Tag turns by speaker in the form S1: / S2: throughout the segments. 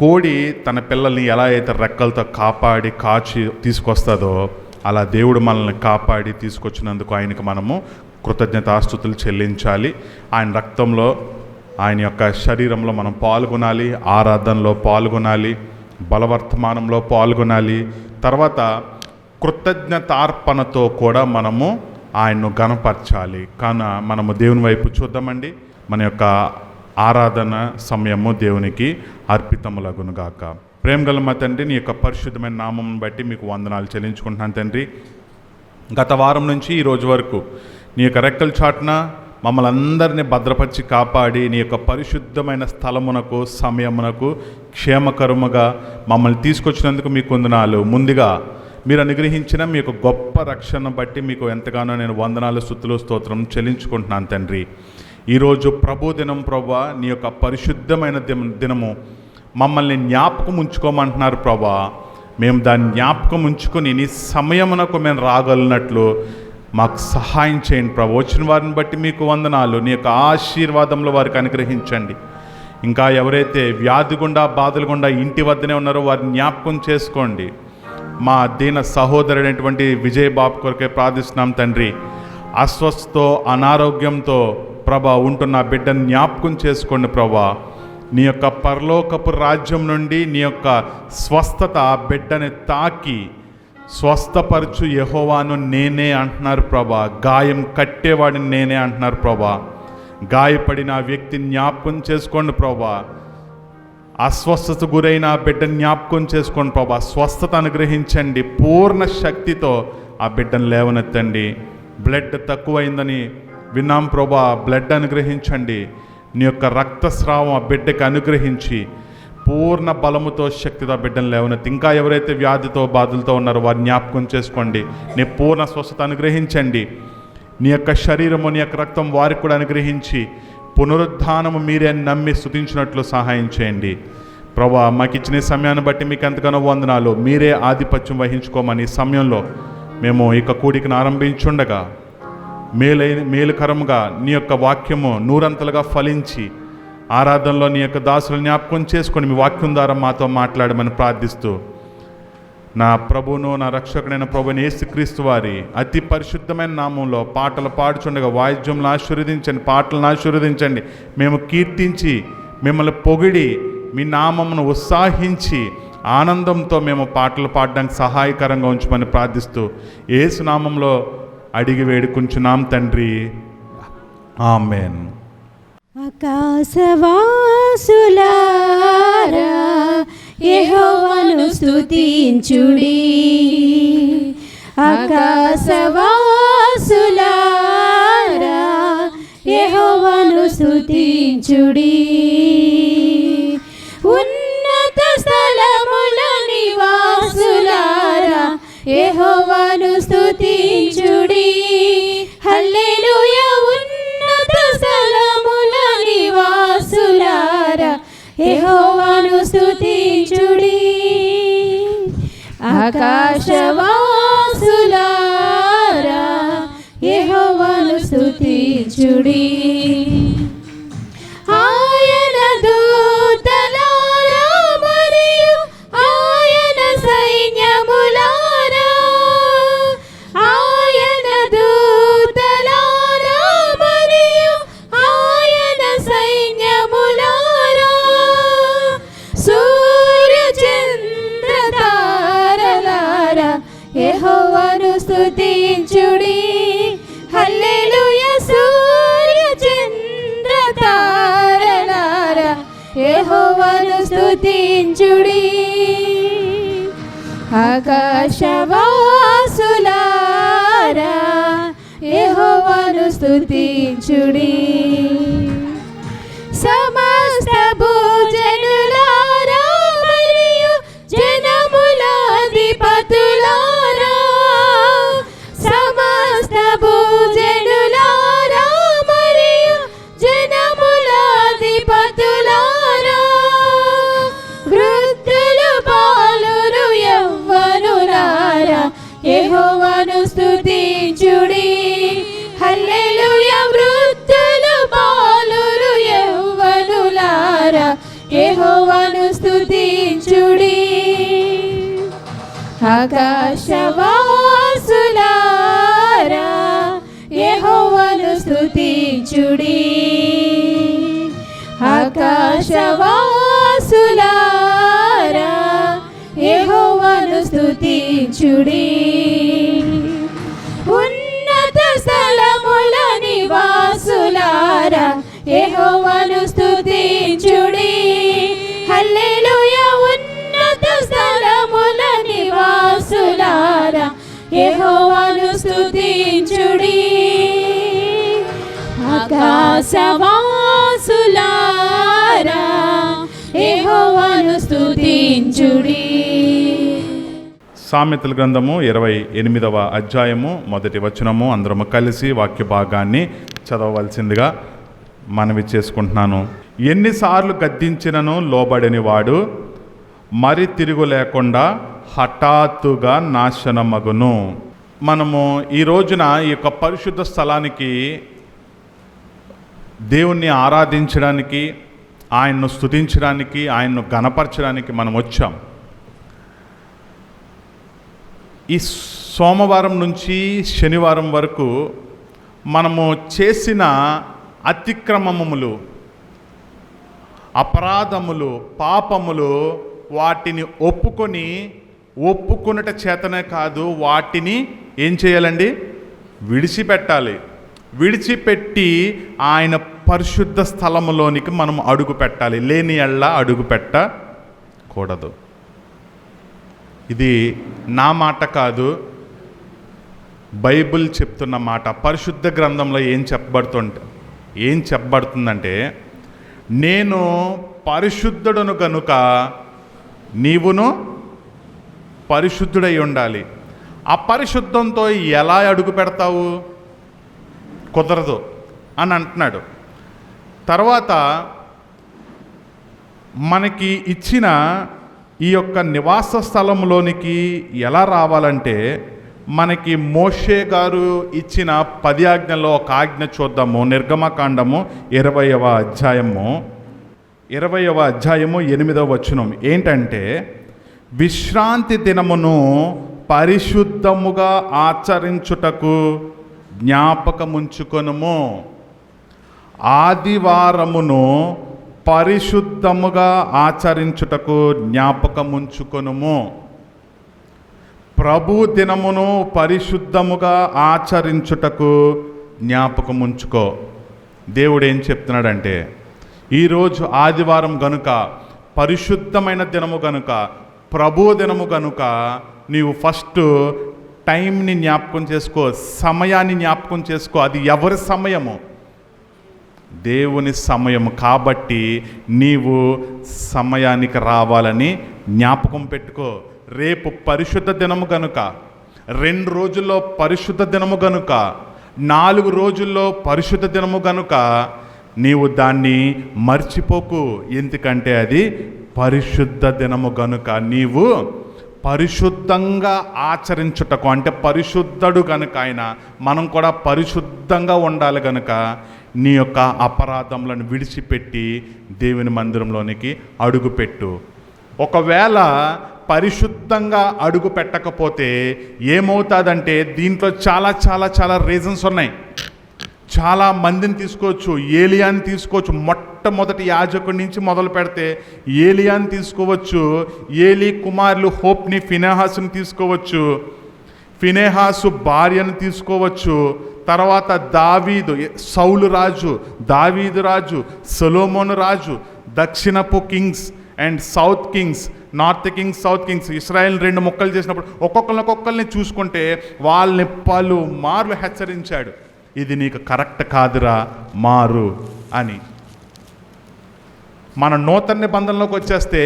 S1: కోడి తన పిల్లల్ని ఎలా అయితే రెక్కలతో కాపాడి కాచి తీసుకొస్తుందో అలా దేవుడు మనల్ని కాపాడి తీసుకొచ్చినందుకు ఆయనకు మనము కృతజ్ఞతాస్తుతులు చెల్లించాలి. ఆయన రక్తంలో, ఆయన యొక్క శరీరంలో మనం పాల్గొనాలి, ఆరాధనలో పాల్గొనాలి, బలవర్తమానంలో పాల్గొనాలి. తర్వాత కృతజ్ఞతార్పణతో కూడా మనము ఆయన్ను ఘనపరచాలి. కావున మనము దేవుని వైపు చూద్దామండి. మన యొక్క ఆరాధన సమయము దేవునికి అర్పితములగునుగాక. ప్రేమగల మా తండ్రి, నీ యొక్క పరిశుద్ధమైన నామం బట్టి మీకు వందనాలు చెల్లించుకుంటున్నాను తండ్రి. గత వారం నుంచి ఈ రోజు వరకు నీ యొక్క రెక్కల చాటున మమ్మల్ని అందరినీ భద్రపరిచి కాపాడి నీ యొక్క పరిశుద్ధమైన స్థలమునకు, సమయమునకు క్షేమకరముగా మమ్మల్ని తీసుకొచ్చినందుకు మీకు వందనాలు. ముందుగా మీరు అనుగ్రహించిన మీ యొక్క గొప్ప రక్షణ బట్టి మీకు ఎంతగానో నేను వందనాలు, స్తుతులు, స్తోత్రం చెల్లించుకుంటున్నాను తండ్రి. ఈరోజు ప్రభు దినం. ప్రభువా, నీ యొక్క పరిశుద్ధమైన దినము మమ్మల్ని జ్ఞాపకం ఉంచుకోమంటున్నారు ప్రభా. మేము దాన్ని జ్ఞాపకం ఉంచుకొని నీ సమయమునకు మేము రాగలిగినట్లు మాకు సహాయం చేయండి ప్రభు. వచ్చిన వారిని బట్టి మీకు వందనాలు. నీ యొక్క ఆశీర్వాదంలో వారికి అనుగ్రహించండి. ఇంకా ఎవరైతే వ్యాధి గుండా, బాధలు గుండా ఇంటి వద్దనే ఉన్నారో వారిని జ్ఞాపకం చేసుకోండి. మా దీన సహోదరుడైనటువంటి విజయ్ బాబు కొరకే ప్రార్థిస్తున్నాం తండ్రి. అస్వస్థతో, అనారోగ్యంతో ప్రభా ఉంటున్న బిడ్డను జ్ఞాపకం చేసుకోండి ప్రభా. నీ యొక్క పరలోకపు రాజ్యం నుండి నీ యొక్క స్వస్థత ఆ బిడ్డని తాకి స్వస్థపరచు యెహోవాను నేనే అంటున్నారు ప్రభా. గాయం కట్టేవాడిని నేనే అంటున్నారు ప్రభా. గాయపడిన ఆ వ్యక్తిని జ్ఞాపకం చేసుకోండి ప్రభా. అస్వస్థత గురైన ఆ బిడ్డను జ్ఞాపకం చేసుకోండి ప్రభా. స్వస్థత అనుగ్రహించండి. పూర్ణ శక్తితో ఆ బిడ్డను లేవనెత్తండి. బ్లడ్ తక్కువైందని విన్నాం ప్రభా. బ్లడ్ అనుగ్రహించండి. నీ యొక్క రక్తస్రావం ఆ బిడ్డకి అనుగ్రహించి పూర్ణ బలముతో, శక్తితో ఆ బిడ్డను లేవనెత్తి. ఇంకా ఎవరైతే వ్యాధితో, బాధలతో ఉన్నారో వారిని జ్ఞాపకం చేసుకోండి. నీ పూర్ణ స్వస్థత అనుగ్రహించండి. నీ యొక్క శరీరము, నీ యొక్క రక్తం వారికి కూడా అనుగ్రహించి పునరుద్ధానము మీరే నమ్మి స్తుతించినట్లు సహాయం చేయండి ప్రభా. మాకు ఇచ్చిన సమయాన్ని బట్టి మీకు ఎంతగానో వందనాలు. మీరే ఆధిపత్యం వహించుకోమని సమయంలో మేము ఇక కూడికను ఆరంభించుండగా మేలుకరముగా నీ యొక్క వాక్యము నూరంతలుగా ఫలించి ఆరాధనలో నీ యొక్క దాసులను జ్ఞాపకం చేసుకొని మీ వాక్యం ద్వారా మాతో మాట్లాడమని ప్రార్థిస్తూ నా ప్రభువును, నా రక్షకుడైన ప్రభుని యేసుక్రీస్తు వారి అతి పరిశుద్ధమైన నామంలో పాటలు పాడుచుండగా వాయిద్యంలో ఆశీర్వదించండి, పాటలను ఆశీర్వదించండి. మేము కీర్తించి మిమ్మల్ని పొగిడి మీ నామమును ఉత్సాహించి ఆనందంతో మేము పాటలు పాడడానికి సహాయకరంగా ఉంచమని ప్రార్థిస్తూ యేసు నామంలో అడిగి వేడుకుంటున్నాం తండ్రి. ఆమేన్.
S2: ఆకాశవాసులారా యెహోవాను స్తుతించుడి. ఆకాశవాసులారా యెహోవాను స్తుతించుడి. ఉన్నత స్థలముల నివాసులారా యెహోవాను స్తుతించుడి. హల్లెలూయా. ఉన్నత స్థలముల నివాసులారా యెహోవాను స్తుతించుడి. ఆకాశవాసులారా యెహోవాను స్తుతించుడి. ఆయన దూతలారా మరియు ఆయన సైన్యములారా, ఆయన దూతలారా మరియు ఆయన సైన్యములారా, సూర్య చంద్ర తారలారా యెహోవాను స్తుతించుడి. హల్లెలూయా. సూర్య చంద్ర తారలారా యెహోవాను స్తుతించుడి. ఆకాశవాసులారా యెహోవాను స్తుతించుడి. సమస్త భూజనులారా మరియు జనములాధిపతులారా, సమస్త భూజనులారా మరియు జనములాధిపతులారా, వృద్ధులు, బాలురు, యవ్వనులారా యెహోవాను స్తుతించుడి. హల్లెలూయా. వృద్ధులు, బాలురు, స్తుతించుడి ఆకాశవాసులారా యెహోవాను స్తుతించుడి ఆకాశవాసులారా యెహోవాను స్తుతించుడి ఉన్నత స్థలముల నివాసులారా యెహోవాను స్తుతించుడి హల్లెలూయా ఉన్నత స్థలముల నివాసులారా యెహోవాను స్తుతించుడి ఆకాశవాసులారా యెహోవాను స్తుతించుడి.
S1: సామెతల గ్రంథము 28వ అధ్యాయము 1వ వచనము అందరము కలిసి వాక్య భాగాన్ని చదవవలసిందిగా మనవి చేసుకుంటున్నాను. ఎన్నిసార్లు గద్దించినను లోబడని వాడు మరి తిరుగు లేకుండా హఠాత్తుగా నాశనమగును. మనము ఈ రోజున ఈ యొక్క పరిశుద్ధ స్థలానికి దేవుణ్ణి ఆరాధించడానికి, ఆయన్ను స్తుతించడానికి, ఆయన్ను ఘనపరచడానికి మనం వచ్చాం. ఈ సోమవారం నుంచి శనివారం వరకు మనము చేసిన అతిక్రమములు, అపరాధములు, పాపములు, వాటిని ఒప్పుకొనుట చేతనే కాదు, వాటిని ఏం చేయాలండి? విడిచిపెట్టాలి. విడిచిపెట్టి ఆయన పరిశుద్ధ స్థలములోనికి మనం అడుగు పెట్టాలి. లేని ఎళ్ళ అడుగు పెట్టకూడదు. ఇది నా మాట కాదు, బైబిల్ చెప్తున్న మాట. పరిశుద్ధ గ్రంథంలో ఏం చెప్పబడుతుందంటే, నేను పరిశుద్ధుడను గనుక నీవును పరిశుద్ధుడై ఉండాలి. అపరిశుద్ధంతో ఎలా అడుగు పెడతావు? కుదరదు అని అంటున్నాడు. తర్వాత మనకి ఇచ్చిన ఈ యొక్క నివాస స్థలంలోనికి ఎలా రావాలంటే, మనకి మోషే గారు ఇచ్చిన 10 ఆజ్ఞల్లో ఒక ఆజ్ఞ చూద్దాము. నిర్గమకాండము 20వ అధ్యాయము 8వ వచనం ఏంటంటే, విశ్రాంతి దినమును పరిశుద్ధముగా ఆచరించుటకు జ్ఞాపకముంచుకొనుము. ఆదివారమును పరిశుద్ధముగా ఆచరించుటకు జ్ఞాపకముంచుకొనుము. ప్రభు దినమును పరిశుద్ధముగా ఆచరించుటకు జ్ఞాపకముంచుకో. దేవుడు ఏం చెప్తున్నాడంటే, ఈరోజు ఆదివారం గనుక, పరిశుద్ధమైన దినము గనుక, ప్రభు దినము గనుక, నీవు ఫస్ట్ టైంని జ్ఞాపకం చేసుకో, సమయాన్ని జ్ఞాపకం చేసుకో. అది ఎవరి సమయము? దేవుని సమయము. కాబట్టి నీవు సమయానికి రావాలని జ్ఞాపకం పెట్టుకో. రేపు పరిశుద్ధ దినము గనుక, 2 రోజుల్లో పరిశుద్ధ దినము గనుక, 4 రోజుల్లో పరిశుద్ధ దినము గనుక నీవు దాన్ని మర్చిపోకు. ఎందుకంటే అది పరిశుద్ధ దినము గనుక నీవు పరిశుద్ధంగా ఆచరించుటకు, అంటే పరిశుద్ధుడు కనుక ఆయన, మనం కూడా పరిశుద్ధంగా ఉండాలి కనుక నీ యొక్క అపరాధములను విడిచిపెట్టి దేవుని మందిరంలోనికి అడుగుపెట్టు. ఒకవేళ పరిశుద్ధంగా అడుగు పెట్టకపోతే ఏమవుతుందంటే, దీంట్లో చాలా చాలా చాలా రీజన్స్ ఉన్నాయి. చాలా మందిని తీసుకోవచ్చు. ఏలియాని తీసుకోవచ్చు. మొట్టమొదటి యాజకుడి నుంచి మొదలు పెడితే ఏలియాని తీసుకోవచ్చు. ఏలీ కుమారులు హోప్ని, ఫినెహాసుని తీసుకోవచ్చు. ఫినెహాసు భార్యను తీసుకోవచ్చు. తర్వాత దావీదు, సౌలు రాజు, దావీదు రాజు, సొలొమోను రాజు, దక్షిణపు kings and south kings, north kings, south kings. ఇశ్రాయేల్ 2 ముక్కలు చేసినప్పుడు ఒక్కొక్కరిని చూసుకుంటే వాళ్ళని పలుమార్లు హెచ్చరించాడు, ఇది నీకు కరెక్ట్ కాదురా, మారు అని. మన నూతన నిబంధనలోకి వచ్చేస్తే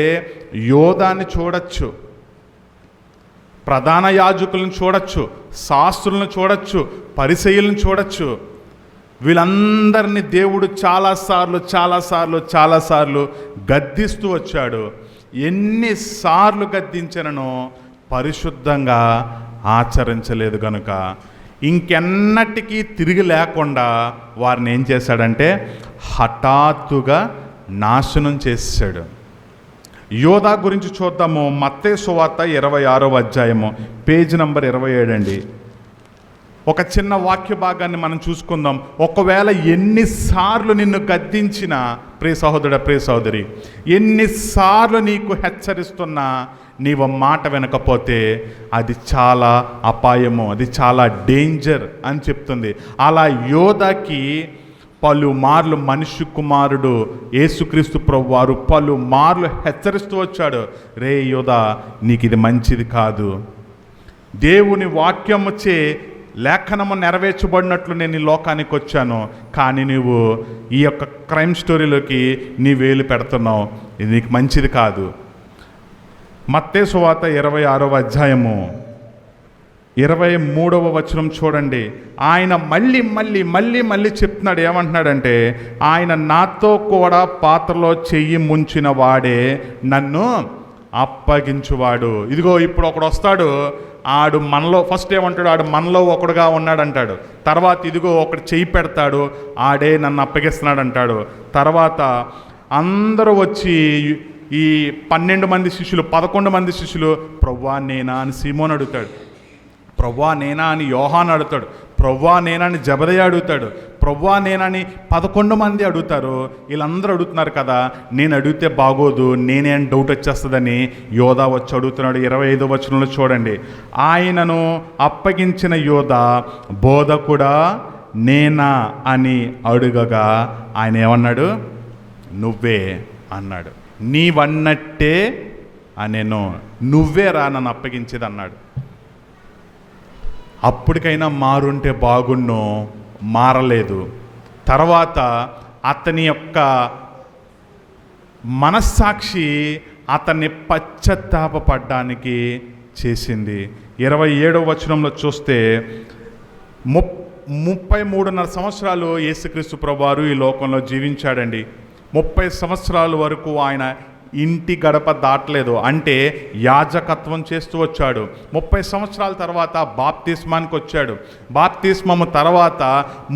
S1: యోధాన్ని చూడొచ్చు, ప్రధాన యాజకులను చూడొచ్చు, శాస్త్రులను చూడొచ్చు, పరిసయ్యులను చూడొచ్చు. వీళ్ళందరినీ దేవుడు చాలాసార్లు గద్దిస్తూ వచ్చాడు. ఎన్నిసార్లు గద్దించిననో పరిశుద్ధంగా ఆచరించలేదు కనుక ఇంకెన్నటికీ తిరిగి లేకుండా వారిని ఏం చేశాడంటే హఠాత్తుగా నాశనం చేశాడు. యోధా గురించి చూద్దాము. మత్తయి సువార్త 26వ అధ్యాయము పేజ్ నంబర్ 27 అండి. ఒక చిన్న వాక్య భాగాన్ని మనం చూసుకుందాం. ఒకవేళ ఎన్నిసార్లు నిన్ను గద్దించినా, ప్రియ సహోదరుడ, ప్రియ సహోదరి, ఎన్నిసార్లు నీకు హెచ్చరిస్తున్నా నీవు మాట వినకపోతే అది చాలా అపాయము, అది చాలా డేంజర్ అని చెప్తుంది. అలా యోధాకి పలుమార్లు మనిషి కుమారుడు యేసుక్రీస్తు ప్రభువారు పలుమార్లు హెచ్చరిస్తూ వచ్చాడు, రే యోధా, నీకు ఇది మంచిది కాదు. దేవుని వాక్యముచే లేఖనము నెరవేర్చబడినట్లు నేను ఈ లోకానికి వచ్చాను, కానీ నువ్వు ఈ యొక్క క్రైమ్ స్టోరీలోకి నీ వేలు పెడుతున్నావు, ఇది నీకు మంచిది కాదు. మత్తయి సువార్త 26వ అధ్యాయము 23వ వచనం చూడండి. ఆయన మళ్ళీ చెప్తున్నాడు. ఏమంటున్నాడంటే, ఆయన నాతో కూడా పాత్రలో చెయ్యి ముంచిన వాడే నన్ను అప్పగించువాడు. ఇదిగో ఇప్పుడు ఒకడు వస్తాడు, ఆడు మనలో, ఫస్ట్ ఏమంటాడు, ఆడు మనలో ఒకడుగా ఉన్నాడంటాడు. తర్వాత ఇదిగో ఒకడు చెయ్యి పెడతాడు, ఆడే నన్ను అప్పగిస్తున్నాడు అంటాడు. తర్వాత అందరూ వచ్చి ఈ 12 మంది శిష్యులు, 11 మంది శిష్యులు, ప్రభువా నేనా అని సీమోన్ అడుగుతాడు, ప్రభువా నేనా అని యోహాన్ అడుగుతాడు, ప్రభువా నేనా అని జబదయి అడుగుతాడు, ప్రభువా నేనా అని 11 మంది అడుగుతారు. వీళ్ళందరూ అడుగుతున్నారు కదా, నేను అడిగితే బాగోదు, నేనే అని డౌట్ వచ్చేస్తుందని యోధా వచ్చి అడుగుతున్నాడు. 25వ వచనంలో చూడండి. ఆయనను అప్పగించిన యోధా, బోధకుడా నేనా అని అడుగగా ఆయన ఏమన్నాడు, నువ్వే అన్నాడు. నీవన్నట్టే అనేను, నువ్వే రా నన్ను అప్పగించేది అన్నాడు. అప్పటికైనా మారుంటే బాగున్నో, మారలేదు. తర్వాత అతని యొక్క మనస్సాక్షి అతన్ని పశ్చాత్తాపపడ్డానికి చేసింది. 27వ వచనంలో చూస్తే 33.5 సంవత్సరాలు యేసుక్రీస్తు ప్రభువారు ఈ లోకంలో జీవించాడండి. 30 సంవత్సరాల వరకు ఆయన ఇంటి గడప దాటలేదు, అంటే యాజకత్వం చేస్తూ వచ్చాడు. 30 సంవత్సరాల తర్వాత బాప్తిస్మానికి వచ్చాడు. బాప్తిస్మము తర్వాత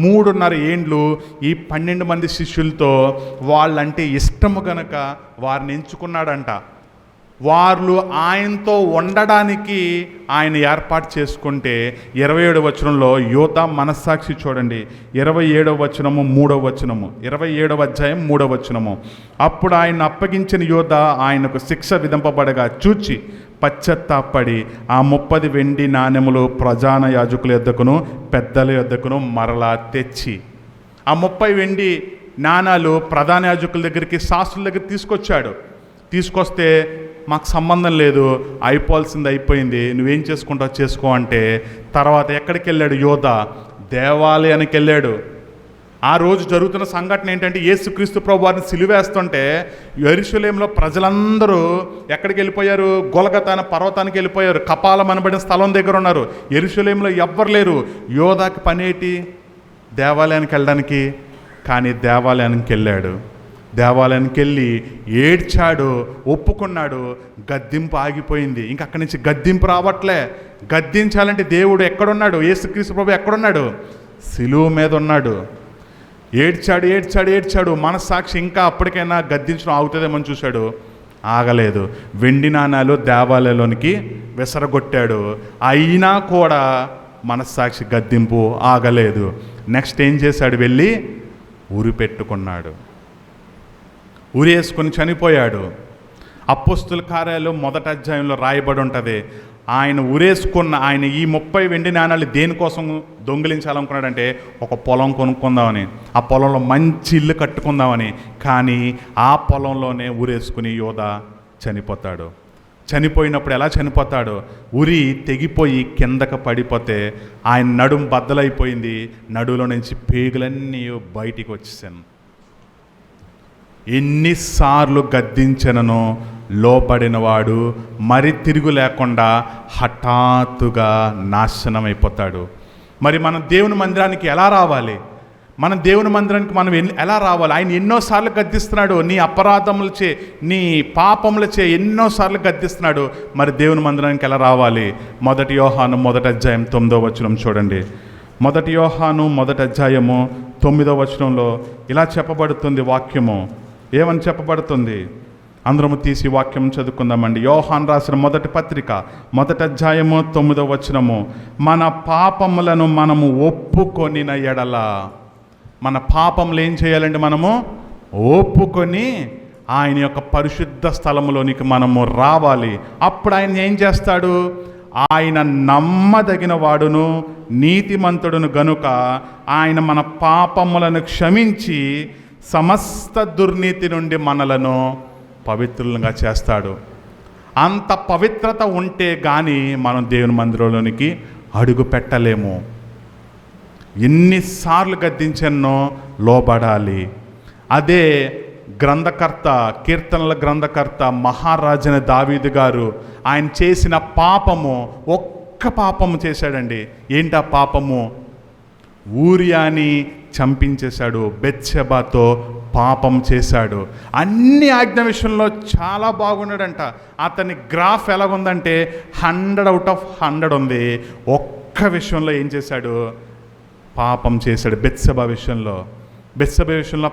S1: 3.5 ఏండ్లు ఈ 12 మంది శిష్యులతో వాళ్ళంటే ఇష్టము గనక వారిని ఎంచుకున్నాడంట. వాళ్ళు ఆయనతో ఉండడానికి ఆయన ఏర్పాటు చేసుకుంటే 27వ వచనంలో యోధా మనస్సాక్షి చూడండి. 27వ వచనము 3వ వచనము, 27వ అధ్యాయం 3వ వచనము. అప్పుడు ఆయన అప్పగించిన యోధా ఆయనకు శిక్ష విధింపబడగా చూచి పశ్చాత్తాపడి ఆ 30 వెండి నాణెములు ప్రధాన యాజకుల యొద్దకును పెద్దల యొద్దకును మరలా తెచ్చి, ఆ 30 వెండి నాణాలు ప్రధాన యాజకుల దగ్గరికి, శాస్త్రుల దగ్గర తీసుకొస్తే, మాకు సంబంధం లేదు, అయిపోవాల్సింది అయిపోయింది, నువ్వేం చేసుకుంటావు చేసుకో అంటే, తర్వాత ఎక్కడికి వెళ్ళాడు యోధా, దేవాలయానికి వెళ్ళాడు. ఆ రోజు జరుగుతున్న సంఘటన ఏంటంటే, యేసుక్రీస్తు ప్రభువారిని సిలువేస్తుంటే యెరూషలేములో ప్రజలందరూ ఎక్కడికి వెళ్ళిపోయారు, గొల్గొతా అనే పర్వతానికి వెళ్ళిపోయారు. కపాలం అనబడిన స్థలం దగ్గర ఉన్నారు. యెరూషలేములో ఎవ్వరు లేరు. యోధాకి పనేటి దేవాలయానికి వెళ్ళడానికి, కానీ దేవాలయానికి వెళ్ళాడు. దేవాలయానికి వెళ్ళి ఏడ్చాడు, ఒప్పుకున్నాడు. గద్దింపు ఆగిపోయింది. ఇంక అక్కడి నుంచి గద్దింపు రావట్లే. గద్దించాలంటే దేవుడు ఎక్కడున్నాడు, యేసుక్రీస్తు ప్రభు ఎక్కడున్నాడు, సిలువ మీద ఉన్నాడు. ఏడ్చాడు. మనస్సాక్షి ఇంకా అప్పటికైనా గద్దించడం ఆగుతుందేమని చూశాడు, ఆగలేదు. వెండి నాణాలు దేవాలయంలోనికి విసరగొట్టాడు. అయినా కూడా మనస్సాక్షి గద్దింపు ఆగలేదు. నెక్స్ట్ ఏం చేశాడు, వెళ్ళి ఉరి పెట్టుకున్నాడు. ఉరేసుకొని చనిపోయాడు. అపోస్తుల కార్యాలు 1వ అధ్యాయంలో రాయబడి ఉంటుంది. ఆయన ఉరేసుకున్న, ఆయన ఈ 30 వెండి నాణాలు దేనికోసం దొంగిలించాలనుకున్నాడంటే, ఒక పొలం కొనుక్కుందామని, ఆ పొలంలో మంచి ఇల్లు కట్టుకుందామని. కానీ ఆ పొలంలోనే ఉరేసుకుని యోధా చనిపోతాడు. చనిపోయినప్పుడు ఎలా చనిపోతాడు, ఉరి తెగిపోయి కిందకు పడిపోతే ఆయన నడుం బద్దలైపోయింది. నడులో నుంచి పేగులన్నీ బయటికి వచ్చేసాను. ఎన్నిసార్లు గద్దించనను లోబడినవాడు మరి తిరుగు లేకుండా హఠాత్తుగా నాశనం అయిపోతాడు. మరి మనం దేవుని మందిరానికి ఎలా రావాలి, మన దేవుని మందిరానికి మనం ఎలా రావాలి? ఆయన ఎన్నోసార్లు గద్దిస్తున్నాడు. నీ అపరాధములచే, నీ పాపములచే ఎన్నోసార్లు గద్దిస్తున్నాడు. మరి దేవుని మందిరానికి ఎలా రావాలి? 1 యోహాను 1వ అధ్యాయం 9వ వచనం చూడండి. 1 యోహాను 1వ అధ్యాయము 9వ వచనంలో ఇలా చెప్పబడుతుంది వాక్యము. ఏమని చెప్పబడుతుంది? అందరము తీసి వాక్యం చదువుకుందామండి. యోహాను రాసిన మొదటి పత్రిక 1వ అధ్యాయము 9వ వచనము. మన పాపములను మనము ఒప్పుకొనిన ఎడల, మన పాపములు ఏం చేయాలండి? మనము ఒప్పుకొని ఆయన యొక్క పరిశుద్ధ స్థలములోనికి మనము రావాలి. అప్పుడు ఆయన ఏం చేస్తాడు? ఆయన నమ్మదగిన వాడును నీతిమంతుడును గనుక ఆయన మన పాపములను క్షమించి సమస్త దుర్నీతి నుండి మనలను పవిత్రులుగా చేస్తాడు. అంత పవిత్రత ఉంటే కానీ మనం దేవుని మందిరంలోనికి అడుగు పెట్టలేము. ఎన్నిసార్లు గద్దించన్నో లోబడాలి. అదే గ్రంథకర్త, కీర్తనల గ్రంథకర్త మహారాజైన దావీదు గారు ఆయన చేసిన పాపము, ఒక్క పాపము చేశాడండి. ఏంటా పాపము? ఊరియాని చంపించేశాడు, బెత్షెబాతో పాపం చేశాడు. అన్ని ఆజ్ఞ విషయంలో చాలా బాగున్నాడంట. అతని గ్రాఫ్ ఎలాగుందంటే 100/100 ఉంది. ఒక్క విషయంలో ఏం చేశాడు? పాపం చేశాడు. బెత్షెబా విషయంలో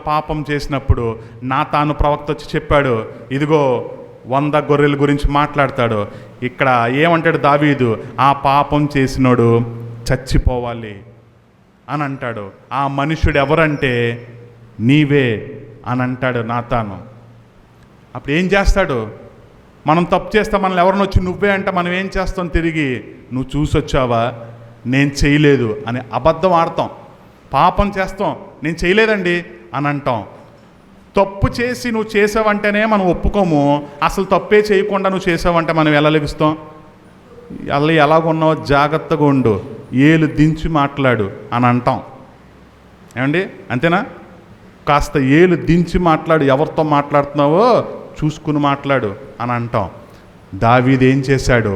S1: పాపం చేసినప్పుడు నాతాను ప్రవక్త వచ్చి చెప్పాడు, ఇదిగో 100 గొర్రెల గురించి మాట్లాడతాడు. ఇక్కడ ఏమంటాడు దావీదు? ఆ పాపం చేసినోడు చచ్చిపోవాలి అని అంటాడు. ఆ మనుషుడు ఎవరంటే నీవే అని అంటాడు నాతాను. అప్పుడు ఏం చేస్తాడు? మనం తప్పు చేస్తే మనల్ని ఎవరిని వచ్చి నువ్వే అంటే మనం ఏం చేస్తాం? తిరిగి నువ్వు చూసొచ్చావా, నేను చేయలేదు అని అబద్ధం ఆడతాం. పాపం చేస్తాం, నేను చేయలేదండి అని అంటాం. తప్పు చేసి నువ్వు చేసావంటేనే మనం ఒప్పుకోము. అసలు తప్పే చేయకుండా నువ్వు చేసావంటే మనం ఎలా లెగుస్తాం? ఎలాగున్నావో జాగ్రత్తగా ఉండు, ఏలు దించి మాట్లాడు అని అంటాం. ఏమండి? అంతేనా? కాస్త ఏలు దించి మాట్లాడు, ఎవరితో మాట్లాడుతున్నావో చూసుకుని మాట్లాడు అని అంటాం. దావీదు ఏం చేశాడు?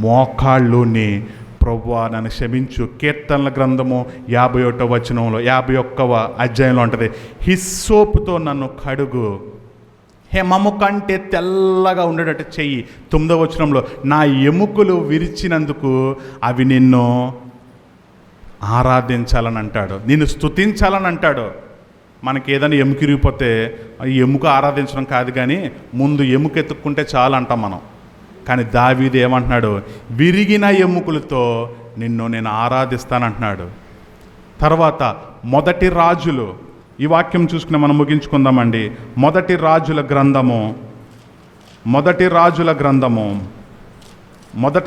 S1: మోకాళ్ళుని ప్రభువా నన్ను క్షమించు. కీర్తనల గ్రంథము 51వ వచనంలో 51వ అధ్యాయంలో ఉంటుంది, హిస్సోపుతో నన్ను కడుగు, హేమము కంటే తెల్లగా ఉండేటట్టు చెయ్యి. 9వ వచనంలో నా ఎముకలు విరిచినందుకు అవి నిన్ను ఆరాధించాలని అంటాడు, నిన్ను స్తుతించాలని అంటాడు. మనకి ఏదైనా ఎముక ఇరిగిపోతే ఈ ఎముక ఆరాధించడం కాదు కానీ ముందు ఎముక ఎత్తుక్కుంటే చాలు అంటాం మనం. కానీ దావీదు ఏమంటున్నాడు? విరిగిన ఎముకలతో నిన్ను నేను ఆరాధిస్తానంటున్నాడు. తర్వాత 1 రాజులు, ఈ వాక్యం చూసుకుని మనం ముగించుకుందామండి. 1 రాజుల గ్రంథము 1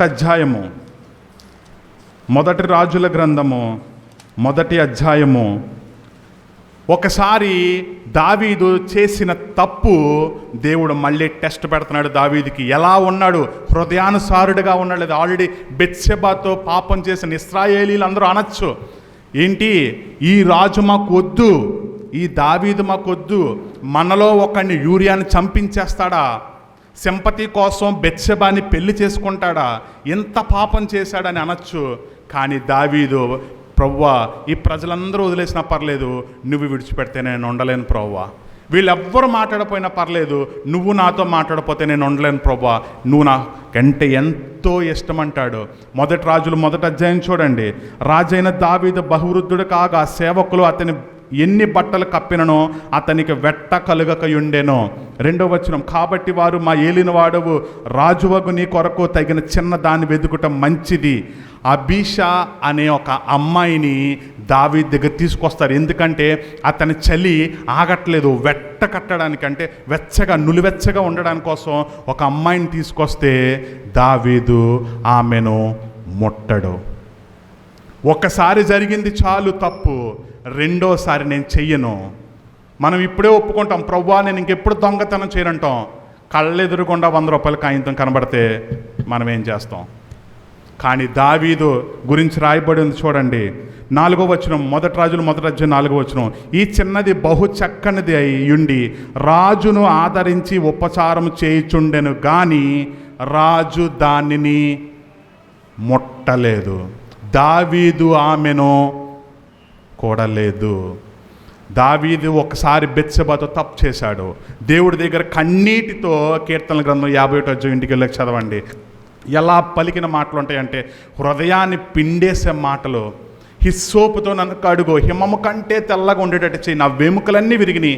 S1: అధ్యాయము 1 రాజుల గ్రంథము 1 అధ్యాయము. ఒకసారి దావీదు చేసిన తప్పు దేవుడు మళ్ళీ టెస్ట్ పెడుతున్నాడు దావీదుకి. ఎలా ఉన్నాడు? హృదయానుసారుడిగా ఉన్నాడు. ఆల్రెడీ బెత్షెబాతో పాపం చేసిన ఇశ్రాయేలీలు అందరూ అనొచ్చు, ఏంటి ఈ రాజు మాకు వద్దు, ఈ దావీదు మాకు వద్దు, మనలో ఒకడిని యూరియాని చంపించేస్తాడా, సింపతి కోసం బెత్షెబాని పెళ్లి చేసుకుంటాడా, ఎంత పాపం చేశాడని అనొచ్చు. కానీ దావీదు, ప్రవ్వా ఈ ప్రజలందరూ వదిలేసినా పర్లేదు, నువ్వు విడిచిపెడితే నేను ఉండలేను ప్రవ్వా, వీళ్ళెవ్వరు మాట్లాడపోయినా పర్లేదు, నువ్వు నాతో మాట్లాడపోతే నేను ఉండలేను ప్రవ్వా, నువ్వు నాకంటే ఎంతో ఇష్టం అంటాడు. 1 రాజులు 1వ అధ్యాయం చూడండి. రాజైన దావీదు బహువృద్ధుడు కాగా సేవకులు అతని ఎన్ని బట్టలు కప్పిననో అతనికి వెట్ట కలుగకయుండెనో. 2వ వచనం, కాబట్టి వారు మా ఏలినవాడవు రాజువగు నీ కొరకు తగిన చిన్న దాన్ని వెతుకుటం మంచిది. అబీషా అనే ఒక అమ్మాయిని దావీదు దగ్గర తీసుకొస్తారు. ఎందుకంటే అతని చలి ఆగట్లేదు, వెట్ట కట్టడానికి, అంటే వెచ్చగా నులివెచ్చగా ఉండడానికి కోసం ఒక అమ్మాయిని తీసుకొస్తే దావీదు ఆమెను ముట్టడు. ఒకసారి జరిగింది చాలు తప్పు, రెండోసారి నేను చెయ్యను. మనం ఇప్పుడే ఒప్పుకుంటాం, ప్రభువా నేను ఇంకెప్పుడు దొంగతనం చేయనంటాం. కళ్ళెదురుకుండా 100 రూపాయల కాగితం కనబడితే మనం ఏం చేస్తాం? కానీ దావీదు గురించి రాయబడి ఉంది చూడండి, 4వ వచనం, 1 రాజులు 1వ అధ్యాయం 4వ వచనం. ఈ చిన్నది బహు చక్కనిది అయ్యుండి రాజును ఆదరించి ఉపచారం చేయుచుండెను గాని రాజు దానిని ముట్టలేదు. దావీదు ఆమెను కూడలేదు. దావీదు ఒకసారి బెత్షెబాతో తప్పు చేశాడు. దేవుడి దగ్గర కన్నీటితో, కీర్తనల గ్రంథం 51వ అధ్యాయం ఇంటికి వెళ్ళి చదవండి, ఎలా పలికిన మాటలు ఉంటాయంటే హృదయాన్ని పిండేసే మాటలు. హిస్సోపుతో నన్ను కడుగు, హిమము కంటే తెల్లగా ఉండేటట్టు చేయి, నా వెముకలన్నీ విరిగినాయి.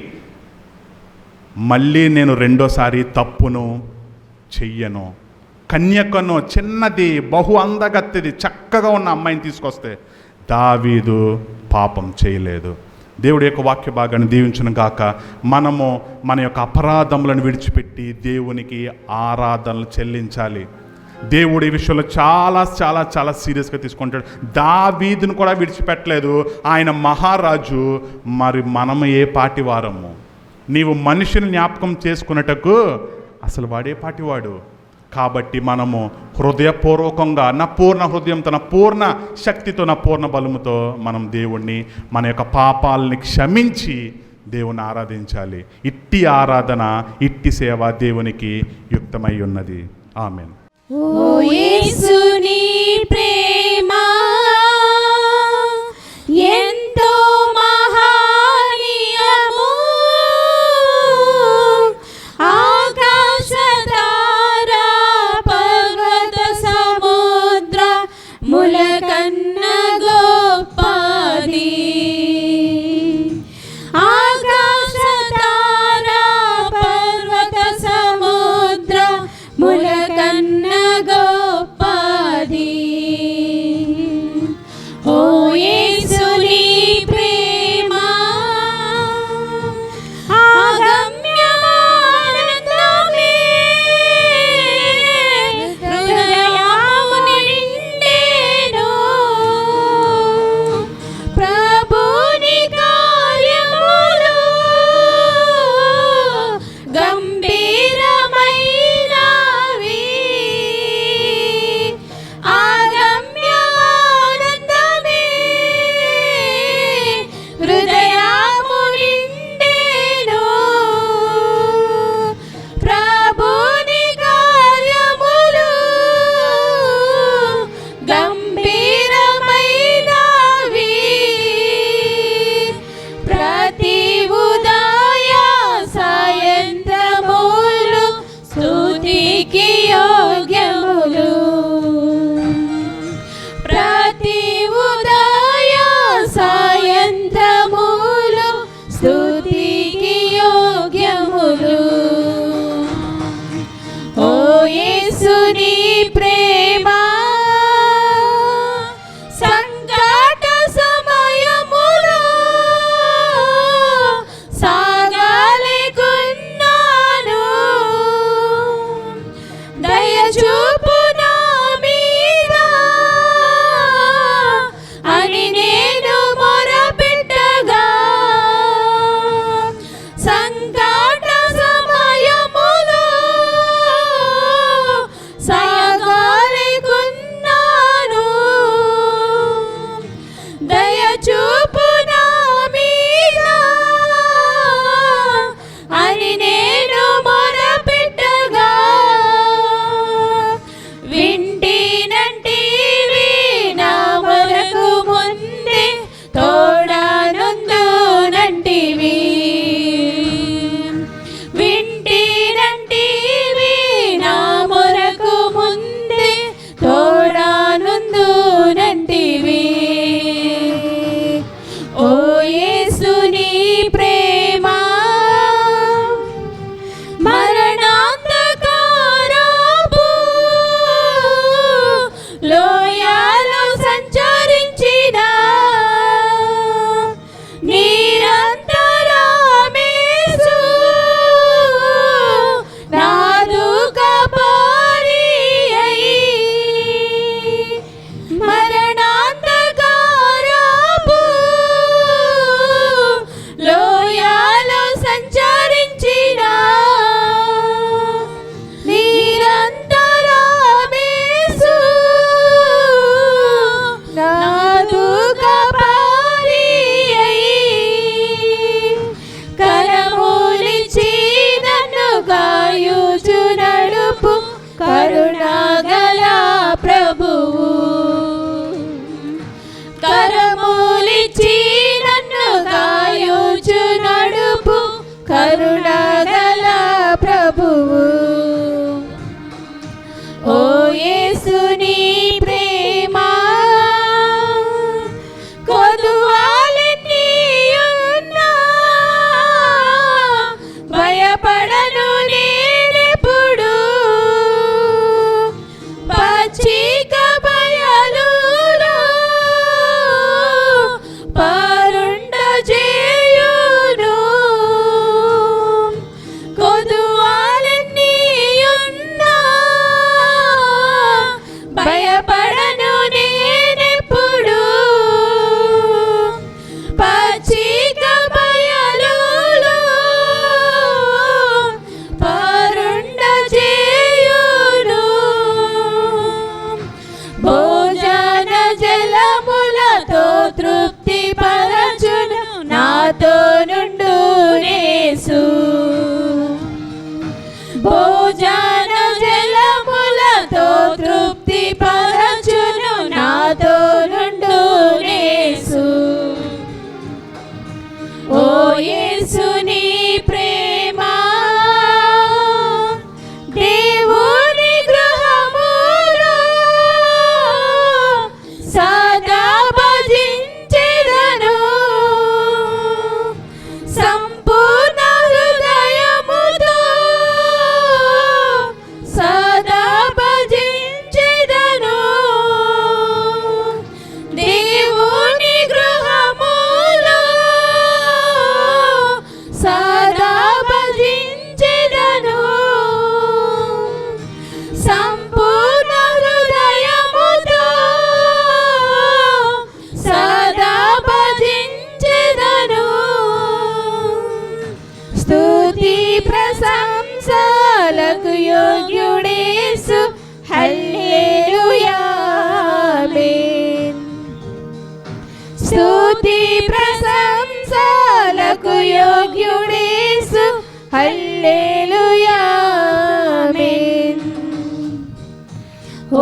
S1: మళ్ళీ నేను రెండోసారి తప్పును చెయ్యను. కన్యకను, చిన్నది, బహు అందగత్తెది, చక్కగా ఉన్న అమ్మాయిని తీసుకొస్తే దావీదు పాపం చేయలేదు. దేవుడి యొక్క వాక్య భాగాన్ని దీవించును గాక. మనము మన యొక్క అపరాధములను విడిచిపెట్టి దేవునికి ఆరాధనలు చెల్లించాలి. దేవుడు ఈ విషయంలో చాలా చాలా చాలా సీరియస్గా తీసుకుంటాడు. దావీదును కూడా విడిచిపెట్టలేదు. ఆయన మహారాజు. మరి మనము ఏ పాటి వారము? నీవు మనిషిని జ్ఞాపకం చేసుకున్నటకు అసలు వాడే పాటివాడు. కాబట్టి మనము హృదయపూర్వకంగా, నా పూర్ణ హృదయంతో, నా పూర్ణ శక్తితో, నా పూర్ణ బలముతో మనం దేవుణ్ణి, మన యొక్క పాపాలని క్షమించి దేవుని ఆరాధించాలి. ఇట్టి ఆరాధన, ఇట్టి సేవ దేవునికి యుక్తమై ఉన్నది. ఆమేన్.
S2: ఓ యేసుని ప్రేమ ఎంతో మహనీయము, ఆకాశ తారా పర్వత సముద్ర ముల కన్న గొప్పది. ఆకాశ తారా పర్వత సముద్ర ముల కన్న గొప్పది. ఓ యేసుని ప్రేమ ఆగమ్యమానందమే, హృదయము నిండెను. ప్రభుని కార్యములు గంభీరమైనవి, ఆగమ్యమానందమే, హృదయము నిండెను. ప్రభుని కార్యములు గంభీరమైనవి. ప్రతి ఉదయ సాయంత్రములు స్తుతికి యోగ్యములు. ప్రతి ఉదయ సాయంత్రములు స్తుతికి యోగ్యములు. ఓ యేసుని ప్రేమ సంకట సమయములో సాగలేకున్నాను. దయచూపు నా మీద అని నేను మొరపెట్టగా, సంకట సమయములో సాగలేకున్నాను. దయచూపు నా మీద అని నేను మొరపెట్టగా,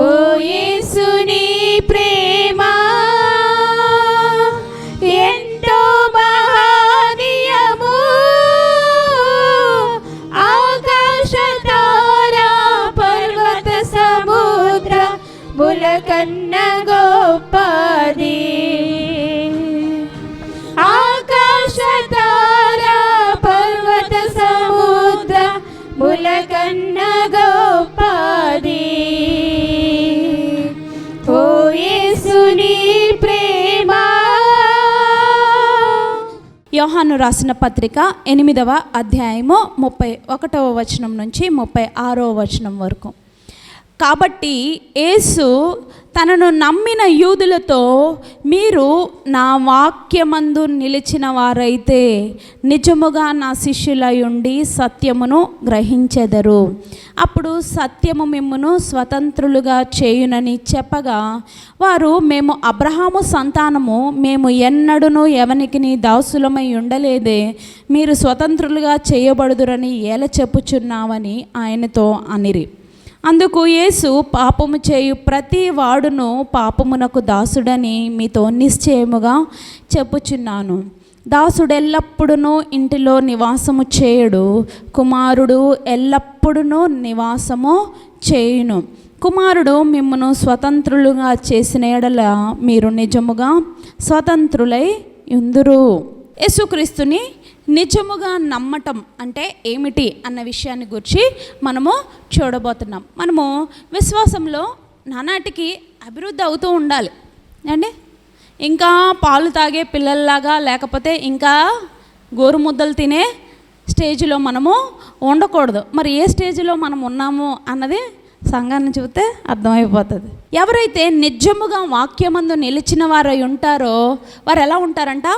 S2: ఓ యేసుని ప్రేమ ఎంతో మహనీయము, ఆకాశ తారా పర్వత సముద్ర ములకన్న గొప్పది. ఆకాశ తారా పర్వత సముద్ర ములకన్న గొప్పది. ఓ యేసుని ప్రేమ.
S3: యోహాను రాసిన పత్రిక 8వ అధ్యాయము 31వ వచనం నుంచి 36వ వచనం వరకు. కాబట్టి యేసు తనను నమ్మిన యూదులతో, మీరు నా వాక్యమందు నిలిచిన వారైతే నిజముగా నా శిష్యులై ఉండి సత్యమును గ్రహించెదరు. అప్పుడు సత్యము మిమ్మును స్వతంత్రులుగా చేయునని చెప్పగా, వారు మేము అబ్రహాము సంతానము, మేము ఎన్నడూను ఎవనికి దాసులమై ఉండలేదే, మీరు స్వతంత్రులుగా చేయబడుదురని ఎలా చెప్పుచున్నావని ఆయనతో అనిరి. అందుకు యేసు, పాపము చేయు ప్రతి వాడును పాపమునకు దాసుడని మీతో నిశ్చయముగా చెప్పుచున్నాను. దాసుడెల్లప్పుడూ ఇంటిలో నివాసము చేయుడు, కుమారుడు ఎల్లప్పుడూ నివాసము చేయును. కుమారుడు మిమ్మును స్వతంత్రులుగా చేసిన ఎడల మీరు నిజముగా స్వతంత్రులై యుందురు. యేసుక్రీస్తుని నిజముగా నమ్మటం అంటే ఏమిటి అన్న విషయాన్ని గురించి మనము చూడబోతున్నాం. మనము విశ్వాసంలో నానాటికి అభివృద్ధి అవుతూ ఉండాలి అండి. ఇంకా పాలు తాగే పిల్లల్లాగా, లేకపోతే ఇంకా గోరుముద్దలు తినే స్టేజ్లో మనము ఉండకూడదు. మరి ఏ స్టేజ్లో మనం ఉన్నాము అన్నది సంఘాన్ని చూస్తే అర్థమైపోతుంది. ఎవరైతే నిజముగా వాక్యమందు నిలిచిన వారై ఉంటారో వారు ఎలా ఉంటారంట?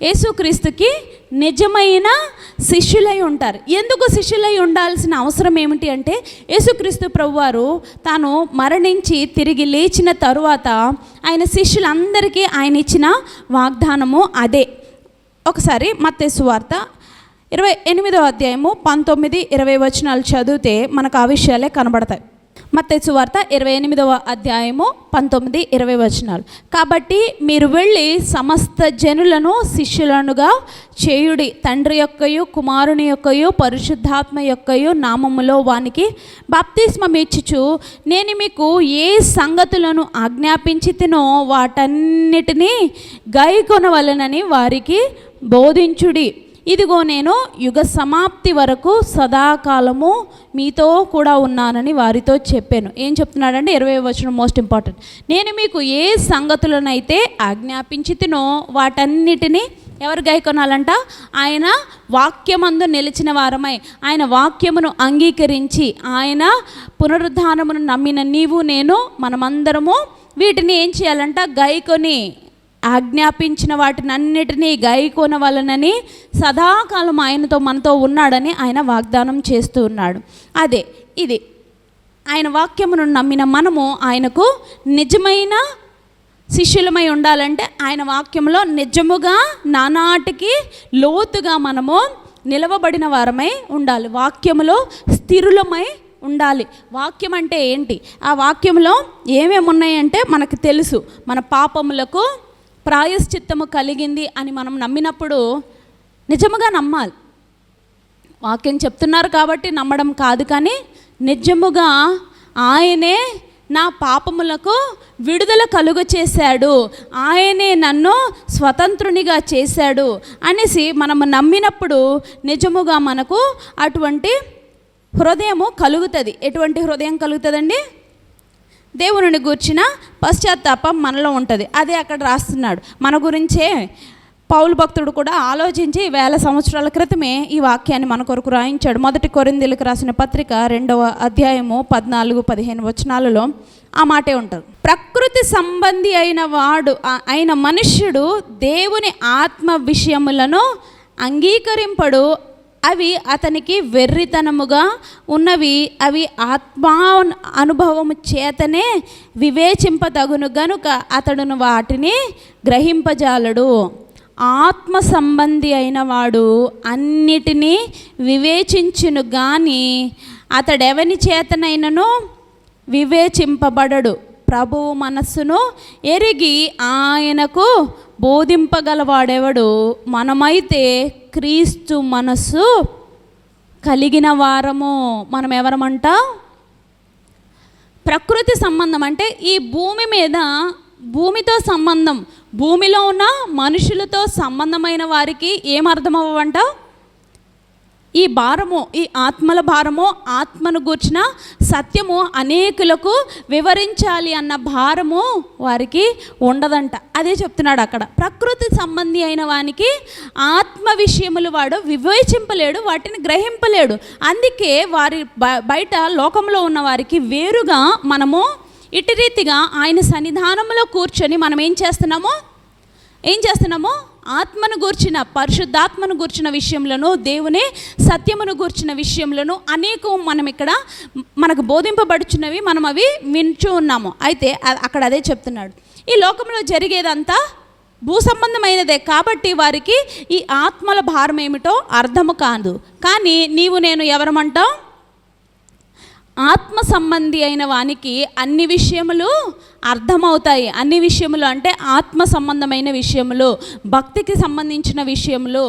S3: యేసుక్రీస్తుకి నిజమైన శిష్యులై ఉంటారు. ఎందుకు శిష్యులై ఉండాల్సిన అవసరం ఏమిటి అంటే, యేసుక్రీస్తు ప్రభువారు తాను మరణించి తిరిగి లేచిన తరువాత ఆయన శిష్యులందరికీ ఆయన ఇచ్చిన వాగ్దానము అదే. ఒకసారి మత్తయి సువార్త 28వ అధ్యాయము 19-20 వచనాలు చదివితే మనకు ఆ విషయాలే కనబడతాయి. మత్తయి సువార్త 28వ అధ్యాయము 19-20 వచనాలు. కాబట్టి మీరు వెళ్ళి సమస్త జనులను శిష్యులనుగా చేయుడి, తండ్రి యొక్కయు కుమారుని యొక్కయు పరిశుద్ధాత్మ యొక్కయు నామములో వానికి బాప్తిస్మం ఇచ్చుచు, నేను మీకు ఏ సంగతులను ఆజ్ఞాపించితినో వాటన్నిటినీ గైకొనవలెనని వారికి బోధించుడి. ఇదిగో నేను యుగ సమాప్తి వరకు సదాకాలము మీతో కూడా ఉన్నానని వారితో చెప్పాను. ఏం చెప్తున్నాడంటే 20వ వచనం మోస్ట్ ఇంపార్టెంట్. నేను మీకు ఏ సంగతులనైతే ఆజ్ఞాపించితినో వాటన్నిటినీ ఎవరు గైకొనాలంట? ఆయన వాక్యమందు నిలిచిన వారమై, ఆయన వాక్యమును అంగీకరించి, ఆయన పునరుద్ధానమును నమ్మిన నీవు నేను మనమందరము వీటిని ఏం చేయాలంట? గైకొని, ఆజ్ఞాపించిన వాటినన్నిటినీ గైకొనవలనని సదాకాలం ఆయనతో మనతో ఉన్నాడని ఆయన వాగ్దానం చేస్తూ ఉన్నాడు. అదే ఇది ఆయన వాక్యమును నమ్మిన మనము ఆయనకు నిజమైన శిష్యులమై ఉండాలంటే ఆయన వాక్యంలో నిజముగా నానాటికి లోతుగా మనము నిలవబడిన వారమై ఉండాలి. వాక్యములో స్థిరులమై ఉండాలి. వాక్యం అంటే ఏంటి? ఆ వాక్యంలో ఏమేమి ఉన్నాయంటే మనకు తెలుసు. మన పాపములకు ప్రాయశ్చిత్తము కలిగింది అని మనం నమ్మినప్పుడు నిజముగా నమ్మాలి. వాక్యం చెప్తున్నారు కాబట్టి నమ్మడం కాదు, కానీ నిజముగా ఆయనే నా పాపములకు విడుదల కలుగ చేశాడు, ఆయనే నన్ను స్వతంత్రునిగా చేశాడు అనేసి మనము నమ్మినప్పుడు నిజముగా మనకు అటువంటి హృదయము కలుగుతుంది. ఎటువంటి హృదయం కలుగుతుందండి? దేవుని గూర్చిన పశ్చాత్తాపం మనలో ఉంటుంది. అదే అక్కడ రాస్తున్నాడు. మన గురించే పౌలు భక్తుడు కూడా ఆలోచించి 1000 సంవత్సరాల క్రితమే ఈ వాక్యాన్ని మన కొరకు రాయించాడు. 1 కొరింథీయులకు రాసిన పత్రిక 2వ అధ్యాయము 14-15 వచనాలలో ఆ మాటే ఉంటుంది. ప్రకృతి సంబంధి అయిన మనుష్యుడు దేవుని ఆత్మ విషయములను అంగీకరింపడు, అవి అతనికి వెర్రితనముగా ఉన్నవి, అవి ఆత్మా అనుభవము చేతనే వివేచింపదగును గనుక అతడును వాటిని గ్రహింపజాలడు. ఆత్మ సంబంధి అయిన వాడు అన్నిటినీ వివేచించును, కానీ అతడెవని చేతనైనను వివేచింపబడడు. ప్రభువు మనస్సును ఎరిగి ఆయనకు బోధింపగలవాడెవడు? మనమైతే క్రీస్తు మనస్సు కలిగిన వారము. మనం ఎవరమంట? ప్రకృతి సంబంధం అంటే ఈ భూమి మీద భూమితో సంబంధం, భూమిలో ఉన్న మనుషులతో సంబంధమైన వారికి ఏమర్థమవ్వంట? ఈ భారము, ఈ ఆత్మల భారము, ఆత్మను గూర్చిన సత్యము అనేకులకు వివరించాలి అన్న భారము వారికి ఉండదంట. అదే చెప్తున్నాడు అక్కడ. ప్రకృతి సంబంధి అయిన వానికి ఆత్మ విషయములు వాడు వివేచింపలేడు, వాటిని గ్రహింపలేడు. అందుకే వారి బయట లోకంలో ఉన్న వారికి వేరుగా మనము ఇటు రీతిగా ఆయన సన్నిధానంలో కూర్చొని మనం ఏం చేస్తున్నాము? ఆత్మను గూర్చిన, పరిశుద్ధాత్మను గూర్చిన విషయంలోను, దేవుని సత్యమును గూర్చిన విషయంలోను అనేకం మనం ఇక్కడ మనకు బోధింపబడుచున్నవి, మనం అవి వింటూ ఉన్నాము. అయితే అక్కడ అదే చెప్తున్నాడు. ఈ లోకంలో జరిగేదంతా భూ సంబంధమైనదే కాబట్టి వారికి ఈ ఆత్మల భారం ఏమిటో అర్థము కాదు. కానీ నీవు నేను ఎవరమంటాం? ఆత్మ సంబంధి అయిన వానికి అన్ని విషయములు అర్థమవుతాయి. అన్ని విషయములు అంటే ఆత్మ సంబంధమైన విషయములు, భక్తికి సంబంధించిన విషయములు,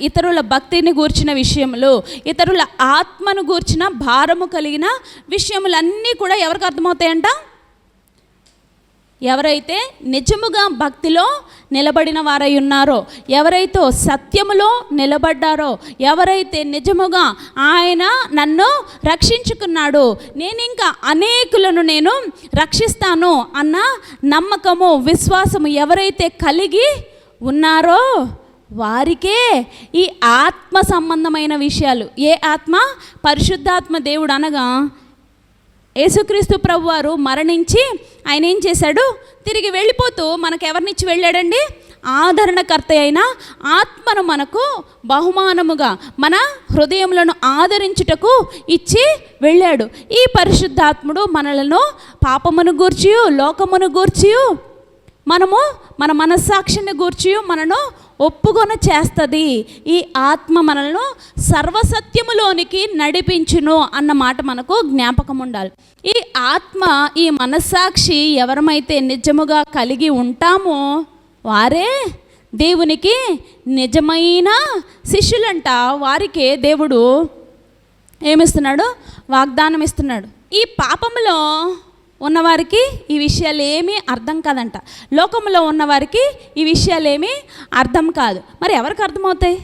S3: ఇతరుల భక్తిని గూర్చిన విషయములు, ఇతరుల ఆత్మను గూర్చిన భారము కలిగిన విషయములన్నీ కూడా ఎవరికి అర్థమవుతాయంట? ఎవరైతే నిజముగా భక్తిలో నిలబడిన వారై ఉన్నారో, ఎవరైతే సత్యములో నిలబడ్డారో, ఎవరైతే నిజముగా ఆయన నన్ను రక్షించుకున్నాడు, నేను ఇంకా అనేకులను నేను రక్షిస్తాను అన్న నమ్మకము, విశ్వాసము ఎవరైతే కలిగి ఉన్నారో వారికే ఈ ఆత్మ సంబంధమైన విషయాలు. ఏ ఆత్మ? పరిశుద్ధాత్మ దేవుడు అనగా యేసుక్రీస్తు ప్రభువారు మరణించి ఆయన ఏం చేశాడు? తిరిగి వెళ్ళిపోతూ మనకు ఎవరినిచ్చి వెళ్ళాడండి? ఆదరణకర్త అయిన ఆత్మను మనకు బహుమానముగా మన హృదయములను ఆదరించుటకు ఇచ్చి వెళ్ళాడు. ఈ పరిశుద్ధాత్ముడు మనలను పాపమును గూర్చి, లోకమును గూర్చి, మనము మన మనస్సాక్షిని గూర్చి మనను ఒప్పుకొన చేస్తుంది. ఈ ఆత్మ మనలను సర్వసత్యములోనికి నడిపించును అన్న మాట మనకు జ్ఞాపకం ఉండాలి. ఈ ఆత్మ, ఈ మనస్సాక్షి ఎవరమైతే నిజముగా కలిగి ఉంటామో వారే దేవునికి నిజమైన శిష్యులంట. వారికే దేవుడు ఏమిస్తున్నాడు? వాగ్దానం ఇస్తున్నాడు. ఈ పాపములో ఉన్నవారికి ఈ విషయాలు ఏమీ అర్థం కాదంట. లోకంలో ఉన్నవారికి ఈ విషయాలు ఏమీ అర్థం కాదు. మరి ఎవరికి అర్థమవుతాయి?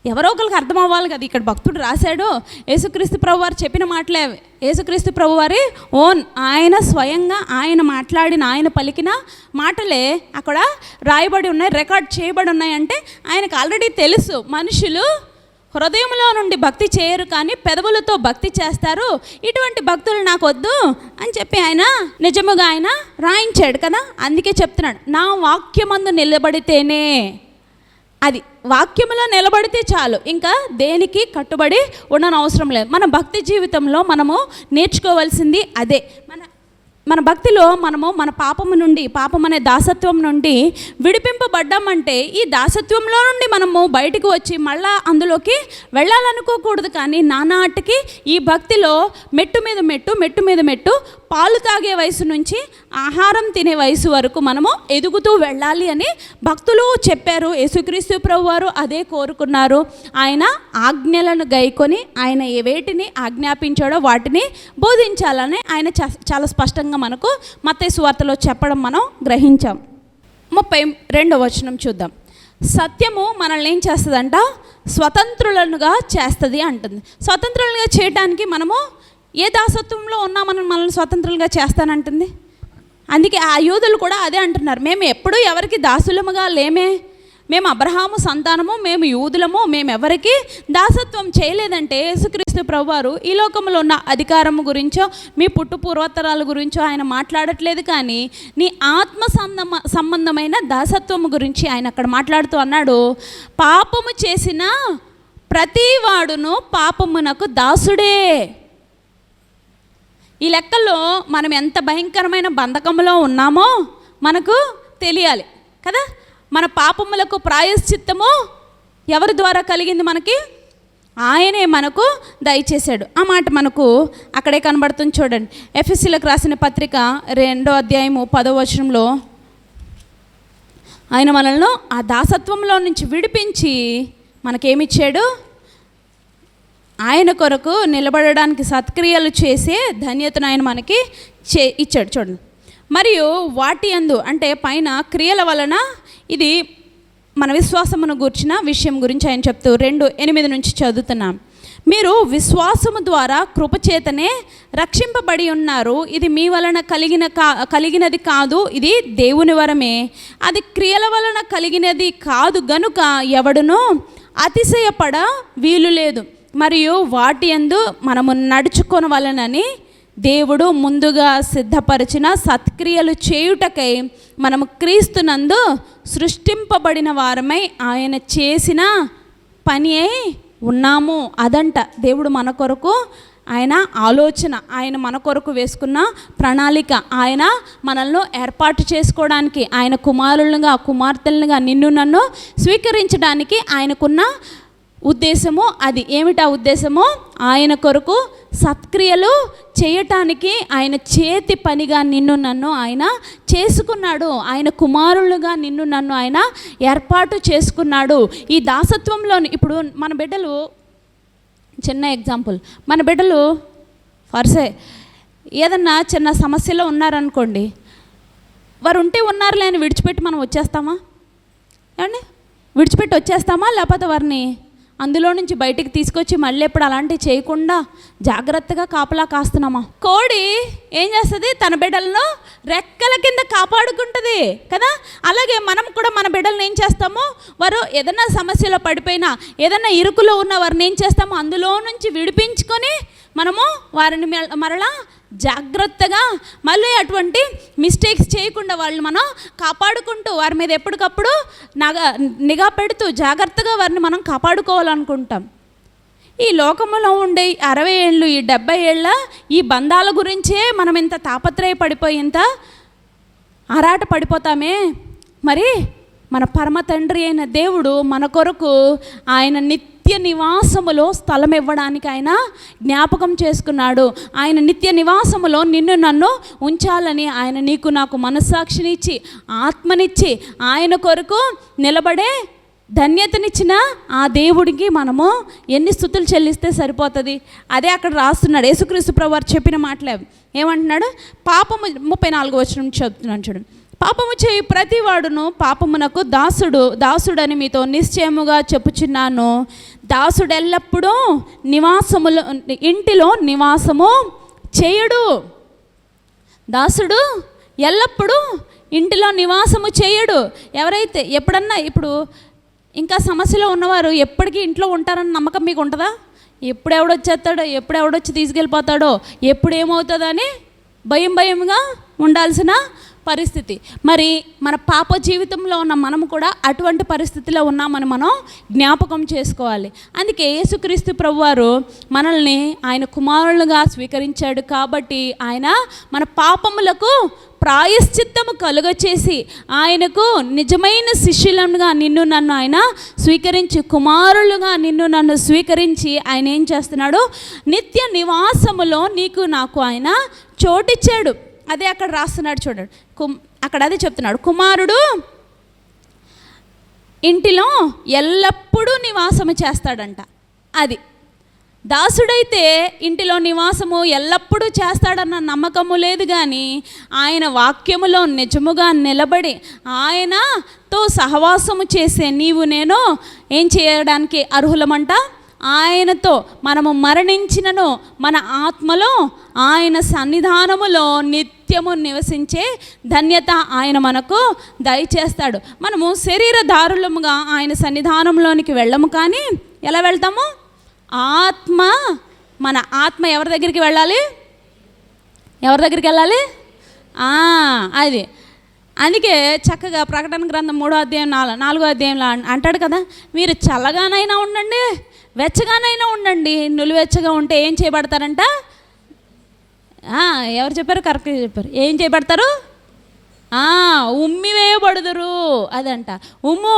S3: ఎవరో ఒకరికి అర్థం అవ్వాలి కదా. ఇక్కడ భక్తుడు రాశాడు, యేసుక్రీస్తు ప్రభువారు చెప్పిన మాటలే. యేసుక్రీస్తు ప్రభువారి ఓన్, ఆయన స్వయంగా ఆయన మాట్లాడిన, ఆయన పలికిన మాటలే అక్కడ రాయబడి ఉన్నాయి, రికార్డ్ చేయబడి ఉన్నాయి. అంటే ఆయనకు ఆల్రెడీ తెలుసు మనుషులు హృదయంలో నుండి భక్తి చేయరు కానీ పెదవులతో భక్తి చేస్తారు, ఇటువంటి భక్తులు నాకు వద్దు అని చెప్పి ఆయన నిజముగా ఆయన రాయించాడు కదా. అందుకే చెప్తున్నాడు, నా వాక్యమందు నిలబడితేనే, అది వాక్యములో నిలబడితే చాలు, ఇంకా దేనికి కట్టుబడి ఉండనవసరం లేదు. మన భక్తి జీవితంలో మనము నేర్చుకోవాల్సింది అదే. మన భక్తిలో మనము మన పాపము నుండి, పాపం అనే దాసత్వం నుండి విడిపింపబడ్డామంటే ఈ దాసత్వంలో నుండి మనము బయటకు వచ్చి మళ్ళా అందులోకి వెళ్ళాలనుకోకూడదు. కానీ నానాటికి ఈ భక్తిలో మెట్టు మీద మెట్టు, మెట్టు మీద మెట్టు, పాలు తాగే వయసు నుంచి ఆహారం తినే వయసు వరకు మనము ఎదుగుతూ వెళ్ళాలి అని భక్తులు చెప్పారు. యేసుక్రీస్తు ప్రభువారు అదే కోరుకున్నారు. ఆయన ఆజ్ఞలను గైకొని ఆయన వేటిని ఆజ్ఞాపించాడో వాటిని బోధించాలని ఆయన చాలా స్పష్టంగా మనకు మత్తయి సువార్తలో చెప్పడం మనం గ్రహించాం. 32వ వచనం చూద్దాం. సత్యము మనల్ని ఏం చేస్తుందంట? స్వతంత్రులనుగా చేస్తుంది అంటుంది. స్వతంత్రులుగా చేయడానికి మనము ఏ దాసత్వంలో ఉన్నా మనల్ని స్వతంత్రులుగా చేస్తానంటుంది. అందుకే ఆ యూదులు కూడా అదే అంటున్నారు, మేము ఎప్పుడూ ఎవరికి దాసులముగా లేమే, మేము అబ్రహాము సంతానము, మేము యూదులము, మేము ఎవరికి దాసత్వం చేయలేదంటే యేసుక్రీస్తు ప్రభువారు ఈ లోకంలో ఉన్న అధికారము గురించో మీ పుట్టు పూర్వోత్తరాల గురించో ఆయన మాట్లాడట్లేదు. కానీ నీ ఆత్మ సంబంధమైన దాసత్వము గురించి ఆయన అక్కడ మాట్లాడుతూ అన్నాడు, పాపము చేసిన ప్రతి వాడును పాపమునకు దాసుడే. ఈ లెక్కల్లో మనం ఎంత భయంకరమైన బంధకంలో ఉన్నామో మనకు తెలియాలి కదా. మన పాపములకు ప్రాయశ్చిత్తము ఎవరి ద్వారా కలిగింది? మనకి ఆయనే మనకు దయచేశాడు. ఆ మాట మనకు అక్కడే కనబడుతుంది చూడండి. ఎఫెసీయులకు రాసిన పత్రిక 2వ అధ్యాయము 10వ వచనంలో ఆయన మనల్ని ఆ దాసత్వంలో నుంచి విడిపించి మనకేమిచ్చాడు? ఆయన కొరకు నిలబడడానికి సత్క్రియలు చేసే ధన్యతను ఆయన మనకి ఇచ్చాడు చూడండి. మరియు వాటి యందు అంటే పైన క్రియల వలన, ఇది మన విశ్వాసమును గూర్చిన విషయం గురించి ఆయన చెప్తూ 2:8 నుంచి చదువుతున్నాం. మీరు విశ్వాసము ద్వారా కృపచేతనే రక్షింపబడి ఉన్నారు. ఇది మీ వలన కలిగినది కాదు, ఇది దేవుని వరమే. అది క్రియల వలన కలిగినది కాదు గనుక ఎవడునూ అతిశయపడ వీలు లేదు. మరియు వాటి యందు మనము నడుచుకొనవలనని దేవుడు ముందుగా సిద్ధపరిచిన సత్క్రియలు చేయుటకై మనము క్రీస్తునందు సృష్టింపబడిన వారమై ఆయన చేసిన పని అయి ఉన్నాము. అదంట దేవుడు మన కొరకు ఆయన ఆలోచన, ఆయన మన కొరకు వేసుకున్న ప్రణాళిక, ఆయన మనల్ని ఏర్పాటు చేసుకోవడానికి, ఆయన కుమారులుగా కుమార్తెలుగా నిన్ను నన్ను స్వీకరించడానికి ఆయనకున్న ఉద్దేశము అది. ఏమిటా ఉద్దేశము? ఆయన కొరకు సత్క్రియలు చేయటానికి ఆయన చేతి పనిగా నిన్ను నన్ను ఆయన చేసుకున్నాడు. ఆయన కుమారులుగా నిన్ను నన్ను ఆయన ఏర్పాటు చేసుకున్నాడు. ఈ దాసత్వంలో ఇప్పుడు మన బిడ్డలు, చిన్న ఎగ్జాంపుల్, మన బిడ్డలు ఫర్సే ఏదన్నా చిన్న సమస్యలో ఉన్నారనుకోండి, వారు ఉంటే ఉన్నారులే అని విడిచిపెట్టి మనం వచ్చేస్తామా? ఏమండి, విడిచిపెట్టి వచ్చేస్తామా? లేకపోతే వారిని అందులో నుంచి బయటికి తీసుకొచ్చి మళ్ళీ ఎప్పుడు అలాంటివి చేయకుండా జాగ్రత్తగా కాపలా కాస్తున్నామా? కోడి ఏం చేస్తుంది? తన బిడ్డలను రెక్కల కింద కాపాడుకుంటుంది కదా. అలాగే మనం కూడా మన బిడ్డలను ఏం చేస్తాము? వారు ఏదైనా సమస్యలో పడిపోయినా, ఏదైనా ఇరుకులో ఉన్న వారిని ఏం చేస్తాము? అందులో నుంచి విడిపించుకొని మనము వారిని మరలా జాగ్రత్తగా మళ్ళీ అటువంటి మిస్టేక్స్ చేయకుండా వాళ్ళు మనం కాపాడుకుంటూ వారి మీద ఎప్పటికప్పుడు నిఘా పెడుతూ జాగ్రత్తగా వారిని మనం కాపాడుకోవాలనుకుంటాం. ఈ లోకంలో ఉండే 60 ఏళ్ళు, ఈ 70 ఏళ్ళ ఈ బంధాల గురించే మనం ఇంత తాపత్రయపడిపోయి ఇంత ఆరాట పడిపోతామే. మరి మన పరమ తండ్రి అయిన దేవుడు మన కొరకు ఆయన నిత్య నివాసములో స్థలం ఇవ్వడానికి ఆయన జ్ఞాపకం చేసుకున్నాడు. ఆయన నిత్య నివాసములో నిన్ను నన్ను ఉంచాలని ఆయన నీకు నాకు మనస్సాక్షినిచ్చి ఆత్మనిచ్చి ఆయన కొరకు నిలబడే ధన్యతనిచ్చిన ఆ దేవుడికి మనము ఎన్ని స్తుతులు చెల్లిస్తే సరిపోతుంది? అదే అక్కడ రాస్తున్నాడు. యేసుక్రీస్తు ప్రభువారు చెప్పిన మాటలే. ఏమంటున్నాడు? పాపము 34వ వచనం చదువుతున్నాను చూడండి. పాపము చేయి ప్రతివాడును పాపమునకు దాసుడని మీతో నిశ్చయముగా చెప్పుచున్నాను. దాసుడు ఎల్లప్పుడూ ఇంటిలో నివాసము చేయడు. దాసుడు ఎల్లప్పుడూ ఇంటిలో నివాసము చేయడు. ఎవరైతే ఎప్పుడన్నా ఇప్పుడు ఇంకా సమస్యలో ఉన్నవారు ఎప్పటికీ ఇంట్లో ఉంటారన్న నమ్మకం మీకు ఉంటుందా? ఎప్పుడు ఎవడొచ్చేస్తాడో, ఎప్పుడు ఎవడొచ్చి తీసుకెళ్ళిపోతాడో, ఎప్పుడు ఏమవుతుందో అని భయంగా ఉండాల్సిన పరిస్థితి. మరి మన పాప జీవితంలో ఉన్న మనము కూడా అటువంటి పరిస్థితిలో ఉన్నామని మనం జ్ఞాపకం చేసుకోవాలి. అందుకే యేసుక్రీస్తు ప్రభువారు మనల్ని ఆయన కుమారులుగా స్వీకరించాడు. కాబట్టి ఆయన మన పాపములకు ప్రాయశ్చిత్తము కలుగచేసి ఆయనకు నిజమైన శిష్యులుగా నిన్ను నన్ను ఆయన స్వీకరించి, కుమారులుగా నిన్ను నన్ను స్వీకరించి ఆయన ఏం చేస్తున్నాడు? నిత్య నివాసములో నీకు నాకు ఆయన చోటిచ్చాడు. అదే అక్కడ రాస్తున్నాడు చూడండి. అక్కడ అదే చెప్తున్నాడు, కుమారుడు ఇంటిలో ఎల్లప్పుడూ నివాసము చేస్తాడంట. అది దాసుడైతే ఇంటిలో నివాసము ఎల్లప్పుడూ చేస్తాడన్న నమ్మకము లేదు. కానీ ఆయన వాక్యములో నిజముగా నిలబడి ఆయనతో సహవాసము చేసే నీవు నేను ఏం చేయడానికి అర్హులమంట? ఆయనతో మనము మరణించినను మన ఆత్మలో ఆయన సన్నిధానములో నిత్యము నివసించే ధన్యత ఆయన మనకు దయచేస్తాడు. మనము శరీరధారులముగా ఆయన సన్నిధానంలోనికి వెళ్ళము. కానీ ఎలా వెళ్తాము? మన ఆత్మ ఎవరి దగ్గరికి వెళ్ళాలి? ఎవరి దగ్గరికి వెళ్ళాలి? అది అందుకే చక్కగా ప్రకటన గ్రంథం 3వ అధ్యాయం 4వ అధ్యాయంలో అంటాడు కదా, మీరు చల్లగానైనా ఉండండి, వెచ్చగానైనా ఉండండి. నులివెచ్చగా ఉంటే ఏం చేయబడతారంట? ఎవరు చెప్పారు? కరెక్ట్గా చెప్పారు. ఏం చేయబడతారు? ఉమ్మి వేయబడుదురు. అదంట ఉమ్ము,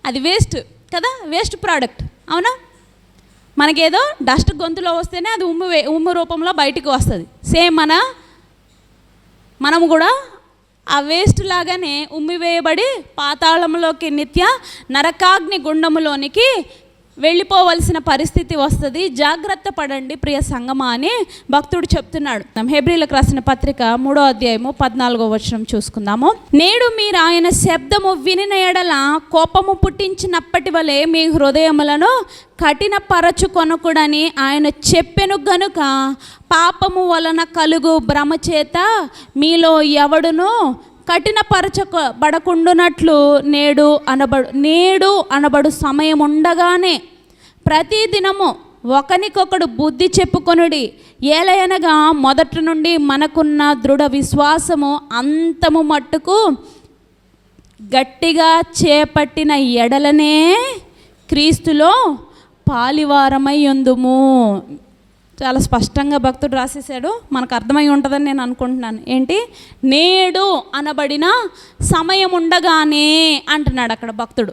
S3: అది వేస్ట్ కదా, వేస్ట్ ప్రోడక్ట్. అవునా? మనకేదో డస్ట్ గొంతులో వస్తేనే అది ఉమ్ము రూపంలో బయటికి వస్తుంది. సేమ్ మనము కూడా ఆ వేస్ట్ లాగానే ఉమ్మివేయబడి పాతాళంలోకి నిత్య నరకాగ్ని గుండములోనికి వెళ్ళిపోవలసిన పరిస్థితి వస్తుంది. జాగ్రత్త పడండి ప్రియ సంగమా అని భక్తుడు చెప్తున్నాడు. హెబ్రీలకు రాసిన పత్రిక 3వ అధ్యాయము 14వ వచనం చూసుకుందాము. నేడు మీరు ఆయన శబ్దము వినిన ఎడల కోపము పుట్టించినప్పటి వలె మీ హృదయములను కఠినపరచుకొనకుడని ఆయన చెప్పెను గనుక పాపము వలన కలుగు భ్రమ చేత మీలో ఎవడును కఠినపరచబడకుండునట్లు నేడు అనబడు సమయం ఉండగానే ప్రతి దినము ఒకనికొకడు బుద్ధి చెప్పుకొనుడి. ఏలయనగా మొదటి నుండి మనకున్న దృఢ విశ్వాసము అంతము మట్టుకు గట్టిగా చేపట్టిన ఎడలనే క్రీస్తులో పాలివారమై ఉందుము. చాలా స్పష్టంగా భక్తుడు రాసేసాడు, మనకు అర్థమై ఉంటుందని నేను అనుకుంటున్నాను. ఏంటి? నేడు అనబడిన సమయం ఉండగానే అంటున్నాడు అక్కడ భక్తుడు.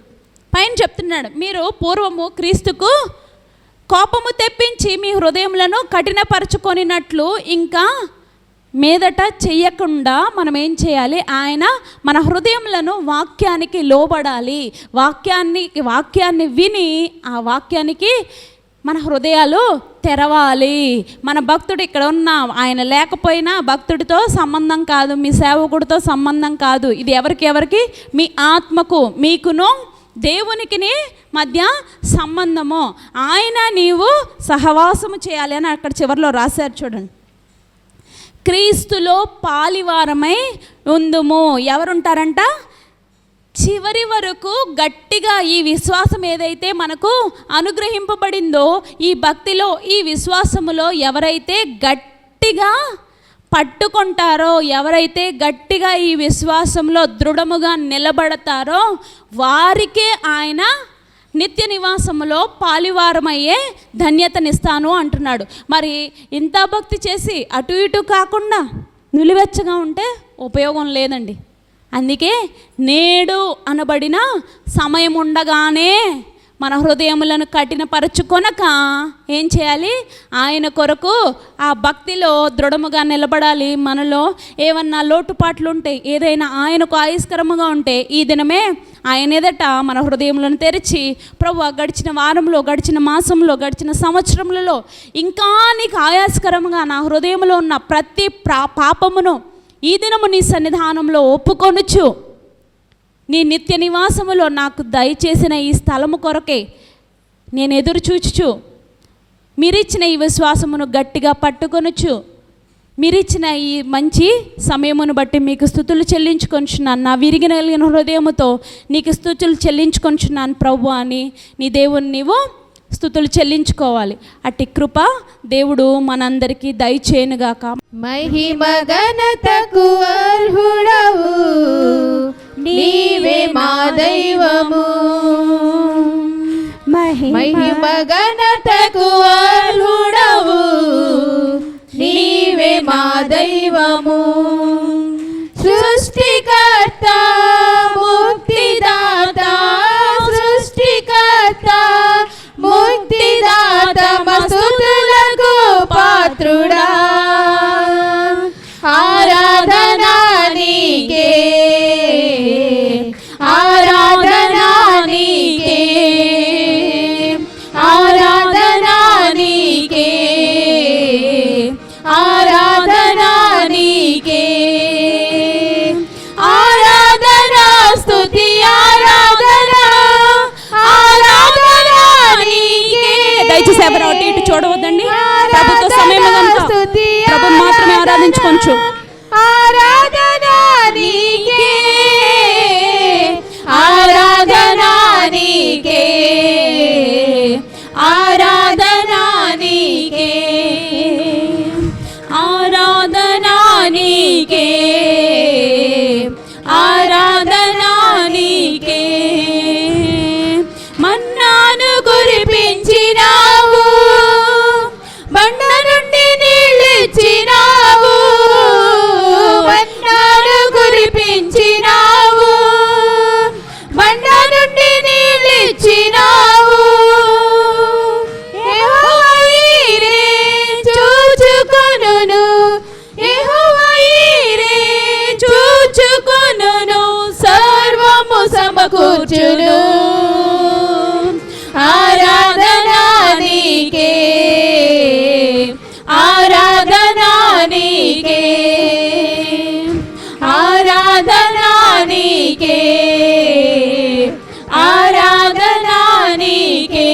S3: పైన చెప్తున్నాడు, మీరు పూర్వము క్రీస్తుకు కోపము తెప్పించి మీ హృదయములను కఠినపరచుకొనినట్లు ఇంకా మీదట చెయ్యకుండా మనం ఏం చేయాలి? ఆయన మన హృదయములను వాక్యానికి లోబడాలి. వాక్యాన్ని విని ఆ వాక్యానికి మన హృదయాలు తెరవాలి. మన భక్తుడు ఇక్కడ ఉన్న ఆయన లేకపోయినా భక్తుడితో సంబంధం కాదు, మీ సేవకుడితో సంబంధం కాదు. ఇది ఎవరికి? మీ ఆత్మకు, మీకును దేవునికి మధ్య సంబంధము. ఆయన నీవు సహవాసము చేయాలి అని అక్కడ చివరిలో రాశారు చూడండి. క్రీస్తులో పాలివారమై ఉందుము. ఎవరుంటారంట? చివరి వరకు గట్టిగా ఈ విశ్వాసం ఏదైతే మనకు అనుగ్రహింపబడిందో, ఈ భక్తిలో ఈ విశ్వాసములో ఎవరైతే గట్టిగా పట్టుకుంటారో, ఎవరైతే గట్టిగా ఈ విశ్వాసంలో దృఢముగా నిలబడతారో వారికే ఆయన నిత్య నివాసములో పాలివారమయ్యే ధన్యతనిస్తాను అంటున్నాడు. మరి ఇంత భక్తి చేసి అటు ఇటు కాకుండా నిలువెచ్చగా ఉంటే ఉపయోగం లేదండి. అందుకే నేడు అనబడిన సమయం ఉండగానే మన హృదయములను కఠినపరచుకొనక ఏం చేయాలి? ఆయన కొరకు ఆ భక్తిలో దృఢముగా నిలబడాలి. మనలో ఏమన్నా లోటుపాట్లు ఉంటే, ఏదైనా ఆయనకు ఆయస్కరముగా ఉంటే ఈ దినమే ఆయన ఎదుట మన హృదయములను తెరిచి, ప్రభువా, గడిచిన వారంలో, గడిచిన మాసంలో, గడిచిన సంవత్సరములలో ఇంకా నీకు ఆయాస్కరముగా నా హృదయంలో ఉన్న ప్రతి పాపమును ఈ దినము నీ సన్నిధానంలో ఒప్పుకొనుచు, నీ నిత్య నివాసములో నాకు దయచేసిన ఈ స్థలము కొరకే నేను ఎదురు చూచుచు, మీరిచ్చిన ఈ విశ్వాసమును గట్టిగా పట్టుకొనుచు, మీరిచ్చిన ఈ మంచి సమయమును బట్టి మీకు స్తుతులు చెల్లించుకొనిచున్నాను. నా విరిగిన హృదయముతో నీకు స్తుతులు చెల్లించుకొనిచున్నాను ప్రభు అని నీ దేవుని నీవు స్తుతులు చెల్లించుకోవాలి. అట్టి కృప దేవుడు మనందరికీ దయచేయునుగాక.
S2: మహిమ ఘనతకు అర్హుడవు నీవే మా దైవము. మహిమ ఘనతకు అర్హుడవు నీవే మా దైవము. సృష్టికర్త ముక్తిదాత, సృష్టికర్త ముక్తిదాత, మస్తుతులకు పాత్రుడా, ఆరాధనా నీకే, ఆరాధనా నీకే, ఆరాధనా నీకే, ఆరాధనా నీకే, ఆరాధనా స్తుతి, ఆరాధనా, ఆరాధనా నీకే.
S3: దయచేసి ఎవరు అటు ఇటు చూడవద్దండి. ప్రభుత్వ సమయం కనుక ప్రభు మాత్రమే ఆరాధించుకోవచ్చు.
S2: ఆరాధనా నీకే, ఆరాధనా నీకే, ఆరాధనా నీకే, ఆరాధనా నీకే, ఆరాధనా నీకే. మన్నాను కురిపించినావు, బండ నుండి నీళ్ళిచ్చినావు, మన్నా కూర్చును. ఆరాధనా నీకే, ఆరాధనా నీకే, ఆరాధనా నీకే, ఆరాధనా నీకే,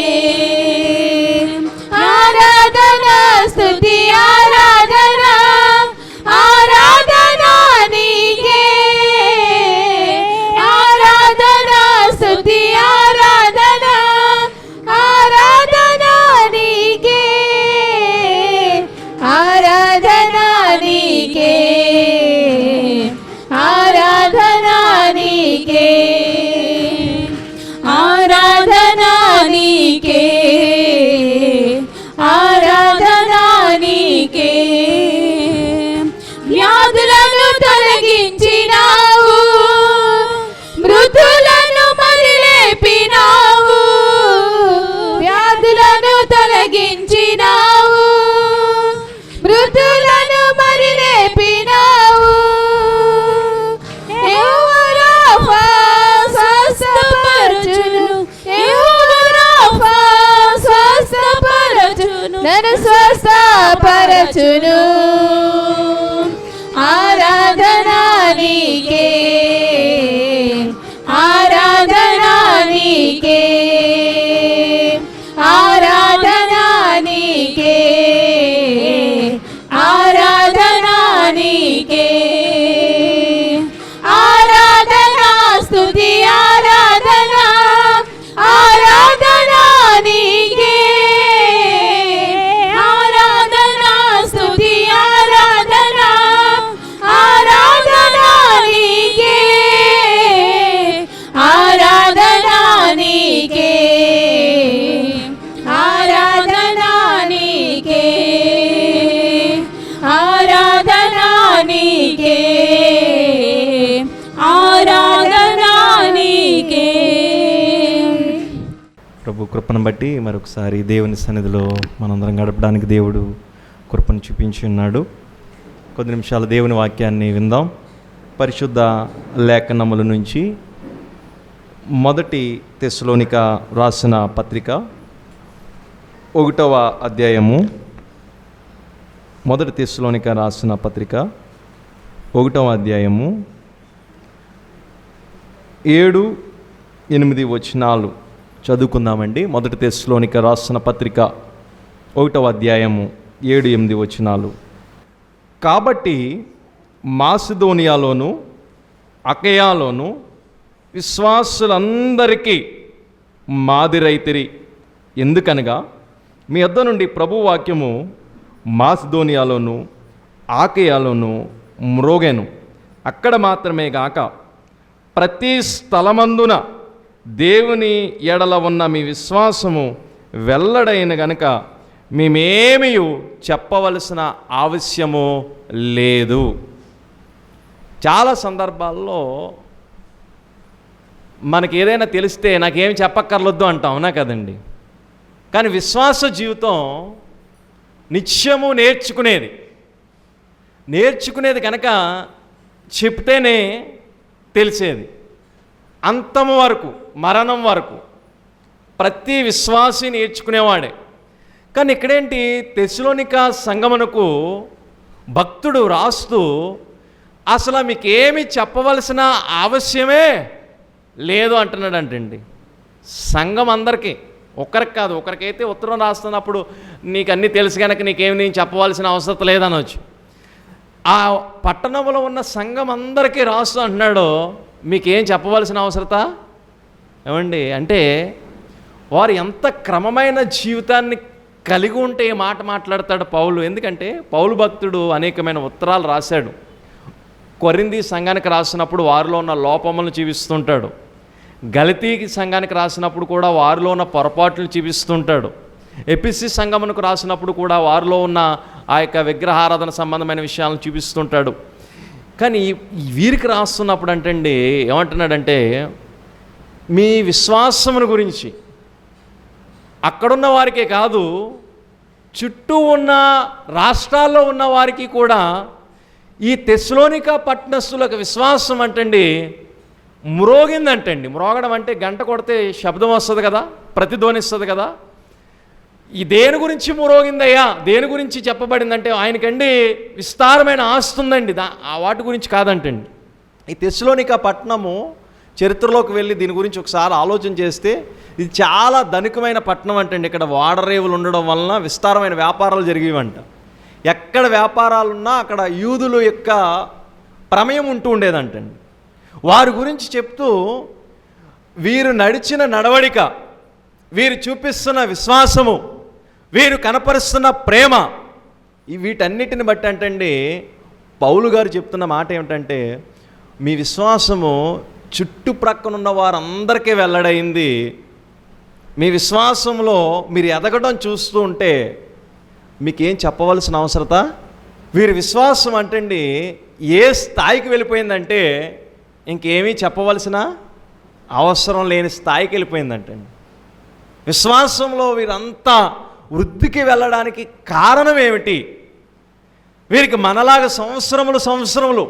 S2: ఆరాధనా స్తుతి ఆరాధనా, ఆరాధనా నీకే, ఆరాధనా స్తుతి ఆరాధనా, ఆరాధనా నీకే, ఆరాధనా నీకే, ఆరాధనా నీకే, ఆరాధనా నీకే, ఆరాధనా నీకే. వ్యాధులను తొలగించినావు, మృతులను మరి లేపినావు, వ్యాధులను తొలగించినావు, మృతులను మరి లేపినావు. యెహోవా రాఫా స్వస్థపరచును, యెహోవా రాఫా స్వస్థపరచును, నన్ను స్వస్థపరచును. ఆరాధనా నీకే, ఆరాధనా నీకే, ఆరాధనా నీకే, ఆరాధనా నీకే, ఆరాధనా స్తుతి ఆరాధనా, ఆరాధనా నీకే, ఆరాధనా స్తుతి ఆరాధనా, ఆరాధనా నీకే, ఆరాధనా నీకే, ఆరాధనా నీకే, ఆరాధనా నీకే, ఆరాధనా నీకే.
S4: ప్రభు కృపను బట్టి మరొకసారి దేవుని సన్నిధిలో మనందరం గడపడానికి దేవుడు కృపను చూపించి ఉన్నాడు. కొద్ది నిమిషాలు దేవుని వాక్యాన్ని విందాం. పరిశుద్ధ లేఖనముల నుంచి మొదటి తెస్సలోనిక రాసిన పత్రిక 1వ అధ్యాయము. మొదటి తెస్సలోనిక రాసిన పత్రిక 1వ అధ్యాయము 7-8 వచనాలు చదువుకుందామండి. మొదటి తెస్సలోనిక రాసిన పత్రిక 1వ అధ్యాయము 7-8 వచనాలు. కాబట్టి మాసిదోనియాలోను అకయాలోను విశ్వాసులందరికీ మాదిరైతిరి. ఎందుకనగా మీ వద్ద నుండి ప్రభు వాక్యము మాసిదోనియాలోను ఆకయాలోను మ్రోగెను. అక్కడ మాత్రమే గాక ప్రతి స్థలమందున దేవుని ఎడల ఉన్న మీ విశ్వాసము వెల్లడైన గనుక మేమేమీ చెప్పవలసిన ఆవశ్యము లేదు. చాలా సందర్భాల్లో మనకి ఏదైనా తెలిస్తే నాకేమి చెప్పక్కర్లొద్దు అంటాం, అవునా కదండి? కానీ విశ్వాస జీవితం నిత్యము నేర్చుకునేది కనుక చెప్తేనే తెలిసేది. అంతము వరకు, మరణం వరకు ప్రతి విశ్వాసి నేర్చుకునేవాడే. కానీ ఇక్కడేంటి, తెస్సలోనిక సంఘమునకు భక్తుడు రాస్తూ అసలు మీకేమి చెప్పవలసిన ఆవశ్యమే లేదు అంటున్నాడంటండి. సంఘం అందరికీ, ఒకరికి కాదు. ఒకరికైతే ఉత్తరం రాస్తున్నప్పుడు నీకు అన్నీ తెలుసు కనుక నీకేమి నేను చెప్పవలసిన అవసరం లేదనవచ్చు. ఆ పట్టణంలో ఉన్న సంఘం అందరికీ రాస్తూ అంటున్నాడు మీకేం చెప్పవలసిన అవసరత ఏమండి? అంటే వారు ఎంత క్రమమైన జీవితాన్ని కలిగి ఉంటే ఈ మాట మాట్లాడతాడు పౌలు. ఎందుకంటే పౌలు భక్తుడు అనేకమైన ఉత్తరాలు రాశాడు. కొరింథీ సంఘానికి రాసినప్పుడు వారిలో ఉన్న లోపములను చూపిస్తుంటాడు. గలతీ సంఘానికి రాసినప్పుడు కూడా వారిలో ఉన్న పొరపాట్లు చూపిస్తుంటాడు. ఎపిసి సంఘమునకు రాసినప్పుడు కూడా వారిలో ఉన్న ఆ యొక్క విగ్రహారాధన సంబంధమైన విషయాలను చూపిస్తుంటాడు. కానీ వీరికి రాస్తున్నప్పుడు అంటండి ఏమంటున్నాడంటే మీ విశ్వాసమును గురించి అక్కడున్న వారికే కాదు, చుట్టూ ఉన్న రాష్ట్రాల్లో ఉన్న వారికి కూడా ఈ తెస్సలోనిక పట్టణస్థులకు విశ్వాసం అంటండి
S5: మ్రోగిందంటండి. మ్రోగడం అంటే గంట కొడితే శబ్దం వస్తుంది కదా, ప్రతిధ్వనిస్తుంది కదా. ఈ దేని గురించి మ్రోగిందయ్యా, దేని గురించి చెప్పబడిందంటే ఆయనకండి విస్తారమైన ఆస్తి ఉందండి, ఆ వాటి గురించి కాదంటండి.
S4: ఈ తెస్సలోనిక పట్టణము చరిత్రలోకి వెళ్ళి దీని గురించి ఒకసారి ఆలోచన చేస్తే ఇది చాలా ధనికమైన పట్టణం అంటండి. ఇక్కడ వాడరేవులు ఉండడం వలన విస్తారమైన వ్యాపారాలు జరిగేవంట. ఎక్కడ వ్యాపారాలున్నా అక్కడ యూదుల యొక్క ప్రమేయం ఉంటూ ఉండేదంటండి. వారి గురించి చెప్తూ వీరు నడిచిన నడవడిక, వీరు చూపిస్తున్న విశ్వాసము, వీరు కనపరుస్తున్న ప్రేమ, వీటన్నిటిని బట్టి అంటండి పౌలు గారు చెప్తున్న మాట ఏమిటంటే, మీ విశ్వాసము చుట్టుప్రక్కనున్న వారందరికీ వెల్లడైంది. మీ విశ్వాసంలో మీరు ఎదగడం చూస్తూ ఉంటే మీకేం చెప్పవలసిన అవసరత. వీరి విశ్వాసం అంటండి ఏ స్థాయికి వెళ్ళిపోయిందంటే ఇంకేమీ చెప్పవలసిన అవసరం లేని స్థాయికి వెళ్ళిపోయిందంటండి. విశ్వాసంలో వీరంతా వృద్ధికి వెళ్ళడానికి కారణం ఏమిటి? వీరికి మనలాగా సంవత్సరములు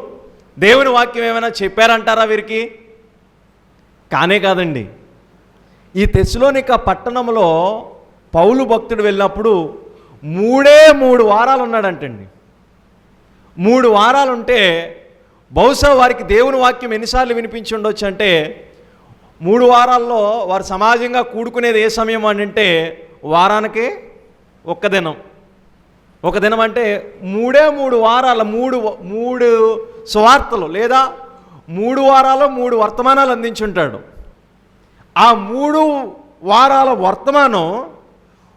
S4: దేవుని వాక్యం ఏమైనా చెప్పారంటారా వీరికి? కానే కాదండి. ఈ తెస్సలోనిక పట్టణంలో పౌలు భక్తుడు వెళ్ళినప్పుడు 3 వారాలు ఉన్నాడంటండి. 3 వారాలుంటే బహుశా వారికి దేవుని వాక్యం ఎన్నిసార్లు వినిపించి ఉండొచ్చు అంటే 3 వారాల్లో వారు సమాజంగా కూడుకునేది ఏ సమయం అని అంటే వారానికి ఒక్క దినం. ఒక దినం అంటే 3 వారాల 3 సువార్తలు లేదా 3 వారాలు 3 వర్తమానాలు అందించుంటాడు. ఆ 3 వారాల వర్తమానం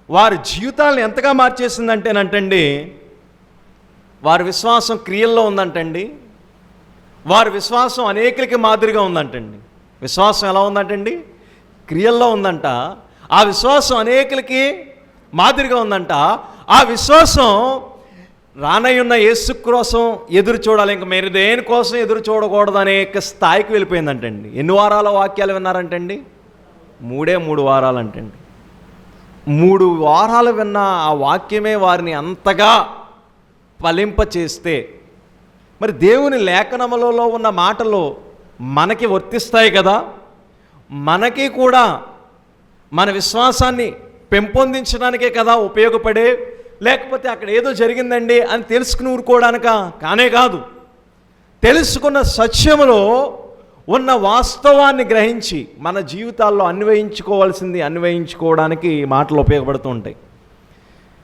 S4: వారి జీవితాలను ఎంతగా మార్చేసిందంటేనంటండి, వారి విశ్వాసం క్రియల్లో ఉందంటండి. వారి విశ్వాసం అనేకులకి మాదిరిగా ఉందంటండి. విశ్వాసం ఎలా ఉందంటండి? క్రియల్లో ఉందంట. ఆ విశ్వాసం అనేకులకి మాదిరిగా ఉందంట. ఆ విశ్వాసం రానయ్యున్న యేసు కోసం ఎదురు చూడాలి, ఇంక మీరు దేనికోసం ఎదురు చూడకూడదు అనే స్థాయికి వెళ్ళిపోయిందంటండి. ఎన్ని వారాల వాక్యాలు విన్నారంటండి? 3 వారాలు అంటండి. 3 వారాలు విన్న ఆ వాక్యమే వారిని అంతగా ఫలింప చేస్తే మరి దేవుని లేఖనములలో ఉన్న మాటలు మనకి వర్తిస్తాయి కదా. మనకి కూడా మన విశ్వాసాన్ని పెంపొందించడానికే కదా ఉపయోగపడే, లేకపోతే అక్కడ ఏదో జరిగిందండి అని తెలుసుకుని ఊరుకోవడానిక కానే కాదు. తెలుసుకున్న సత్యములో ఉన్న వాస్తవాన్ని గ్రహించి మన జీవితాల్లో అన్వయించుకోవడానికి మాటలు ఉపయోగపడుతూ ఉంటాయి.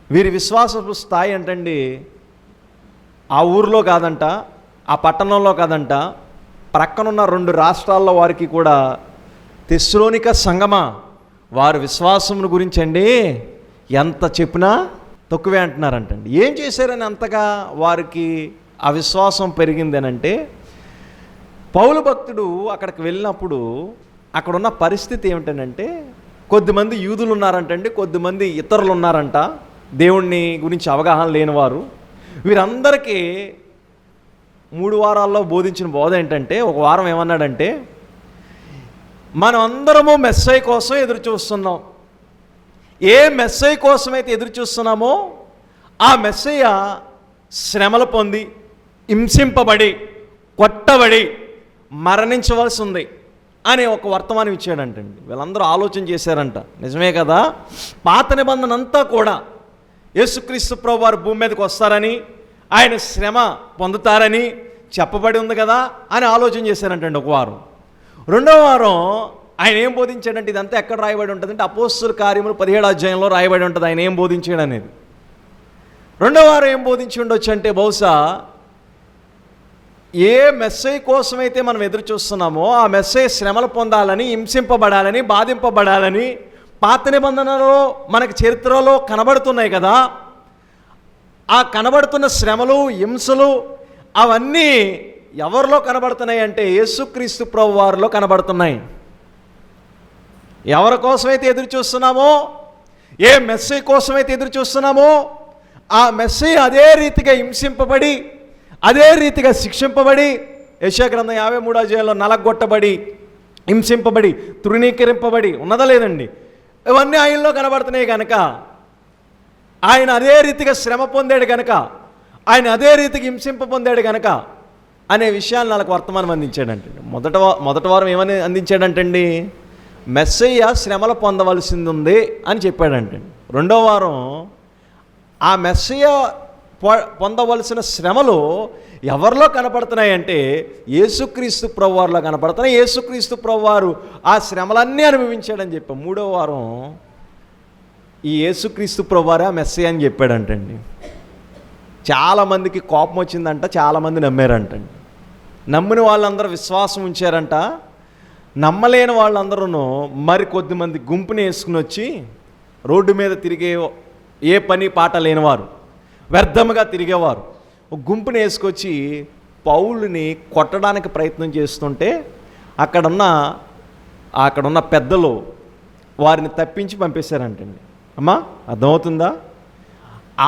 S4: వీరి విశ్వాసపు స్థాయి అంటండి ఆ ఊరిలో కాదంట, ఆ పట్టణంలో కాదంట, ప్రక్కనున్న 2 రాష్ట్రాల్లో వారికి కూడా తెస్సలోనిక సంగమా వారి విశ్వాసం గురించి అండి ఎంత చెప్పినా తక్కువే అంటున్నారంటండి. ఏం చేశారని అంతగా వారికి ఆ విశ్వాసం పెరిగిందనంటే, పౌలు భక్తుడు అక్కడికి వెళ్ళినప్పుడు అక్కడున్న పరిస్థితి ఏమిటనంటే, కొద్దిమంది యూదులు ఉన్నారంటండి, కొద్దిమంది ఇతరులు ఉన్నారంట, దేవుణ్ణి గురించి అవగాహన లేనివారు. వీరందరికీ 3 వారాల్లో బోధించిన బోధ ఏంటంటే, ఒక వారం ఏమన్నాడంటే, మనం అందరము మెస్సై కోసం ఎదురు చూస్తున్నాం. ఏ మెస్సై కోసమైతే ఎదురు చూస్తున్నామో ఆ మెస్సయ్య శ్రమలు పొంది, హింసింపబడి, కొట్టబడి మరణించవలసి ఉంది అనే ఒక వర్తమానం ఇచ్చాడంటండి. వీళ్ళందరూ ఆలోచన చేశారంట, నిజమే కదా, పాత నిబంధన అంతా కూడా యేసుక్రీస్తు ప్రభువు వారు భూమి మీదకి వస్తారని, ఆయన శ్రమ పొందుతారని చెప్పబడి ఉంది కదా అని ఆలోచన చేశారంటండి ఒక వారం. 2వ వారం ఆయన ఏం బోధించాడంటే, ఇదంతా ఎక్కడ రాయబడి ఉంటుందంటే అపోస్తలుల కార్యములు 17వ అధ్యాయంలో రాయబడి ఉంటుంది ఆయన ఏం బోధించాడు అనేది. 2వ వారం ఏం బోధించి ఉండొచ్చు అంటే, బహుశా ఏ మెస్సై కోసమైతే మనం ఎదురు చూస్తున్నామో ఆ మెస్సై శ్రమలు పొందాలని, హింసింపబడాలని, బాధింపబడాలని పాత నిబంధనలో మనకి చరిత్రలో కనబడుతున్నాయి కదా. ఆ కనబడుతున్న శ్రమలు, హింసలు అవన్నీ ఎవరిలో కనబడుతున్నాయి అంటే యేసుక్రీస్తు ప్రభు వారిలో కనబడుతున్నాయి. ఎవరి కోసమైతే ఎదురు చూస్తున్నామో, ఏ మెస్సై కోసమైతే ఎదురు చూస్తున్నామో ఆ మెస్సై అదే రీతిగా హింసింపబడి, అదే రీతిగా శిక్షింపబడి, యెషయా గ్రంథం 53వ అధ్యాయంలో నలగొట్టబడి, హింసింపబడి, తృణీకరింపబడి ఉన్నదా లేదండి, ఇవన్నీ ఆయనలో కనబడుతున్నాయి కనుక, ఆయన అదే రీతిగా శ్రమ పొందాడు కనుక, ఆయన అదే రీతిగా హింసింప పొందాడు కనుక అనే విషయాన్ని వాళ్ళకి వర్తమానం అందించాడంటండి. మొదటి వారం ఏమని అందించాడంటండి? మెస్సయ్య శ్రమలు పొందవలసింది ఉంది అని చెప్పాడంటండి. రెండో వారం ఆ మెస్సయ్య పొందవలసిన శ్రమలు ఎవరిలో కనపడుతున్నాయంటే యేసుక్రీస్తు ప్రభువారిలో కనపడుతున్నాయి. యేసుక్రీస్తు ప్రభువారు ఆ శ్రమలన్నీ అనుభవించాడని చెప్పాం. మూడో వారం ఈ యేసుక్రీస్తు ప్రభువారే ఆ మెస్సయ్య అని చెప్పాడంటండి. చాలామందికి కోపం వచ్చిందంట, చాలామంది నమ్మారంటండి. నమ్మిన వాళ్ళందరూ విశ్వాసం ఉంచారంట. నమ్మలేని వాళ్ళందరూ మరి కొద్దిమంది గుంపుని వేసుకుని వచ్చి రోడ్డు మీద తిరిగే, ఏ పని పాట లేనివారు, వ్యర్థముగా తిరిగేవారు ఒక గుంపుని వేసుకొచ్చి పౌలుని కొట్టడానికి ప్రయత్నం చేస్తుంటే అక్కడున్న పెద్దలు వారిని తప్పించి పంపేశారంటండి. అమ్మా అర్థమవుతుందా?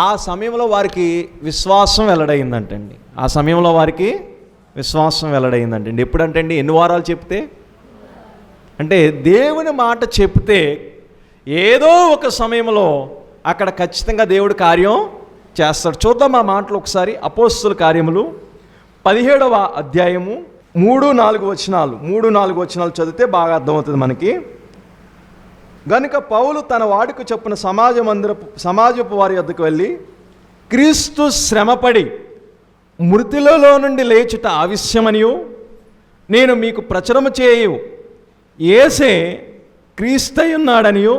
S4: ఆ సమయంలో వారికి విశ్వాసం వెల్లడైందంటండి. ఆ సమయంలో వారికి విశ్వాసం వెల్లడైందంటండి. ఎప్పుడంటండి? ఎన్ని వారాలు చెప్తే అంటే దేవుని మాట చెప్తే ఏదో ఒక సమయంలో అక్కడ ఖచ్చితంగా దేవుడు కార్యం చేస్తాడు. చూద్దాం ఆ మాటలు ఒకసారి. అపోస్తుల కార్యములు 17వ అధ్యాయము 3-4 వచనాలు చదివితే బాగా అర్థమవుతుంది మనకి. గనుక పౌలు తన వాడికి చొప్పున సమాజపు వారి వద్దకు వెళ్ళి, క్రీస్తు శ్రమపడి మృతులలో నుండి లేచుట ఆవశ్యమనియు నేను మీకు ప్రచురము చేయు యేసే క్రీస్తయున్నాడనియు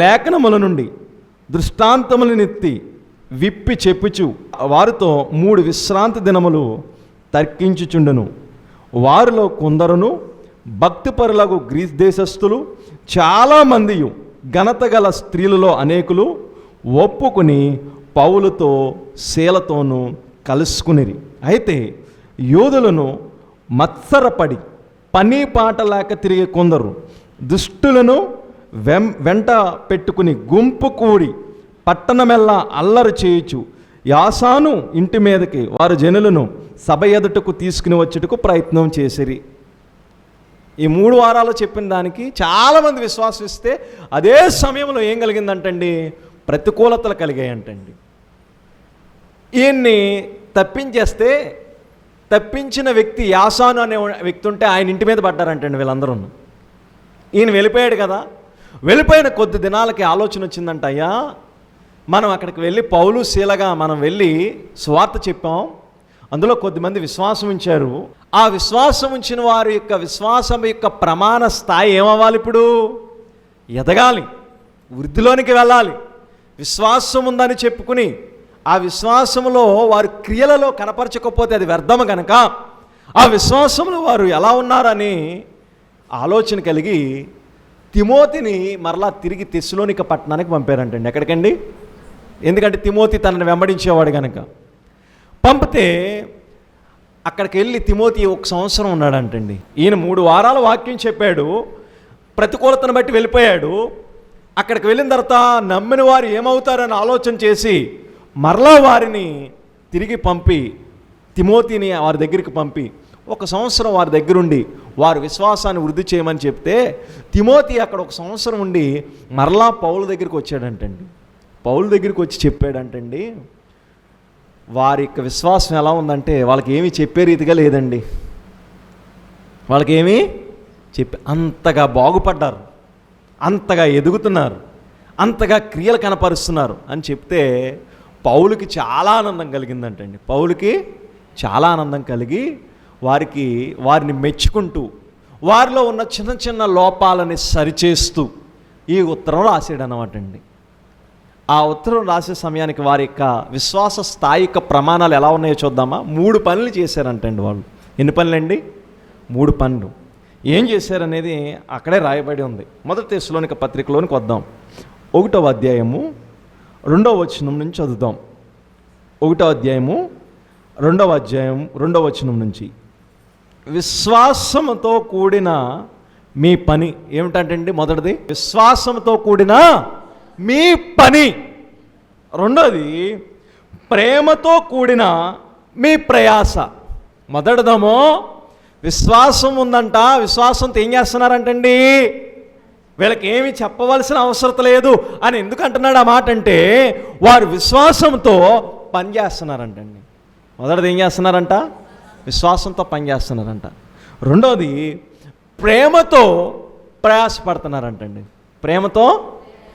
S4: లేఖనముల నుండి దృష్టాంతములనెత్తి విప్పి చెప్పుచు వారితో 3 విశ్రాంతి దినములు తర్కించుచుండును. వారిలో కొందరును భక్తిపరులకు గ్రీస్ దేశస్థులు చాలామందియు ఘనత గల స్త్రీలలో అనేకులు ఒప్పుకుని పౌలుతో శీలతోనూ కలుసుకునిరి. అయితే యోధులను మత్సరపడి పని పాట లేక తిరిగే కొందరు దుష్టులను వెంట పెట్టుకుని గుంపు కూడి పట్టణమెల్లా అల్లరి చేయుచు యాసాను ఇంటి మీదకి వారు జనులను సభ ఎదుటకు తీసుకుని వచ్చుటకు ప్రయత్నం చేసిరి. ఈ 3 వారాలు చెప్పిన దానికి చాలామంది విశ్వాసం ఇస్తే అదే సమయంలో ఏం కలిగిందంటండి? ప్రతికూలతలు కలిగాయంటండి. ఈయన్ని తప్పించేస్తే తప్పించిన వ్యక్తి యాసాను అనే వ్యక్తి ఉంటే ఆయన ఇంటి మీద పడ్డారంటండి వీళ్ళందరూ. ఈయన వెళ్ళిపోయాడు కదా. వెళ్ళిపోయిన కొద్ది దినాలకి ఆలోచన వచ్చిందంట, అయ్యా మనం అక్కడికి వెళ్ళి పౌలు శీలగా మనం వెళ్ళి సువార్త చెప్పాం, అందులో కొద్దిమంది విశ్వాసం ఉంచారు. ఆ విశ్వాసం ఉంచిన వారి యొక్క విశ్వాసం యొక్క ప్రమాణ స్థాయి ఏమవ్వాలి? ఇప్పుడు ఎదగాలి, వృద్ధిలోనికి వెళ్ళాలి. విశ్వాసం ఉందని చెప్పుకుని ఆ విశ్వాసంలో వారు క్రియలలో కనపరచకపోతే అది వ్యర్థము కనుక ఆ విశ్వాసంలో వారు ఎలా ఉన్నారని ఆలోచన కలిగి తిమోతిని మరలా తిరిగి తెస్సలోనిక పట్టణానికి పంపారంటండి. ఎక్కడికండి? ఎందుకంటే తిమోతి తనని వెంబడించేవాడు కనుక. పంపితే అక్కడికి వెళ్ళి తిమోతి 1 సంవత్సరం ఉన్నాడంటండి. ఈయన 3 వారాల వాక్యం చెప్పాడు, ప్రతికూలతను బట్టి వెళ్ళిపోయాడు. అక్కడికి వెళ్ళిన తర్వాత నమ్మిన వారు ఏమవుతారని ఆలోచన చేసి మరలా వారిని తిరిగి పంపి తిమోతిని వారి దగ్గరికి పంపి 1 సంవత్సరం వారి దగ్గరుండి వారి విశ్వాసాన్ని వృద్ధి చేయమని చెప్తే తిమోతి అక్కడ 1 సంవత్సరం ఉండి మరలా పౌలు దగ్గరికి వచ్చాడంటండి. పౌలు దగ్గరికి వచ్చి చెప్పాడంటండి, వారి యొక్క విశ్వాసం ఎలా ఉందంటే వాళ్ళకి ఏమీ చెప్పే రీతిగా లేదండి. వాళ్ళకి ఏమీ అంతగా బాగుపడ్డారు, అంతగా ఎదుగుతున్నారు, అంతగా క్రియలు కనపరుస్తున్నారు అని చెప్తే పౌలుకి చాలా ఆనందం కలిగిందంటండి. పౌలుకి చాలా ఆనందం కలిగి వారిని మెచ్చుకుంటూ వారిలో ఉన్న చిన్న చిన్న లోపాలని సరిచేస్తూ ఈ ఉత్తరం రాసాడు అన్నమాట అండి. ఆ ఉత్తరం రాసే సమయానికి వారి యొక్క విశ్వాస స్థాయి యొక్క ప్రమాణాలు ఎలా ఉన్నాయో చూద్దామా. 3 పనులు చేశారంటండి వాళ్ళు. ఎన్ని పనులండి? 3 పనులు. ఏం చేశారనేది అక్కడే రాయబడి ఉంది. మొదటి తెస్సలోనిక పత్రికలోనికి వద్దాం. 1వ అధ్యాయము 2వ వచనం నుంచి చదువుదాం. 1వ అధ్యాయము 2వ వచనం నుంచి. విశ్వాసముతో కూడిన మీ పని ఏమిటంటే మొదటిది విశ్వాసంతో కూడిన మీ పని, రెండోది ప్రేమతో కూడిన మీ ప్రయాస. మొదటిదేమో విశ్వాసం ఉందంట, విశ్వాసంతో ఏం చేస్తున్నారంటండి? వీళ్ళకి ఏమి చెప్పవలసిన అవసరం లేదు అని ఎందుకు అంటున్నాడు ఆ మాట అంటే వారు విశ్వాసంతో పని చేస్తున్నారంటండి. మొదటిది ఏం చేస్తున్నారంట? విశ్వాసంతో పనిచేస్తున్నారంట. రెండోది ప్రేమతో ప్రయాసపడుతున్నారంటండి. ప్రేమతో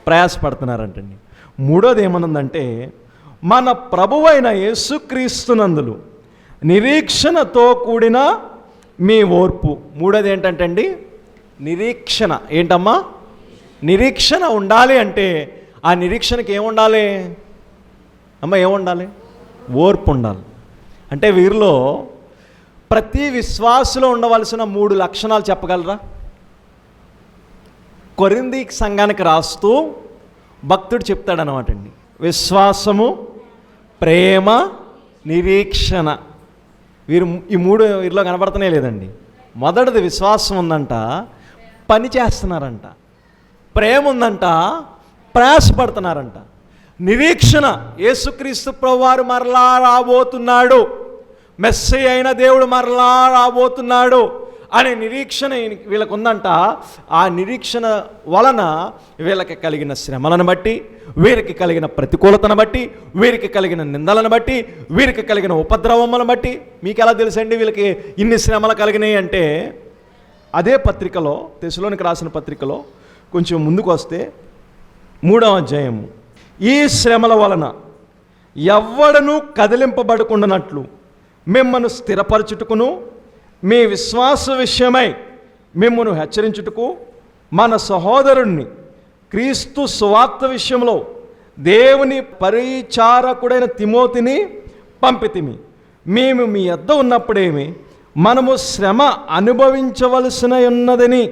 S4: ప్రయాసపడుతున్నారంటండి. మూడోది ఏమనుందంటే మన ప్రభువైన యేసుక్రీస్తునందులు నిరీక్షణతో కూడిన మీ ఓర్పు. మూడోది ఏంటంటే అండి నిరీక్షణ. ఏంటమ్మా? నిరీక్షణ ఉండాలి. అంటే ఆ నిరీక్షణకి ఏముండాలి అమ్మ? ఏముండాలి? ఓర్పు ఉండాలి. అంటే వీరిలో ప్రతి విశ్వాసులో ఉండవలసిన 3 లక్షణాలు చెప్పగలరా? కొరింథీ సంఘానికి రాస్తూ భక్తుడు చెప్తాడనమాట అండి. విశ్వాసము, ప్రేమ, నిరీక్షణ. ఈ 3 వీరిలో కనబడుతూనే లేదండి. మొదటిది విశ్వాసం ఉందంట, పని చేస్తున్నారంట. ప్రేమ ఉందంట, ప్రయాసపడుతున్నారంట. నిరీక్షణ, యేసుక్రీస్తు ప్రభువారు మరలా రాబోతున్నాడు, మెస్సీ అయిన దేవుడు మరలా రాబోతున్నాడు అనే నిరీక్షణ వీళ్ళకు ఉందంట. ఆ నిరీక్షణ వలన వీళ్ళకి కలిగిన శ్రమలను బట్టి, వీరికి కలిగిన ప్రతికూలతను బట్టి, వీరికి కలిగిన నిందలను బట్టి, వీరికి కలిగిన ఉపద్రవములను బట్టి, మీకు ఎలా తెలుసండి వీళ్ళకి ఇన్ని శ్రమలు కలిగినాయి అంటే? అదే పత్రికలో, తెస్సలోనికి రాసిన పత్రికలో కొంచెం ముందుకు వస్తే 3వ అధ్యాయము, ఈ శ్రమల వలన ఎవ్వడను కదిలింపబడకుండానట్లు మిమ్మను స్థిరపరచుటకును మీ విశ్వాస విషయమై మిమ్మను హెచ్చరించుటకు మన సహోదరుణ్ణి క్రీస్తు సువార్త విషయంలో దేవుని పరిచారకుడైన తిమోతిని పంపితిమి. మేము మీ యొద్ద ఉన్నప్పుడేమి మనము శ్రమ అనుభవించవలసిన ఉన్నదని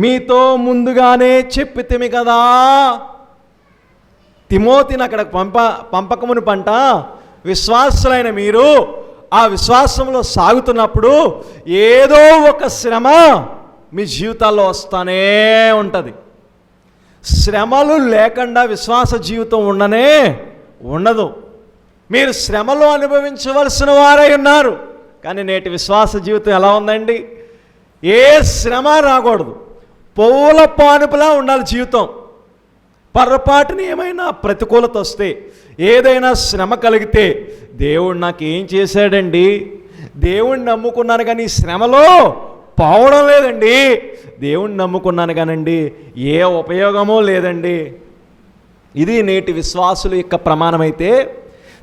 S4: మీతో ముందుగానే చెప్పితిమి కదా. తిమోతిని అక్కడ పంపకమును పంట విశ్వాసులైన మీరు ఆ విశ్వాసంలో సాగుతున్నప్పుడు ఏదో ఒక శ్రమ మీ జీవితాల్లో వస్తానే ఉంటుంది. శ్రమలు లేకుండా విశ్వాస జీవితం ఉండదు. మీరు శ్రమలు అనుభవించవలసిన వారై ఉన్నారు. కానీ నేటి విశ్వాస జీవితం ఎలా ఉందండి? ఏ శ్రమ రాకూడదు, పూల పానుపులా ఉండాలి జీవితం. పొరపాటుని ఏమైనా ప్రతికూలత వస్తే, ఏదైనా శ్రమ కలిగితే దేవుడు నాకు ఏం చేశాడండి, దేవుణ్ణి నమ్ముకున్నాను కానీ శ్రమలో పోవడం లేదండి, దేవుణ్ణి నమ్ముకున్నాను కానండి ఏ ఉపయోగమో లేదండి. ఇది నేటి విశ్వాసుల యొక్క ప్రమాణమైతే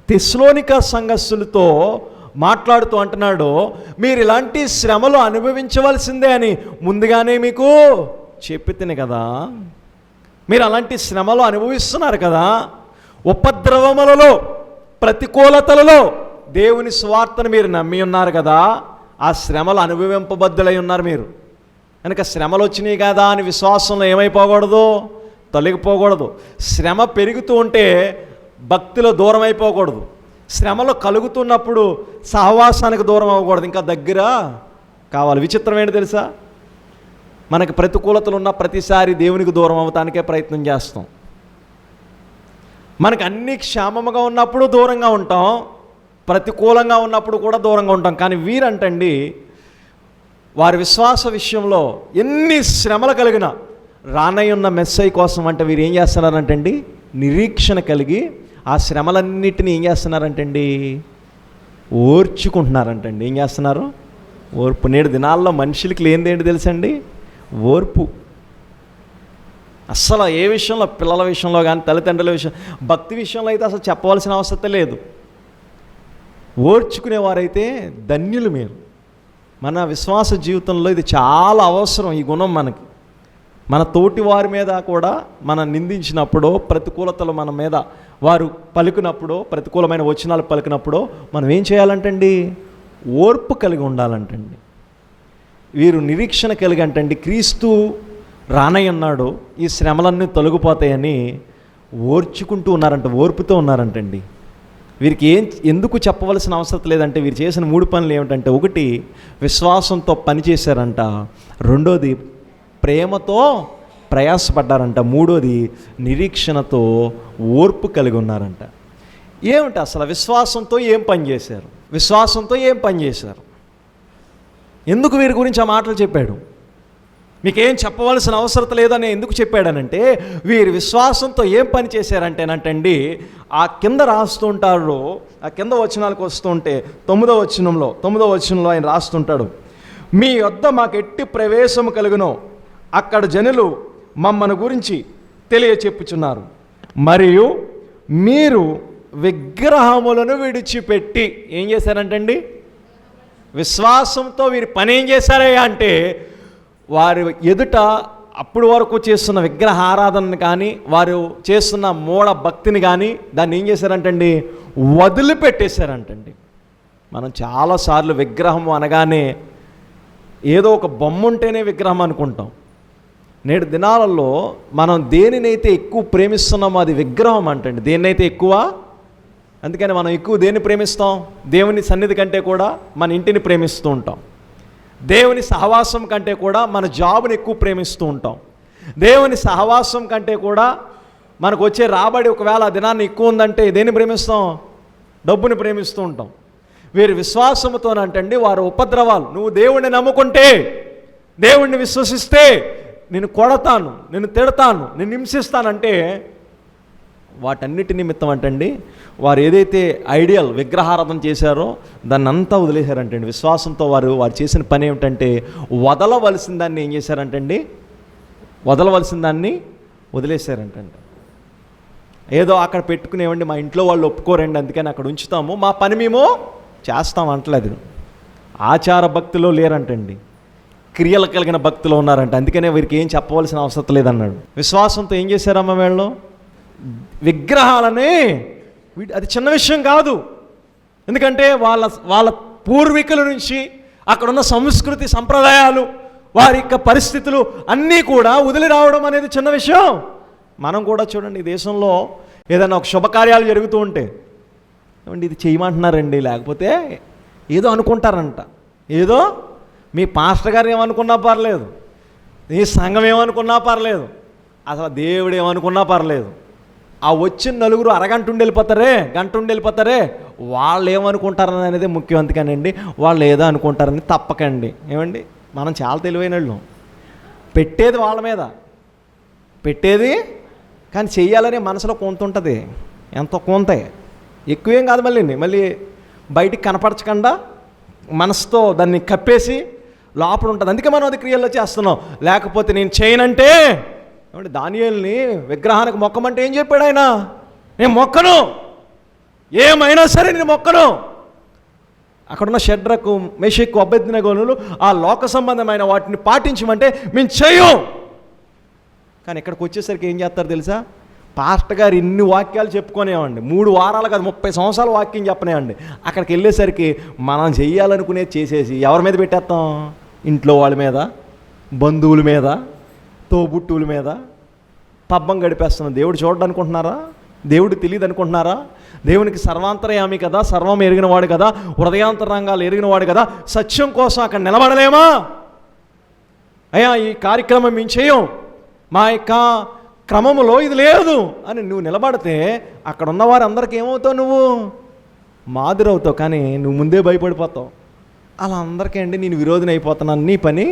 S4: తెస్సలోనిక సంఘస్థులతో మాట్లాడుతూ అంటున్నాడు, మీరు ఇలాంటి శ్రమలు అనుభవించవలసిందే అని ముందుగానే మీకు చెప్పితేనే కదా. మీరు అలాంటి శ్రమలు అనుభవిస్తున్నారు కదా. ఉపద్రవములలో, ప్రతికూలతలలో దేవుని సువార్తను మీరు నమ్మి ఉన్నారు కదా. ఆ శ్రమలు అనుభవింపబద్దులై ఉన్నారు మీరు. కనుక శ్రమలు వచ్చినాయి కదా అని విశ్వాసంలో ఏమైపోకూడదు, తొలగిపోకూడదు. శ్రమ పెరుగుతూ ఉంటే భక్తిలో దూరం అయిపోకూడదు. శ్రమలు కలుగుతున్నప్పుడు సహవాసానికి దూరం అవ్వకూడదు, ఇంకా దగ్గర కావాలి. విచిత్రం ఏంటి తెలుసా? మనకి ప్రతికూలతలు ఉన్న ప్రతిసారి దేవునికి దూరం అవ్వటానికే ప్రయత్నం చేస్తాం. మనకు అన్ని క్షేమముగా ఉన్నప్పుడు దూరంగా ఉంటాం, ప్రతికూలంగా ఉన్నప్పుడు కూడా దూరంగా ఉంటాం. కానీ వీరంటండి వారి విశ్వాస విషయంలో ఎన్ని శ్రమలు కలిగినా రానయ్యున్న మెస్సయ్య కోసం అంటే వీరు ఏం చేస్తున్నారంటండి? నిరీక్షణ కలిగి ఆ శ్రమలన్నిటిని ఏం చేస్తున్నారంటండి? ఓర్చుకుంటున్నారంటండి. ఏం చేస్తున్నారు? ఓర్పు. నేడు దినాల్లో మనుషులకి లేనిదేంటి తెలుసండి? ఓర్పు. అస్సలు ఏ విషయంలో, పిల్లల విషయంలో కానీ తల్లిదండ్రుల విషయం, భక్తి విషయంలో అయితే అసలు చెప్పవలసిన అవసరం లేదు. ఓర్చుకునేవారైతే ధన్యులు మీరు. మన విశ్వాస జీవితంలో ఇది చాలా అవసరం. ఈ గుణం మనకి, మన తోటి వారి మీద కూడా మనం నిందించినప్పుడు, ప్రతికూలతలు మన మీద వారు పలికినప్పుడు, ప్రతికూలమైన వచనాలు పలికినప్పుడు మనం ఏం చేయాలంటండి? ఓర్పు కలిగి ఉండాలంటండి. వీరు నిరీక్షణ కలిగి అంటండి క్రీస్తు రానయ్యన్నాడు, ఈ శ్రమలన్నీ తొలగిపోతాయని ఓర్చుకుంటూ ఉన్నారంట, ఓర్పుతో ఉన్నారంటండి. వీరికి ఎందుకు చెప్పవలసిన అవసరం లేదంటే వీరు చేసిన 3 పనులు ఏమిటంటే, ఒకటి విశ్వాసంతో పనిచేశారంట, రెండోది ప్రేమతో ప్రయాసపడ్డారంట, మూడోది నిరీక్షణతో ఓర్పు కలిగి ఉన్నారంట. ఏమిటి అసలు విశ్వాసంతో ఏం పని చేశారు? విశ్వాసంతో ఏం పని చేశారు? ఎందుకు వీరి గురించి ఆ మాటలు చెప్పాడు? మీకేం చెప్పవలసిన అవసరం లేదని ఎందుకు చెప్పాడనంటే, వీరి విశ్వాసంతో ఏం పని చేశారంటేనంటండి, ఆ కింద రాస్తుంటారు, ఆ కింద వచనాలకు వస్తుంటే 9వ వచనంలో ఆయన రాస్తుంటాడు, మీ వద్ద మాకు ఎట్టి ప్రవేశము కలుగునో అక్కడ జనులు మమ్మను గురించి తెలియచెప్పుచున్నారు, మరియు మీరు విగ్రహములను విడిచిపెట్టి ఏం చేశారంటండి, విశ్వాసంతో వీరి పని ఏం చేశారయ్యా అంటే, వారి ఎదుట అప్పుడు వరకు చేస్తున్న విగ్రహ ఆరాధనని కానీ, వారు చేస్తున్న మూఢ భక్తిని కానీ దాన్ని ఏం చేశారంటండి, వదిలిపెట్టేశారంటండి. మనం చాలాసార్లు విగ్రహం అనగానే ఏదో ఒక బొమ్మ ఉంటేనే విగ్రహం అనుకుంటాం. నేడు దినాలలో మనం దేనినైతే ఎక్కువ ప్రేమిస్తున్నామో అది విగ్రహం అంటండి. దేన్నైతే ఎక్కువ, అందుకని మనం ఎక్కువ దేన్ని ప్రేమిస్తాం, దేవుని సన్నిధి కంటే కూడా మన ఇంటిని ప్రేమిస్తూ ఉంటాం. దేవుని సహవాసం కంటే కూడా మన జాబ్ని ఎక్కువ ప్రేమిస్తూ ఉంటాం. దేవుని సహవాసం కంటే కూడా మనకు వచ్చే రాబడి ఒకవేళ ఆ దినాన్ని ఎక్కువ ఉందంటే దేన్ని ప్రేమిస్తాం, డబ్బుని ప్రేమిస్తూ ఉంటాం. వీరి విశ్వాసంతోనంటండి వారు ఉపద్రవాలు, నువ్వు దేవుణ్ణి నమ్ముకుంటే, దేవుణ్ణి విశ్వసిస్తే నేను కొడతాను, నేను తిడతాను, నేను హింసిస్తానంటే వాటన్నిటి నిమిత్తం అంటండి వారు ఏదైతే ఐడియల్ విగ్రహారాధన చేశారో దాన్ని అంతా వదిలేశారంటండి. విశ్వాసంతో వారు చేసిన పని ఏమిటంటే వదలవలసిన దాన్ని ఏం చేశారంటండి, వదలవలసిన దాన్ని వదిలేశారంటండి. ఏదో అక్కడ పెట్టుకునేవండి, మా ఇంట్లో వాళ్ళు ఒప్పుకోరండి అందుకని అక్కడ ఉంచుతాము, మా పని మేము చేస్తాం అంటలేదు. ఆచార భక్తిలో లేరంటండి, క్రియలు కలిగిన భక్తులు ఉన్నారంట. అందుకనే వీరికి ఏం చెప్పవలసిన అవసరం లేదన్నాడు. విశ్వాసంతో ఏం చేశారమ్మ వీళ్ళు, విగ్రహాలని, అది చిన్న విషయం కాదు. ఎందుకంటే వాళ్ళ పూర్వీకుల నుంచి అక్కడున్న సంస్కృతి సంప్రదాయాలు వారి యొక్క పరిస్థితులు అన్నీ కూడా వదిలి రావడం అనేది చిన్న విషయం. మనం కూడా చూడండి, ఈ దేశంలో ఏదైనా ఒక శుభకార్యాలు జరుగుతూ ఉంటే ఏమండి ఇది చేయమంటున్నారండి, లేకపోతే ఏదో అనుకుంటారంట, ఏదో మీ పాస్టర్ గారు ఏమనుకున్నా పర్లేదు, నీ సంఘం ఏమనుకున్నా పర్లేదు, అసలు దేవుడు ఏమనుకున్నా పర్లేదు, ఆ వచ్చిన నలుగురు అరగంట ఉండి వెళ్ళిపోతారే, గంట ఉండి వెళ్ళిపోతారే, వాళ్ళు ఏమనుకుంటారని అనేది ముఖ్యం. అందుకనండి వాళ్ళు ఏదో అనుకుంటారని తప్పకండి. ఏమండి మనం చాలా తెలివైన వాళ్ళు, పెట్టేది వాళ్ళ మీద పెట్టేది, కానీ చెయ్యాలనే మనసులో కొంత ఉంటుంది, ఎంతో కొంత, ఎక్కువేం కాదు. మళ్ళీ బయటికి కనపరచకుండా మనసుతో దాన్ని కప్పేసి లోపల ఉంటుంది. అందుకే మనం అది క్రియల్లో చేస్తున్నాం. లేకపోతే నేను చేయనంటే, ఏమంటే దానియేలుని విగ్రహానికి మొక్కమంటే ఏం చెప్పాడు ఆయన, నేను మొక్కను, ఏమైనా సరే నేను మొక్కను. అక్కడున్న షడ్రకు, మెషకు, అబేద్నెగోను ఆ లోక సంబంధమైన వాటిని పాటించమంటే మేము చెయ్యం. కానీ ఇక్కడికి వచ్చేసరికి ఏం చేస్తారు తెలుసా, పాస్టర్ గారు ఇన్ని వాక్యాలు చెప్పుకునేవండి, 3 వారాలు కాదు 30 సంవత్సరాల వాక్యం చెప్పనేవండి. అక్కడికి వెళ్ళేసరికి మనం చెయ్యాలనుకునేది చేసేసి ఎవరి మీద పెట్టేస్తాం, ఇంట్లో వాళ్ళ మీద, బంధువుల మీద, తోబుట్టువుల మీద పబ్బం గడిపేస్తున్నాం. దేవుడు చూడడం అనుకుంటున్నారా, దేవుడు తెలియదు అనుకుంటున్నారా? దేవునికి సర్వాంతరయామి కదా, సర్వం ఎరిగినవాడు కదా, హృదయాంతరంగాలు ఎరిగినవాడు కదా, సత్యం కోసం అక్కడ నిలబడలేమా? అయ్యా ఈ కార్యక్రమం మేము చేయం, మా యొక్క క్రమములో ఇది లేదు అని నువ్వు నిలబడితే అక్కడ ఉన్నవారు అందరికీ ఏమవుతావు, నువ్వు మాదిరవుతావు. కానీ నువ్వు ముందే భయపడిపోతావు. అలా అందరికీ అండి నేను విరోధిని అయిపోతున్నాను, నీ పని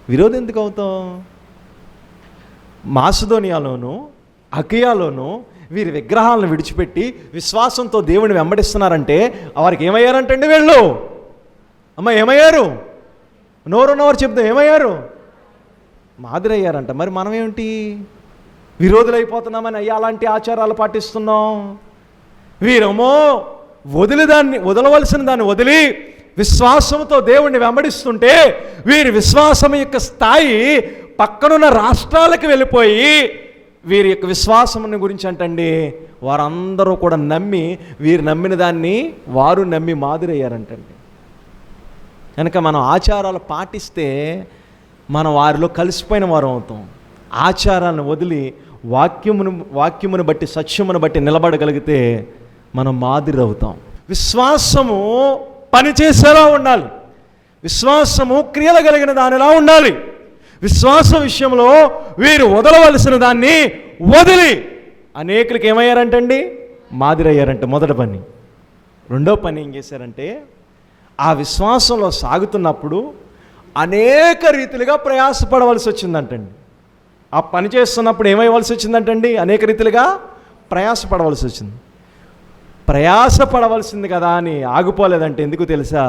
S4: విరోధి ఎందుకు అవుతావు? మాసిదోనియాలోను అకియాలోను వీరి విగ్రహాలను విడిచిపెట్టి విశ్వాసంతో దేవుని వెంబడిస్తున్నారంటే వారికి ఏమయ్యారంటండి వీళ్ళు? అమ్మ ఏమయ్యారు? నోరున్నవారు చెప్తాం, ఏమయ్యారు? మాదిరయ్యారంట. మరి మనం ఏమిటి విరోధులైపోతున్నామని అయ్యా అలాంటి ఆచారాలు పాటిస్తున్నాం? వీరమో వదలవలసిన దాన్ని వదిలి విశ్వాసంతో దేవుణ్ణి వెంబడిస్తుంటే వీరి విశ్వాసం యొక్క స్థాయి పక్కనున్న రాష్ట్రాలకు వెళ్ళిపోయి వీరి యొక్క విశ్వాసం గురించి అంటండి వారందరూ కూడా నమ్మి, వీరు నమ్మిన దాన్ని వారు నమ్మి మాదిరయ్యారంటండి. కనుక మనం ఆచారాలు పాటిస్తే మనం వారిలో కలిసిపోయిన వారు అవుతాం. ఆచారాలను వదిలి వాక్యమును బట్టి, సత్యమును బట్టి నిలబడగలిగితే మనం మాదిరి అవుతాం. విశ్వాసము పనిచేసేలా ఉండాలి, విశ్వాసము క్రియలు కలిగిన దానిలా ఉండాలి. విశ్వాసం విషయంలో వీరు వదలవలసిన దాన్ని వదిలి అనేకులకి ఏమయ్యారంటండి? మాదిరయ్యారంట. మొదటి పని. రెండో పని ఏం చేశారంటే ఆ విశ్వాసంలో సాగుతున్నప్పుడు అనేక రీతిలుగా ప్రయాసపడవలసి వచ్చిందంటండి. ఆ పని చేస్తున్నప్పుడు ఏమైవలసి వచ్చిందంటండి? అనేక రీతిలుగా ప్రయాసపడవలసి వచ్చింది. ప్రయాసపడవలసింది కదా అని ఆగిపోలేదంటే ఎందుకు తెలుసా?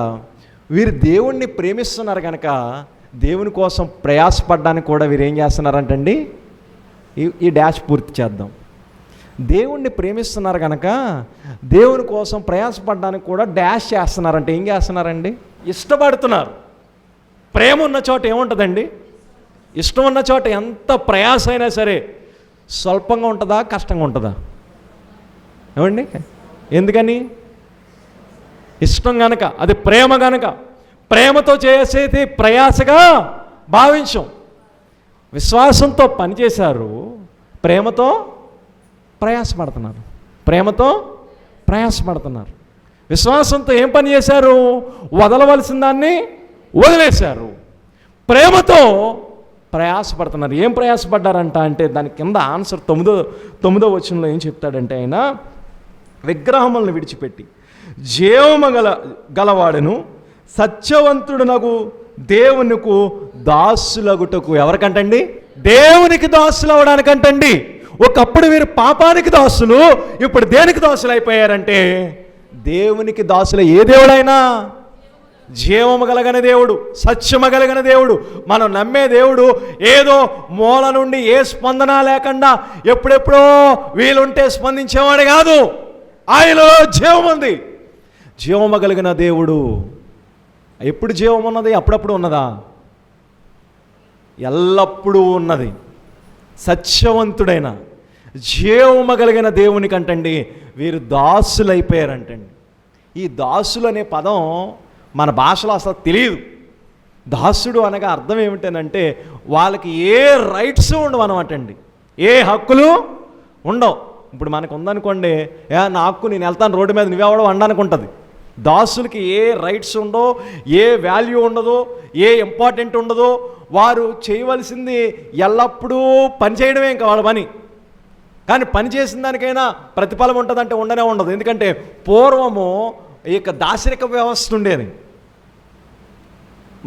S4: వీరు దేవుణ్ణి ప్రేమిస్తున్నారు కనుక దేవుని కోసం ప్రయాసపడడానికి కూడా వీరు ఏం చేస్తున్నారంటండి? ఈ డాష్ పూర్తి చేద్దాం. దేవుణ్ణి ప్రేమిస్తున్నారు కనుక దేవుని కోసం ప్రయాసపడడానికి కూడా డాష్ చేస్తున్నారంటే ఏం చేస్తున్నారండి? ఇష్టపడుతున్నారు. ప్రేమ ఉన్న చోట ఏముంటుందండి? ఇష్టం ఉన్న చోట ఎంత ప్రయాస అయినా సరే స్వల్పంగా ఉంటుందా, కష్టంగా ఉంటుందా? ఏమండి? ఎందుకని? ఇష్టం గనక, అది ప్రేమ గనక. ప్రేమతో చేసేది ప్రయాసగా భావించం. విశ్వాసంతో పనిచేశారు, ప్రేమతో ప్రయాసపడుతున్నారు. ప్రేమతో ప్రయాసపడుతున్నారు. విశ్వాసంతో ఏం పని చేశారు? వదలవలసిన దాన్ని వదిలేశారు. ప్రేమతో ప్రయాసపడుతున్నారు. ఏం ప్రయాసపడ్డారంట అంటే దాని కింద ఆన్సర్ 9వ వచనంలో ఏం చెప్తాడంటే, ఆయన విగ్రహములను విడిచిపెట్టి జీవము గలవాడును సత్యవంతుడునగు దేవునికు దాసులగుటకు. ఎవరికంటండి? దేవునికి దాసులు అవడానికంటండి. ఒకప్పుడు వీరు పాపానికి దాసులు, ఇప్పుడు దేనికి దాసులు అయిపోయారంటే దేవునికి దాసులు. ఏ దేవుడైనా జీవము కలిగిన దేవుడు, సత్యము కలిగిన దేవుడు, మనం నమ్మే దేవుడు ఏదో మూల నుండి ఏ స్పందన లేకుండా ఎప్పుడెప్పుడో వీలుంటే స్పందించేవాడు కాదు. ఆయనలో జీవం ఉంది. జీవము కలిగిన దేవుడు. ఎప్పుడు జీవం ఉన్నది? అప్పుడప్పుడు ఉన్నదా? ఎల్లప్పుడూ ఉన్నది. సత్యవంతుడైన జీవము కలిగిన దేవుని కంటండి వీరు దాసులు అయిపోయారంటండి. ఈ దాసులు అనే పదం మన భాషలో అసలు తెలియదు. దాసుడు అనగా అర్థం ఏమిటనంటే వాళ్ళకి ఏ రైట్స్ ఉండవు అనమాట అండి, ఏ హక్కులు ఉండవు. ఇప్పుడు మనకు ఉందనుకోండి, నా హక్కు నేను వెళ్తాను రోడ్డు మీద, నువ్వెవడో అనడానికి ఉంటుంది. దాసులకి ఏ రైట్స్ ఉండో, ఏ వాల్యూ ఉండదో, ఏ ఇంపార్టెంట్ ఉండదో. వారు చేయవలసింది ఎల్లప్పుడూ పని చేయడమే ఇంకా వాళ్ళ పని. కానీ పని చేసిన దానికైనా ప్రతిఫలం ఉంటుందంటే ఉండనే ఉండదు. ఎందుకంటే పూర్వము ఈ యొక్క దాసరిక వ్యవస్థ ఉండేది.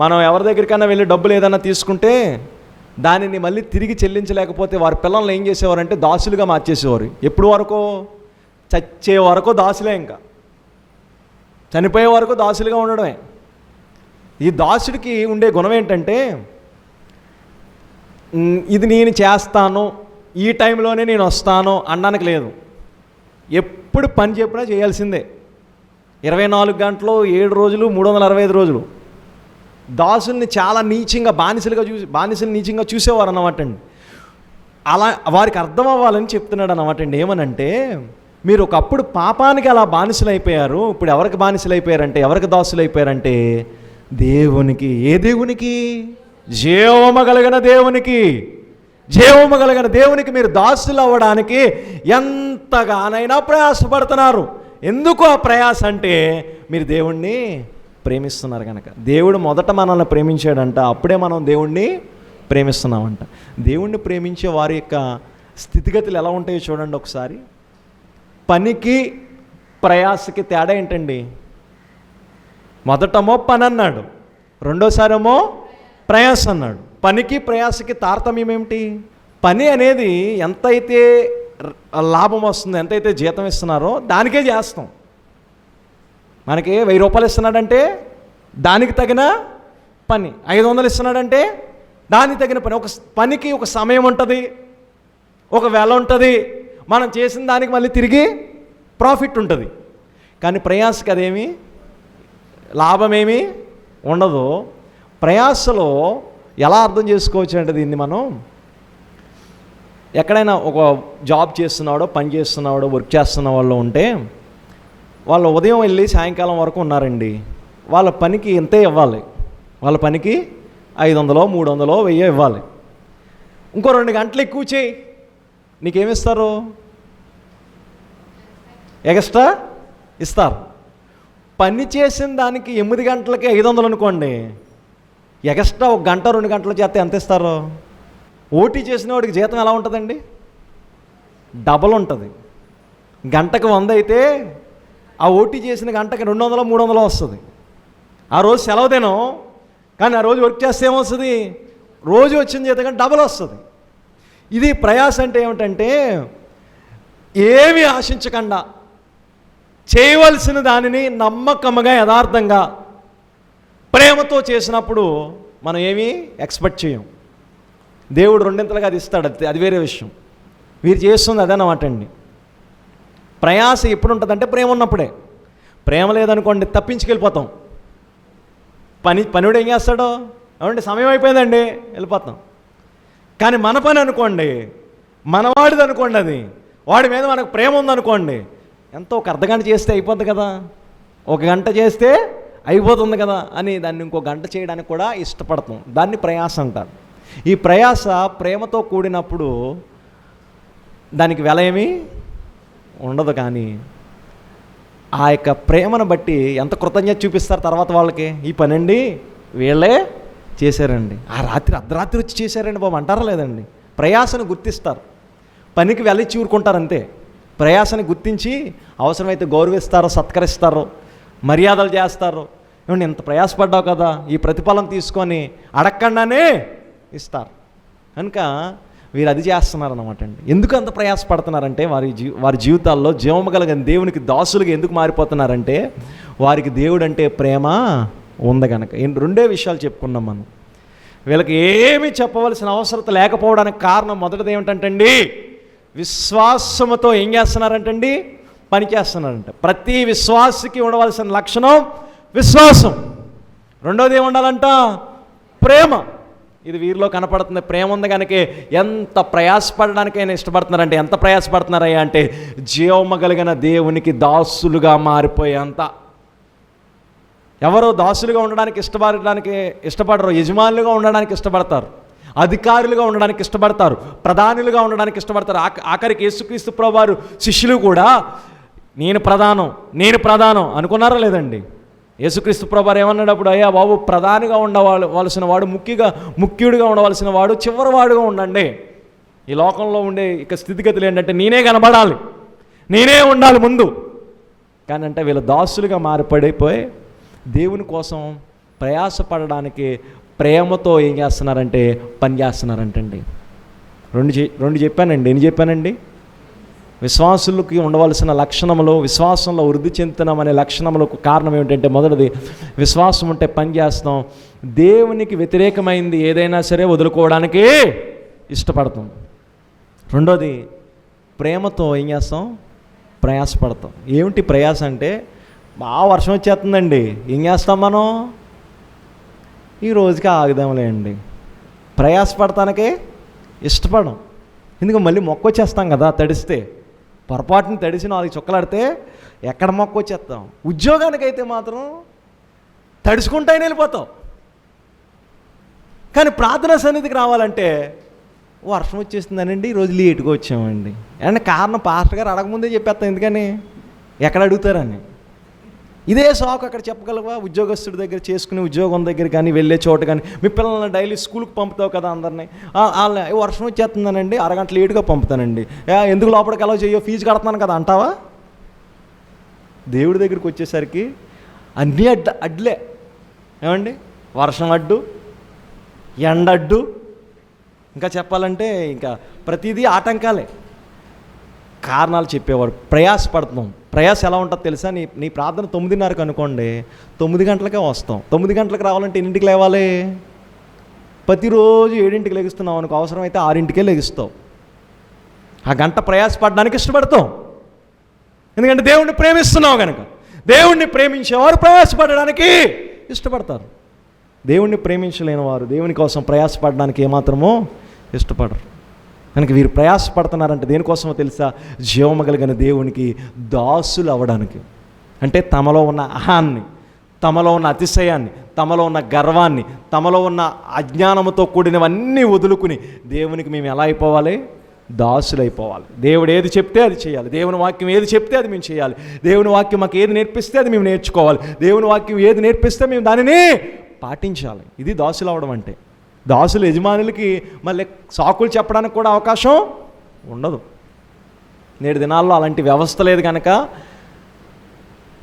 S4: మనం ఎవరి దగ్గరికైనా వెళ్ళి డబ్బులు ఏదైనా తీసుకుంటే దానిని మళ్ళీ తిరిగి చెల్లించలేకపోతే వారి పిల్లల్ని ఏం చేసేవారంటే దాసులుగా మార్చేసేవారు. ఎప్పుడు వరకు? చచ్చే వరకు దాసులే, ఇంకా చనిపోయే వరకు దాసులుగా ఉండడమే. ఈ దాసుడికి ఉండే గుణం ఏంటంటే ఇది నేను చేస్తాను, ఈ టైంలోనే నేను వస్తాను అనడానికి లేదు. ఎప్పుడు పని చెప్పినా చేయాల్సిందే. 24 గంటలు 7 రోజులు 365 రోజులు. దాసుల్ని చాలా నీచంగా బానిసలు నీచంగా చూసేవారు అన్నమాట అండి. అలా వారికి అర్థం అవ్వాలని చెప్తున్నాడు అన్నమాట అండి. ఏమనంటే మీరు ఒకప్పుడు పాపానికి అలా బానిసలు అయిపోయారు, ఇప్పుడు ఎవరికి బానిసలు అయిపోయారంటే, ఎవరికి దాసులు అయిపోయారంటే దేవునికి. ఏ దేవునికి? జీవము కలిగిన దేవునికి. జీవము కలిగిన దేవునికి మీరు దాసులు అవ్వడానికి ఎంతగానైనా ప్రయాసపడుతున్నారు. ఎందుకు ఆ ప్రయాస అంటే మీరు దేవుణ్ణి ప్రేమిస్తున్నారు కనుక. దేవుడు మొదట మనల్ని ప్రేమించాడంట, అప్పుడే మనం దేవుణ్ణి ప్రేమిస్తున్నామంట. దేవుణ్ణి ప్రేమించే వారి యొక్క స్థితిగతులు ఎలా ఉంటాయో చూడండి ఒకసారి. పనికి ప్రయాసకి తేడా ఏంటండి? మొదటమో పని అన్నాడు, రెండోసారేమో ప్రయాస అన్నాడు. పనికి ప్రయాసకి తారతమ్యం ఏమిటి? పని అనేది ఎంతైతే లాభం వస్తుందో, ఎంతైతే జీతం ఇస్తున్నారో దానికే చేస్తాం. మనకి 1000 రూపాయలు ఇస్తున్నాడంటే దానికి తగిన పని, 500 ఇస్తున్నాడంటే దానికి తగిన పని. ఒక పనికి ఒక సమయం ఉంటుంది, ఒక వెల ఉంటుంది, మనం చేసిన దానికి మళ్ళీ తిరిగి ప్రాఫిట్ ఉంటుంది. కానీ ప్రయాసకి అదేమి లాభమేమి ఉండదు. ప్రయాసలో ఎలా అర్థం చేసుకోవచ్చు అంటే దీన్ని మనం ఎక్కడైనా ఒక జాబ్ చేస్తున్నాడో, పని చేస్తున్నాడో, వర్క్ చేస్తున్న వాళ్ళు ఉంటే వాళ్ళు ఉదయం వెళ్ళి సాయంకాలం వరకు ఉన్నారండి, వాళ్ళ పనికి ఎంతే ఇవ్వాలి. వాళ్ళ పనికి 500, 300, 1000 ఇవ్వాలి. ఇంకో 2 గంటలు ఎక్కువ చేయి, నీకేమిస్తారు? ఎక్స్ట్రా ఇస్తారు. పని చేసిన దానికి 8 గంటలకి 500 అనుకోండి, ఎక్స్ట్రా 1 గంట 2 గంటలు చేస్తే ఎంత ఇస్తారు? ఓటీ చేసిన వాడికి జీతం ఎలా ఉంటుందండి? డబల్ ఉంటుంది. గంటకు 100 అయితే ఆ ఓటీ చేసిన గంటకి 200, 300 వస్తుంది. ఆ రోజు సెలవు దినం కానీ ఆ రోజు వర్క్ చేస్తే ఏమొస్తుంది? రోజు వచ్చిన జీతం కానీ డబల్ వస్తుంది. ఇది ప్రయాస అంటే ఏమిటంటే ఏమి ఆశించకుండా చేయవలసిన దానిని నమ్మకముగా యథార్థంగా ప్రేమతో చేసినప్పుడు మనం ఏమీ ఎక్స్పెక్ట్ చేయం. దేవుడు రెండింతలుగా అది ఇస్తాడు, అది వేరే విషయం. వీరు చేస్తుంది అదన్నమాట అండి. ప్రయాస ఎప్పుడు ఉంటుందంటే ప్రేమ ఉన్నప్పుడే. ప్రేమ లేదనుకోండి తప్పించుకెళ్ళిపోతాం. పనివాడు ఏం చేస్తాడో ఏమంటే సమయం అయిపోయిందండి వెళ్ళిపోతాం. కానీ మన పని అనుకోండి, మనవాడిది అనుకోండి, అది వాడి మీద మనకు ప్రేమ ఉందనుకోండి, ఎంతో ఒక అర్ధగంట చేస్తే అయిపోద్ది కదా, ఒక గంట చేస్తే అయిపోతుంది కదా అని దాన్ని ఇంకో గంట చేయడానికి కూడా ఇష్టపడతాం. దాన్ని ప్రయాస అంటారు. ఈ ప్రయాస ప్రేమతో కూడినప్పుడు దానికి వెల ఏమీ ఉండదు. కానీ ఆ యొక్క ప్రేమను బట్టి ఎంత కృతజ్ఞత చూపిస్తారు తర్వాత వాళ్ళకి. ఈ పని అండి వీళ్ళే చేశారండి, ఆ రాత్రి అర్ధరాత్రి వచ్చి చేశారండి బాబు అంటారా లేదండి. ప్రయాసను గుర్తిస్తారు, పనికి వెళ్ళి ఊరుకుంటారు అంతే. ప్రయాసని గుర్తించి అవసరమైతే గౌరవిస్తారు, సత్కరిస్తారు, మర్యాదలు చేస్తారు. ఏమండి ఇంత ప్రయాసపడ్డావు కదా, ఈ ప్రతిఫలం తీసుకొని అడగకుండానే ఇస్తారు. కనుక వీరు అది చేస్తున్నారన్నమాట అండి. ఎందుకు అంత ప్రయాసపడుతున్నారంటే వారి జీవితాల్లో జీవము కలిగిన దేవునికి దాసులుగా ఎందుకు మారిపోతున్నారంటే వారికి దేవుడు అంటే ప్రేమ ఉంది కనుక. రెండే విషయాలు చెప్పుకున్నాం మనం. వీళ్ళకి ఏమీ చెప్పవలసిన అవసరం లేకపోవడానికి కారణం మొదటిది ఏమిటంటండి, విశ్వాసముతో ఏం చేస్తున్నారంటండి, పని చేస్తున్నారంట. ప్రతి విశ్వాసికి ఉండవలసిన లక్షణం విశ్వాసం. రెండోది ఏముండాలంట, ప్రేమ. ఇది వీరిలో కనపడుతుంది. ప్రేమ ఉంది కనుక ఎంత ప్రయాసపడడానికైనా ఇష్టపడుతున్నారంటే, ఎంత ప్రయాసపడుతున్నారయ్యా అంటే జీవము కలిగిన దేవునికి దాసులుగా మారిపోయేంత. ఎవరో దాసులుగా ఉండడానికి ఇష్టపడరు, యజమానులుగా ఉండడానికి ఇష్టపడతారు, అధికారులుగా ఉండడానికి ఇష్టపడతారు, ప్రధానులుగా ఉండడానికి ఇష్టపడతారు. ఆఖరికి యేసుక్రీస్తు ప్రభువారు శిష్యులు కూడా నేను ప్రధానం అనుకున్నారా లేదండి. యేసుక్రీస్తు ప్రభువారు ఏమన్నాడప్పుడు, అయ్యా బాబు ప్రధానిగా ఉండవలసిన వాడు, ముఖ్యుడిగా ఉండవలసిన వాడు చివరివాడుగా ఉండండి. ఈ లోకంలో ఉండే ఇక స్థితిగతులు ఏంటంటే నేనే కనబడాలి, నేనే ఉండాలి ముందు. కానీ అంటే వీళ్ళ దాసులుగా మారిపడిపోయి దేవుని కోసం ప్రయాసపడడానికి ప్రేమతో ఏం చేస్తున్నారంటే పని చేస్తున్నారంటండి. రెండు చెప్పానండి. ఎన్ని చెప్పానండి? విశ్వాసులకి ఉండవలసిన లక్షణములు, విశ్వాసంలో వృద్ధి చెందుతున్నాం అనే లక్షణములకు కారణం ఏమిటంటే, మొదటిది విశ్వాసం ఉంటే పని చేస్తాం. దేవునికి వ్యతిరేకమైంది ఏదైనా సరే వదులుకోవడానికి ఇష్టపడతాం. రెండోది ప్రేమతో ఏం చేస్తాం, ప్రయాసపడతాం. ఏమిటి ప్రయాస అంటే, బాగా వర్షం వచ్చేస్తుందండి, ఏం చేస్తాం మనం, ఈ రోజుకి ఆగుదాంలే అండి. ప్రయాసపడటానికే ఇష్టపడం. ఎందుకు మళ్ళీ మొక్క వచ్చేస్తాం కదా, తడిస్తే పొరపాటుని తడిసి 4 చుక్కలాడితే ఎక్కడ మొక్క వచ్చేస్తాం. ఉద్యోగానికైతే మాత్రం తడుచుకుంటానే వెళ్ళిపోతాం. కానీ ప్రార్థనా సన్నిధికి రావాలంటే వర్షం వచ్చేస్తుందనండి, ఈరోజు లేటుగా వచ్చామండి అంటే కారణం పాస్టర్ గారు అడగముందే చెప్పేస్తాం. ఎందుకని, ఎక్కడ అడుగుతారని. ఇదే షాక్ అక్కడ చెప్పగలవా? ఉద్యోగస్తుడి దగ్గర, చేసుకునే ఉద్యోగం దగ్గర కానీ, వెళ్ళే చోట కానీ, మీ పిల్లల్ని డైలీ స్కూల్కి పంపుతావు కదా అందరినీ. వర్షం వచ్చేస్తుందనండి, అరగంట లేటుగా పంపుతానండి, ఎందుకు లోపలికి ఎలా చేయో, ఫీజు కడుతున్నాను కదా అంటావా? దేవుడి దగ్గరికి వచ్చేసరికి అన్నీ అడ్లే. ఏమండి, వర్షం అడ్డు, ఎండ అడ్డు, ఇంకా చెప్పాలంటే ఇంకా ప్రతిదీ ఆటంకాలే. కారణాలు చెప్పేవాడు. ప్రయాసపడుతున్నాం. ప్రయాస ఎలా ఉంటుందో తెలుసా? నీ ప్రార్థన 9:30కి అనుకోండి, 9 గంటలకే వస్తాం. 9 గంటలకు రావాలంటే ఎన్నింటికి లేవాలి? ప్రతిరోజు 7ంటికి లెగుస్తున్నావు అనుకో, అవసరమైతే 6ంటికే లెగుస్తావు. ఆ గంట ప్రయాసపడడానికి ఇష్టపడతాం. ఎందుకంటే దేవుణ్ణి ప్రేమిస్తున్నావు కనుక. దేవుణ్ణి ప్రేమించేవారు ప్రయాసపడడానికి ఇష్టపడతారు. దేవుణ్ణి ప్రేమించలేని వారు దేవుని కోసం ప్రయాసపడడానికి ఏమాత్రమో ఇష్టపడరు. కనుక వీరు ప్రయాసపడుతున్నారంటే దేనికోసమో తెలుసా? జీవము కలిగిన దేవునికి దాసులు అవ్వడానికి. అంటే తమలో ఉన్న అహాన్ని, తమలో ఉన్న అతిశయాన్ని, తమలో ఉన్న గర్వాన్ని, తమలో ఉన్న అజ్ఞానముతో కూడినవన్నీ వదులుకుని దేవునికి మేము ఎలా అయిపోవాలి? దాసులైపోవాలి. దేవుడు ఏది చెప్తే అది చేయాలి. దేవుని వాక్యం ఏది చెప్తే అది మేము చేయాలి. దేవుని వాక్యం మాకు ఏది నేర్పిస్తే అది మేము నేర్చుకోవాలి. దేవుని వాక్యం ఏది నేర్పిస్తే మేము దానిని పాటించాలి. ఇది దాసులు అవడం అంటే. దాసులు యజమానులకి మళ్ళీ సాకులు చెప్పడానికి కూడా అవకాశం ఉండదు. నేటి దినాల్లో అలాంటి వ్యవస్థ లేదు కనుక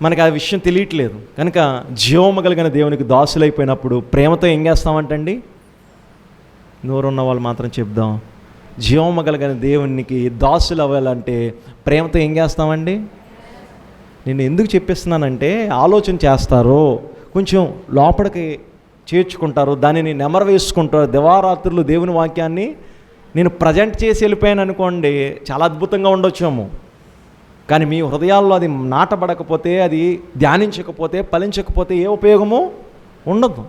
S4: మనకు ఆ విషయం తెలియట్లేదు. కనుక జీవము కలిగిన దేవునికి దాసులైపోయినప్పుడు ప్రేమతో ఏం చేస్తామంటండి? నోరున్న వాళ్ళు మాత్రం చెప్దాం. జీవము కలిగిన దేవునికి దాసులు అవ్వాలంటే ప్రేమతో ఏం చేస్తామండి? నేను ఎందుకు చెప్పిస్తున్నానంటే ఆలోచన చేస్తారో, కొంచెం లోపలికి చేర్చుకుంటారు, దానిని నెమరు వేసుకుంటారు. దివారాత్రులు దేవుని వాక్యాన్ని నేను ప్రజెంట్ చేసి వెళ్ళిపోయాను అనుకోండి, చాలా అద్భుతంగా ఉండొచ్చాము. కానీ మీ హృదయాల్లో అది నాటబడకపోతే, అది ధ్యానించకపోతే, ఫలించకపోతే ఏ ఉపయోగము ఉండదు.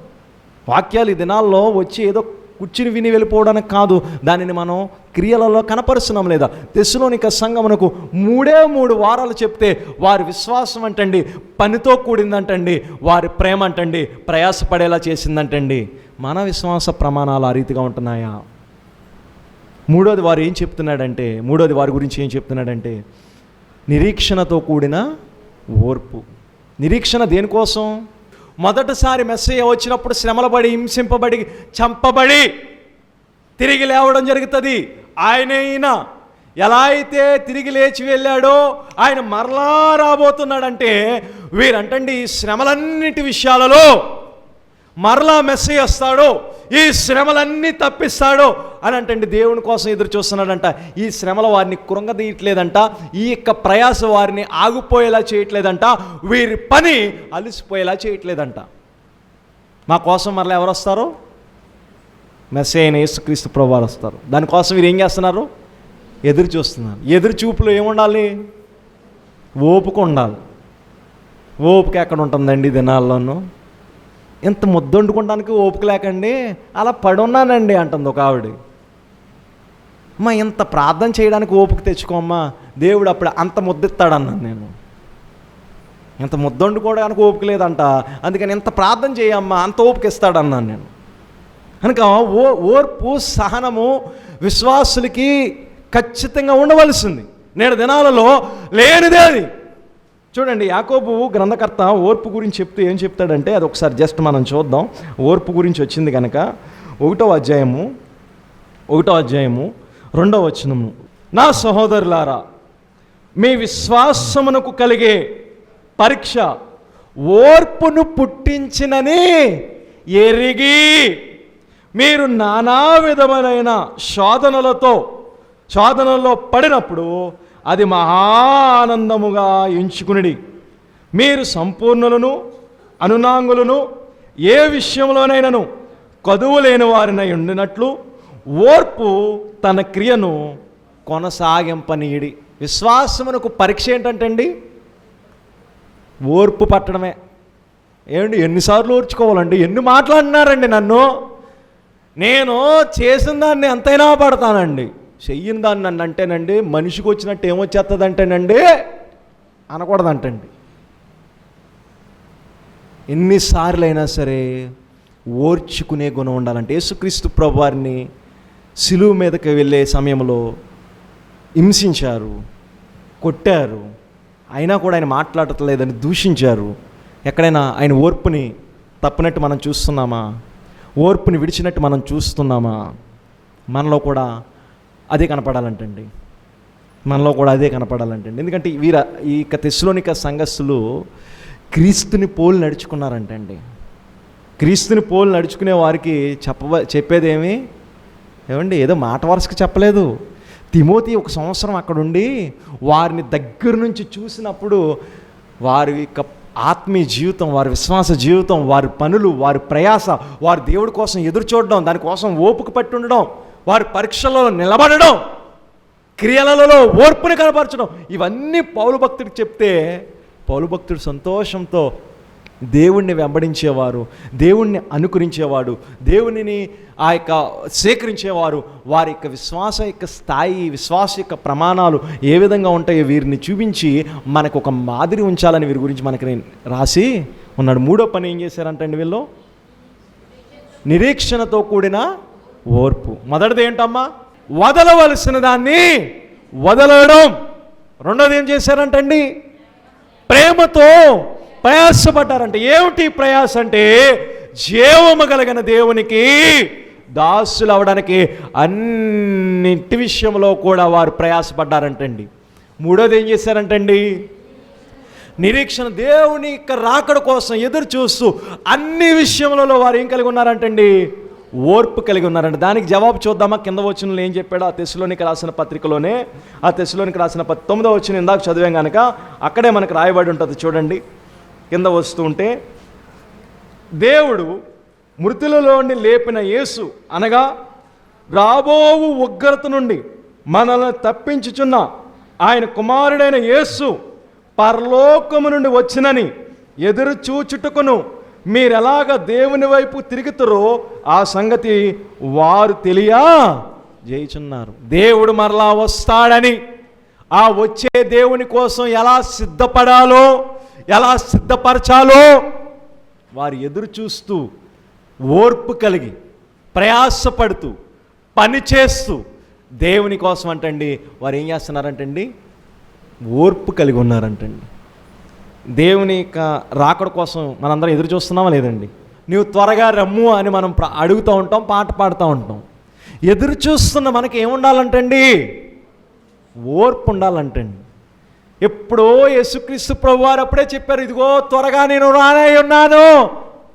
S4: వాక్యాలు ఈ దినాల్లో వచ్చి ఏదో కూర్చుని విని వెళ్ళిపోవడానికి కాదు, దానిని మనం క్రియలలో కనపరుస్తున్నాం. లేదా తెస్సలోనిక సంఘమునకు 3 వారాలు చెప్తే వారి విశ్వాసం అంటండి పనితో కూడిందంటండి, వారి ప్రేమ అంటండి ప్రయాసపడేలా చేసిందంటండి. మన విశ్వాస ప్రమాణాలు ఆ రీతిగా ఉంటున్నాయా? మూడోది వారి గురించి ఏం చెప్తున్నాడంటే నిరీక్షణతో కూడిన ఓర్పు. నిరీక్షణ దేనికోసం? మొదటిసారి మెస్సయ్య వచ్చినప్పుడు శ్రమలబడి, హింసింపబడి, చంపబడి తిరిగి లేవడం జరుగుతుంది. ఆయనైనా ఎలా అయితే తిరిగి లేచి వెళ్ళాడో ఆయన మరలా రాబోతున్నాడంటే, వీరంటండి ఈ శ్రమలన్నిటి విషయాలలో మరలా మెస్సయ్య వస్తాడో, ఈ శ్రమలన్నీ తప్పిస్తాడో అని అంటండి దేవుని కోసం ఎదురు చూస్తున్నాడంట. ఈ శ్రమల వారిని కృంగదీయట్లేదంట, ఈ యొక్క ప్రయాస వారిని ఆగిపోయేలా చేయట్లేదంట, వీరి పని అలసిపోయేలా చేయట్లేదంట. మా కోసం మరలా ఎవరు వస్తారు? మెస్సయ్య అయిన యేసుక్రీస్తు ప్రభువారు వస్తారు. దానికోసం వీరు ఏం చేస్తున్నారు? ఎదురు చూస్తున్నారు. ఎదురు చూపులో ఏముండాలి? ఓపిక ఉండాలి. ఓపిక ఎక్కడ ఉంటుందండి దినాల్లోనూ? ఇంత ముద్దొండుకోవడానికి ఓపిక లేకండి అలా పడున్నానండి అంటుంది ఒక ఆవిడ. అమ్మా ఇంత ప్రార్థన చేయడానికి ఓపిక తెచ్చుకోమ్మా, దేవుడు అప్పుడు అంత ముద్దిస్తాడన్నాను నేను. ఇంత ముద్దొండుకోవడానికి ఓపిక లేదంట, అందుకని ఇంత ప్రార్థన చేయమ్మా అంత ఓపిక ఇస్తాడన్నాను నేను. కనుక ఓర్పు, సహనము విశ్వాసులకి ఖచ్చితంగా ఉండవలసింది. నేడు దినాలలో లేనిదే అది. చూడండి, యాకోబు గ్రంథకర్త ఓర్పు గురించి చెప్తూ ఏం చెప్తాడంటే, అది ఒకసారి జస్ట్ మనం చూద్దాం. ఓర్పు గురించి వచ్చింది కనుక 1వ అధ్యాయము 2వ వచనము, నా సహోదరులారా, మీ విశ్వాసమునకు కలిగే పరీక్ష ఓర్పును పుట్టించినని ఎరిగి మీరు నానా విధమైన శోధనలో పడినప్పుడు అది మహా ఆనందముగా ఎంచుకునిడి. మీరు సంపూర్ణులను అనునాంగులను ఏ విషయంలోనైనాను కదువు లేని వారినై ఉండినట్లు ఓర్పు తన క్రియను కొనసాగింపనీయడి. విశ్వాసమునకు పరీక్ష ఏంటంటండి? ఓర్పు పట్టడమే. ఏమండి, ఎన్నిసార్లు ఓర్చుకోవాలండి? ఎన్ని మాట్లాడినారండి నన్ను? నేను చేసిన దాన్ని ఎంతైనా పడతానండి, చెయ్యిన దాన్ని నన్ను అంటేనండి మనిషికి వచ్చినట్టు ఏమొచ్చేస్తుంది అంటేనండి అనకూడదంటండి. ఎన్నిసార్లు అయినా సరే ఓర్చుకునే గుణం ఉండాలంటే, యేసుక్రీస్తు ప్రభువారిని సిలువ మీదకి వెళ్ళే సమయంలో హింసించారు, కొట్టారు, అయినా కూడా ఆయన మాట్లాడట్లేదని దూషించారు. ఎక్కడైనా ఆయన ఓర్పుని తప్పినట్టు మనం చూస్తున్నామా? ఓర్పుని విడిచినట్టు మనం చూస్తున్నామా? మనలో కూడా అదే కనపడాలంటండి. ఎందుకంటే ఈ తెస్సలోనిక సంఘస్థులు క్రీస్తుని పోలి నడుచుకున్నారంటండి. క్రీస్తుని పోలి నడుచుకునే వారికి చెప్పేదేమి ఏమండి, ఏదో మాట వరుసకి చెప్పలేదు. తిమోతి 1 సంవత్సరం అక్కడుండి వారిని దగ్గర నుంచి చూసినప్పుడు వారి యొక్క ఆత్మీయ జీవితం, వారి విశ్వాస జీవితం, వారి పనులు, వారి ప్రయాస, వారి దేవుడి కోసం ఎదురు చూడడం, దానికోసం ఓపిక పట్టి ఉండడం, వారి పరీక్షలలో నిలబడడం, క్రియలలో ఓర్పుని కనపరచడం, ఇవన్నీ పౌలు భక్తుడికి చెప్తే పౌలు భక్తుడు సంతోషంతో దేవుణ్ణి వెంబడించేవారు, దేవుణ్ణి అనుకరించేవాడు, దేవునిని ఆ యొక్క సేకరించేవారు. వారి యొక్క విశ్వాస యొక్క స్థాయి, విశ్వాస యొక్క ప్రమాణాలు ఏ విధంగా ఉంటాయో వీరిని చూపించి మనకు ఒక మాదిరి ఉంచాలని వీరి గురించి మనకి రాసి ఉన్నాడు. 3వ పని ఏం చేశారంటండి వీళ్ళు? నిరీక్షణతో కూడిన ఓర్పు. మొదటిది ఏంటమ్మా? వదలవలసిన దాన్ని వదలడం. రెండోది ఏం చేశారంటండి? ప్రేమతో ప్రయాసపడ్డారంటే. ఏమిటి ప్రయాస అంటే? జీవము కలిగిన దేవునికి దాసులు అవడానికి అన్నింటి విషయంలో కూడా వారు ప్రయాసపడ్డారంటండి. మూడోది ఏం చేశారంటండి? నిరీక్షణ, దేవుని యొక్క రాకడ కోసం ఎదురు చూస్తూ అన్ని విషయములలో వారు ఏం కలిగి ఉన్నారంటండి? ఓర్పు కలిగి ఉన్నారండి. దానికి జవాబు చూద్దామా? కింద వచనంలో ఏం చెప్పాడో ఆ తెస్సలోనికి రాసిన పత్రికలోనే, ఆ తెస్సలోనికి రాసిన 9వ వచనం ఇందాక చదివాం కనుక అక్కడే మనకు రాయబడి ఉంటుంది. చూడండి, కింద వస్తూ ఉంటే, దేవుడు మృతులలోని లేపిన యేసు అనగా రాబోవు ఉగ్రత నుండి మనల్ని తప్పించుచున్న ఆయన కుమారుడైన యేసు పరలోకము నుండి వచ్చినని ఎదురు చూచుటకును మీరెలాగ దేవుని వైపు తిరుగుతారో ఆ సంగతి వారు తెలియా చేయుచున్నారు. దేవుడు మరలా వస్తాడని, ఆ వచ్చే దేవుని కోసం ఎలా సిద్ధపడాలో, ఎలా సిద్ధపరచాలో వారు ఎదురు చూస్తూ ఓర్పు కలిగి ప్రయాసపడుతూ పని చేస్తూ దేవుని కోసం అంటండి వారు ఏం చేస్తున్నారంటండి? ఓర్పు కలిగి ఉన్నారంటండి. దేవుని యొక్క రాకడ కోసం మనందరం ఎదురు చూస్తున్నామా లేదండి? నీవు త్వరగా రమ్ము అని మనం అడుగుతూ ఉంటాం, పాట పాడుతూ ఉంటాం. ఎదురు చూస్తున్న మనకి ఏముండాలంటండి? ఓర్పు ఉండాలంటండి. ఎప్పుడో యేసుక్రీస్తు ప్రభువారు అప్పుడే చెప్పారు, ఇదిగో త్వరగా నేను రానే ఉన్నాను.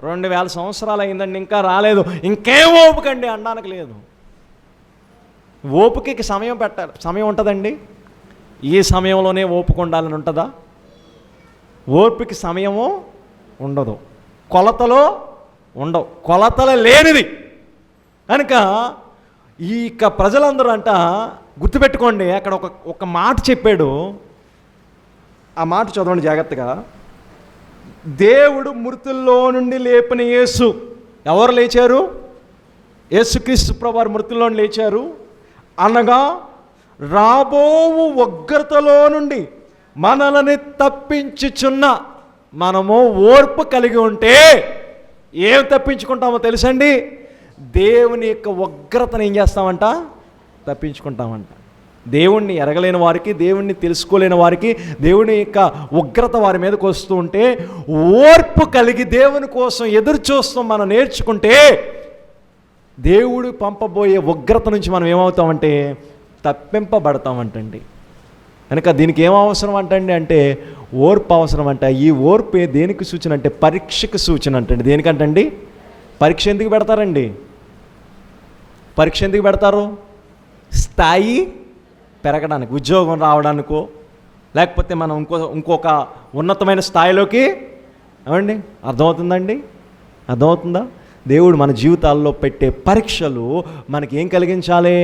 S4: 2000 సంవత్సరాలు అయిందండి, ఇంకా రాలేదు. ఇంకేం ఓపుకండి అనడానికి లేదు. ఓపికకి సమయం పెట్టాలి. సమయం ఉంటుందండి? ఈ సమయంలోనే ఓపిక ఉండాలని ఉంటుందా? ఓర్పుకి సమయము ఉండదు, కొలతలో ఉండవు, కొలతలు లేనిది కనుక ఈ ప్రజలందరూ అంట గుర్తుపెట్టుకోండి. అక్కడ ఒక మాట చెప్పాడు, ఆ మాట చదవండి జాగ్రత్తగా. దేవుడు మృతుల్లో నుండి లేపిన యేసు. ఎవరు లేచారు? యేసుక్రీస్తు ప్రభువారు మృతుల్లో లేచారు అనగా రాబోవు ఉగ్రతలో నుండి మనల్ని తప్పించుచున్న మనము ఓర్పు కలిగి ఉంటే ఏం తప్పించుకుంటామో తెలుసండి? దేవుని యొక్క ఉగ్రతను ఏం చేస్తామంట? తప్పించుకుంటామంట. దేవుణ్ణి ఎరగలేని వారికి, దేవుణ్ణి తెలుసుకోలేని వారికి దేవుని యొక్క ఉగ్రత వారి మీదకి వస్తూ ఉంటే ఓర్పు కలిగి దేవుని కోసం ఎదురు చూస్తాం మనం నేర్చుకుంటే దేవుడు పంపబోయే ఉగ్రత నుంచి మనం ఏమవుతామంటే తప్పింపబడతామంటండి. కనుక దీనికి ఏం అవసరం అంటండి అంటే ఓర్పు అవసరం అంట. ఈ ఓర్పే దేనికి సూచన అంటే పరీక్షకు సూచన అంటండి. దేనికంటండి? పరీక్ష ఎందుకు పెడతారండి? పరీక్ష ఎందుకు పెడతారు? స్థాయి పెరగడానికి, ఉద్యోగం రావడానికో, లేకపోతే మనం ఇంకొక ఉన్నతమైన స్థాయిలోకి. ఏమండి, అర్థమవుతుందండి? అర్థమవుతుందా? దేవుడు మన జీవితాల్లో పెట్టే పరీక్షలు మనకి ఏం కలిగించాలి?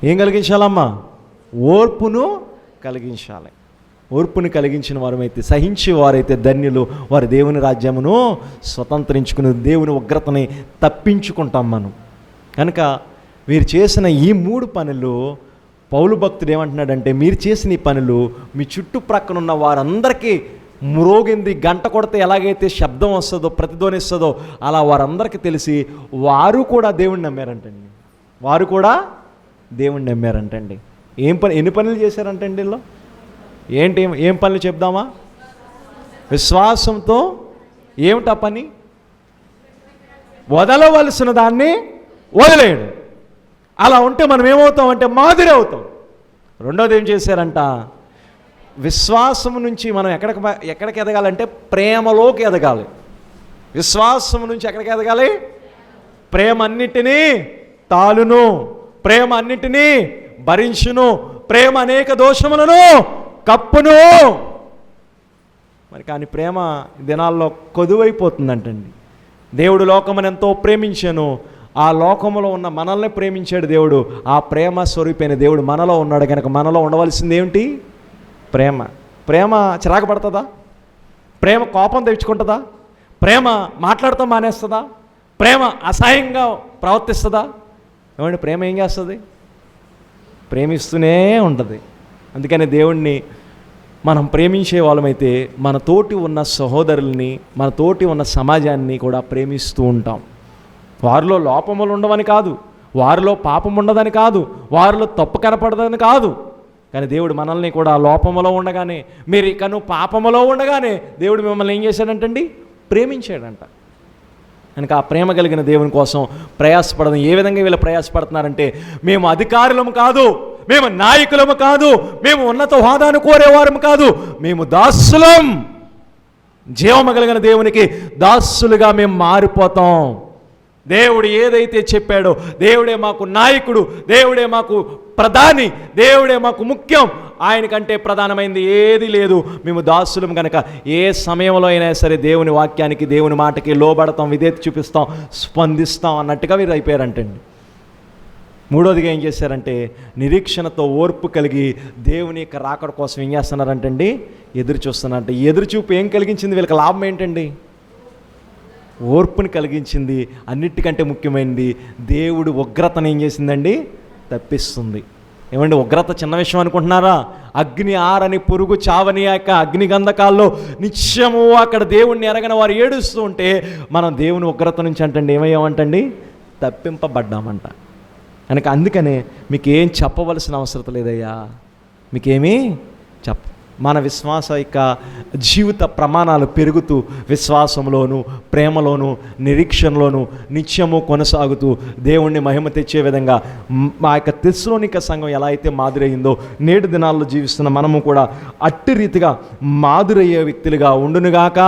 S4: ఏం కలిగించాలమ్మా? ఓర్పును కలిగించాలి. ఓర్పుని కలిగించిన వారైతే, సహించే వారైతే ధన్యులు, వారి దేవుని రాజ్యమును స్వతంత్రించుకుని దేవుని ఉగ్రతని తప్పించుకుంటాం మనం. కనుక మీరు చేసిన ఈ 3 పనులు పౌలు భక్తుడు ఏమంటున్నాడంటే, మీరు చేసిన ఈ పనులు మీ చుట్టుప్రక్కన ఉన్న వారందరికీ మ్రోగింది, గంట కొడితే ఎలాగైతే శబ్దం వస్తుందో, ప్రతిధ్వనిస్తుందో అలా వారందరికీ తెలిసి వారు కూడా దేవుణ్ణి నమ్మారంటండి. వారు కూడా దేవుణ్ణి నమ్మారంటండి. ఎన్ని పనులు చేశారంటండి వీళ్ళు? ఏం పనులు చెప్దామా? విశ్వాసంతో. ఏమిటా పని? వదలవలసిన దాన్ని వదిలేయడు. అలా ఉంటే మనం ఏమవుతామంటే మాదిరి అవుతాం. రెండోది ఏం చేశారంట? విశ్వాసం నుంచి మనం ఎక్కడికి ఎదగాలంటే ప్రేమలోకి ఎదగాలి. విశ్వాసం నుంచి ఎక్కడికి ఎదగాలి? ప్రేమ అన్నిటినీ తాలును, ప్రేమ అన్నిటినీ భరించును, ప్రేమ అనేక దోషములను కప్పును. మరి కానీ ప్రేమ దినాల్లో కొదువైపోతుందంటండి. దేవుడు లోకమును ఎంతో ప్రేమించాను, ఆ లోకములో ఉన్న మనల్ని ప్రేమించాడు దేవుడు. ఆ ప్రేమ స్వరూపైన దేవుడు మనలో ఉన్నాడు కనుక మనలో ఉండవలసింది ఏమిటి? ప్రేమ. ప్రేమ చిరాకు పడుతుందా? ప్రేమ కోపం తెచ్చుకుంటుందా? ప్రేమ మాట్లాడుతూ మానేస్తుందా? ప్రేమ అసహ్యంగా ప్రవర్తిస్తుందా? ఏమండి, ప్రేమ ఏం చేస్తుంది? ప్రేమిస్తూనే ఉంటుంది. అందుకని దేవుణ్ణి మనం ప్రేమించే వాళ్ళమైతే మన తోటి ఉన్న సహోదరుల్ని, మన తోటి ఉన్న సమాజాన్ని కూడా ప్రేమిస్తూ ఉంటాం. వారిలో లోపములు ఉండవని కాదు, వారిలో పాపం ఉండదని కాదు, వారిలో తప్పు కనపడదని కాదు. కానీ దేవుడు మనల్ని కూడా లోపములో ఉండగానే, మీరు ఇకను పాపములో ఉండగానే దేవుడు మిమ్మల్ని ఏం చేశాడంటండి? ప్రేమించాడంట. కనుక ఆ ప్రేమ కలిగిన దేవుని కోసం ప్రయాసపడడం. ఏ విధంగా వీళ్ళు ప్రయాసపడుతున్నారంటే, మేము అధికారులం కాదు,
S5: మేము నాయకులము కాదు, మేము ఉన్నత హోదాను కోరేవారము కాదు, మేము దాసులం. జీవము కలిగిన దేవునికి దాసులుగా మేము మారిపోతాం. దేవుడు ఏదైతే చెప్పాడో, దేవుడే మాకు నాయకుడు, దేవుడే మాకు ప్రధాని, దేవుడే మాకు ముఖ్యం. ఆయనకంటే ప్రధానమైనది ఏది లేదు. మేము దాసులం కనుక ఏ సమయంలో అయినా సరే దేవుని వాక్యానికి, దేవుని మాటకి లోబడతాం, విధేయత చూపిస్తాం, స్పందిస్తాం అన్నట్టుగా వీరు అయిపోయారంటండి. మూడోదిగా ఏం చేశారంటే, నిరీక్షణతో ఓర్పు కలిగి దేవుని యొక్క రాకడ కోసం ఏం చేస్తున్నారంటండి, ఎదురు చూస్తున్నారంటే. ఎదురుచూపు ఏం కలిగించింది వీళ్ళకి? లాభం ఏంటండి? ఓర్పుని కలిగించింది. అన్నిటికంటే ముఖ్యమైనది, దేవుడు ఉగ్రతను ఏం చేసిందండి, తప్పిస్తుంది. ఏమండి, ఉగ్రత చిన్న విషయం అనుకుంటున్నారా? అగ్ని ఆరని పురుగు చావని యొక్క అగ్ని గంధకాల్లో నిత్యము అక్కడ దేవుణ్ణి ఎరగని వారు ఏడుస్తూ ఉంటే, మనం దేవుని ఉగ్రత నుంచి అంటండి ఏమయ్యామంటండి, తప్పింపబడ్డామంట. కనుక అందుకనే మీకేం చెప్పవలసిన అవసరం లేదయ్యా, మీకేమీ మన విశ్వాస యొక్క జీవిత ప్రమాణాలు పెరుగుతూ విశ్వాసంలోను, ప్రేమలోను, నిరీక్షణలోను నిత్యము కొనసాగుతూ దేవుణ్ణి మహిమ తెచ్చే విధంగా మా యొక్క తెస్సలోనిక సంఘం ఎలా అయితే మాదిరయ్యిందో, నేటి దినాల్లో జీవిస్తున్న మనము కూడా అట్టి రీతిగా మాదిరయ్యే వ్యక్తులుగా ఉండునుగాక.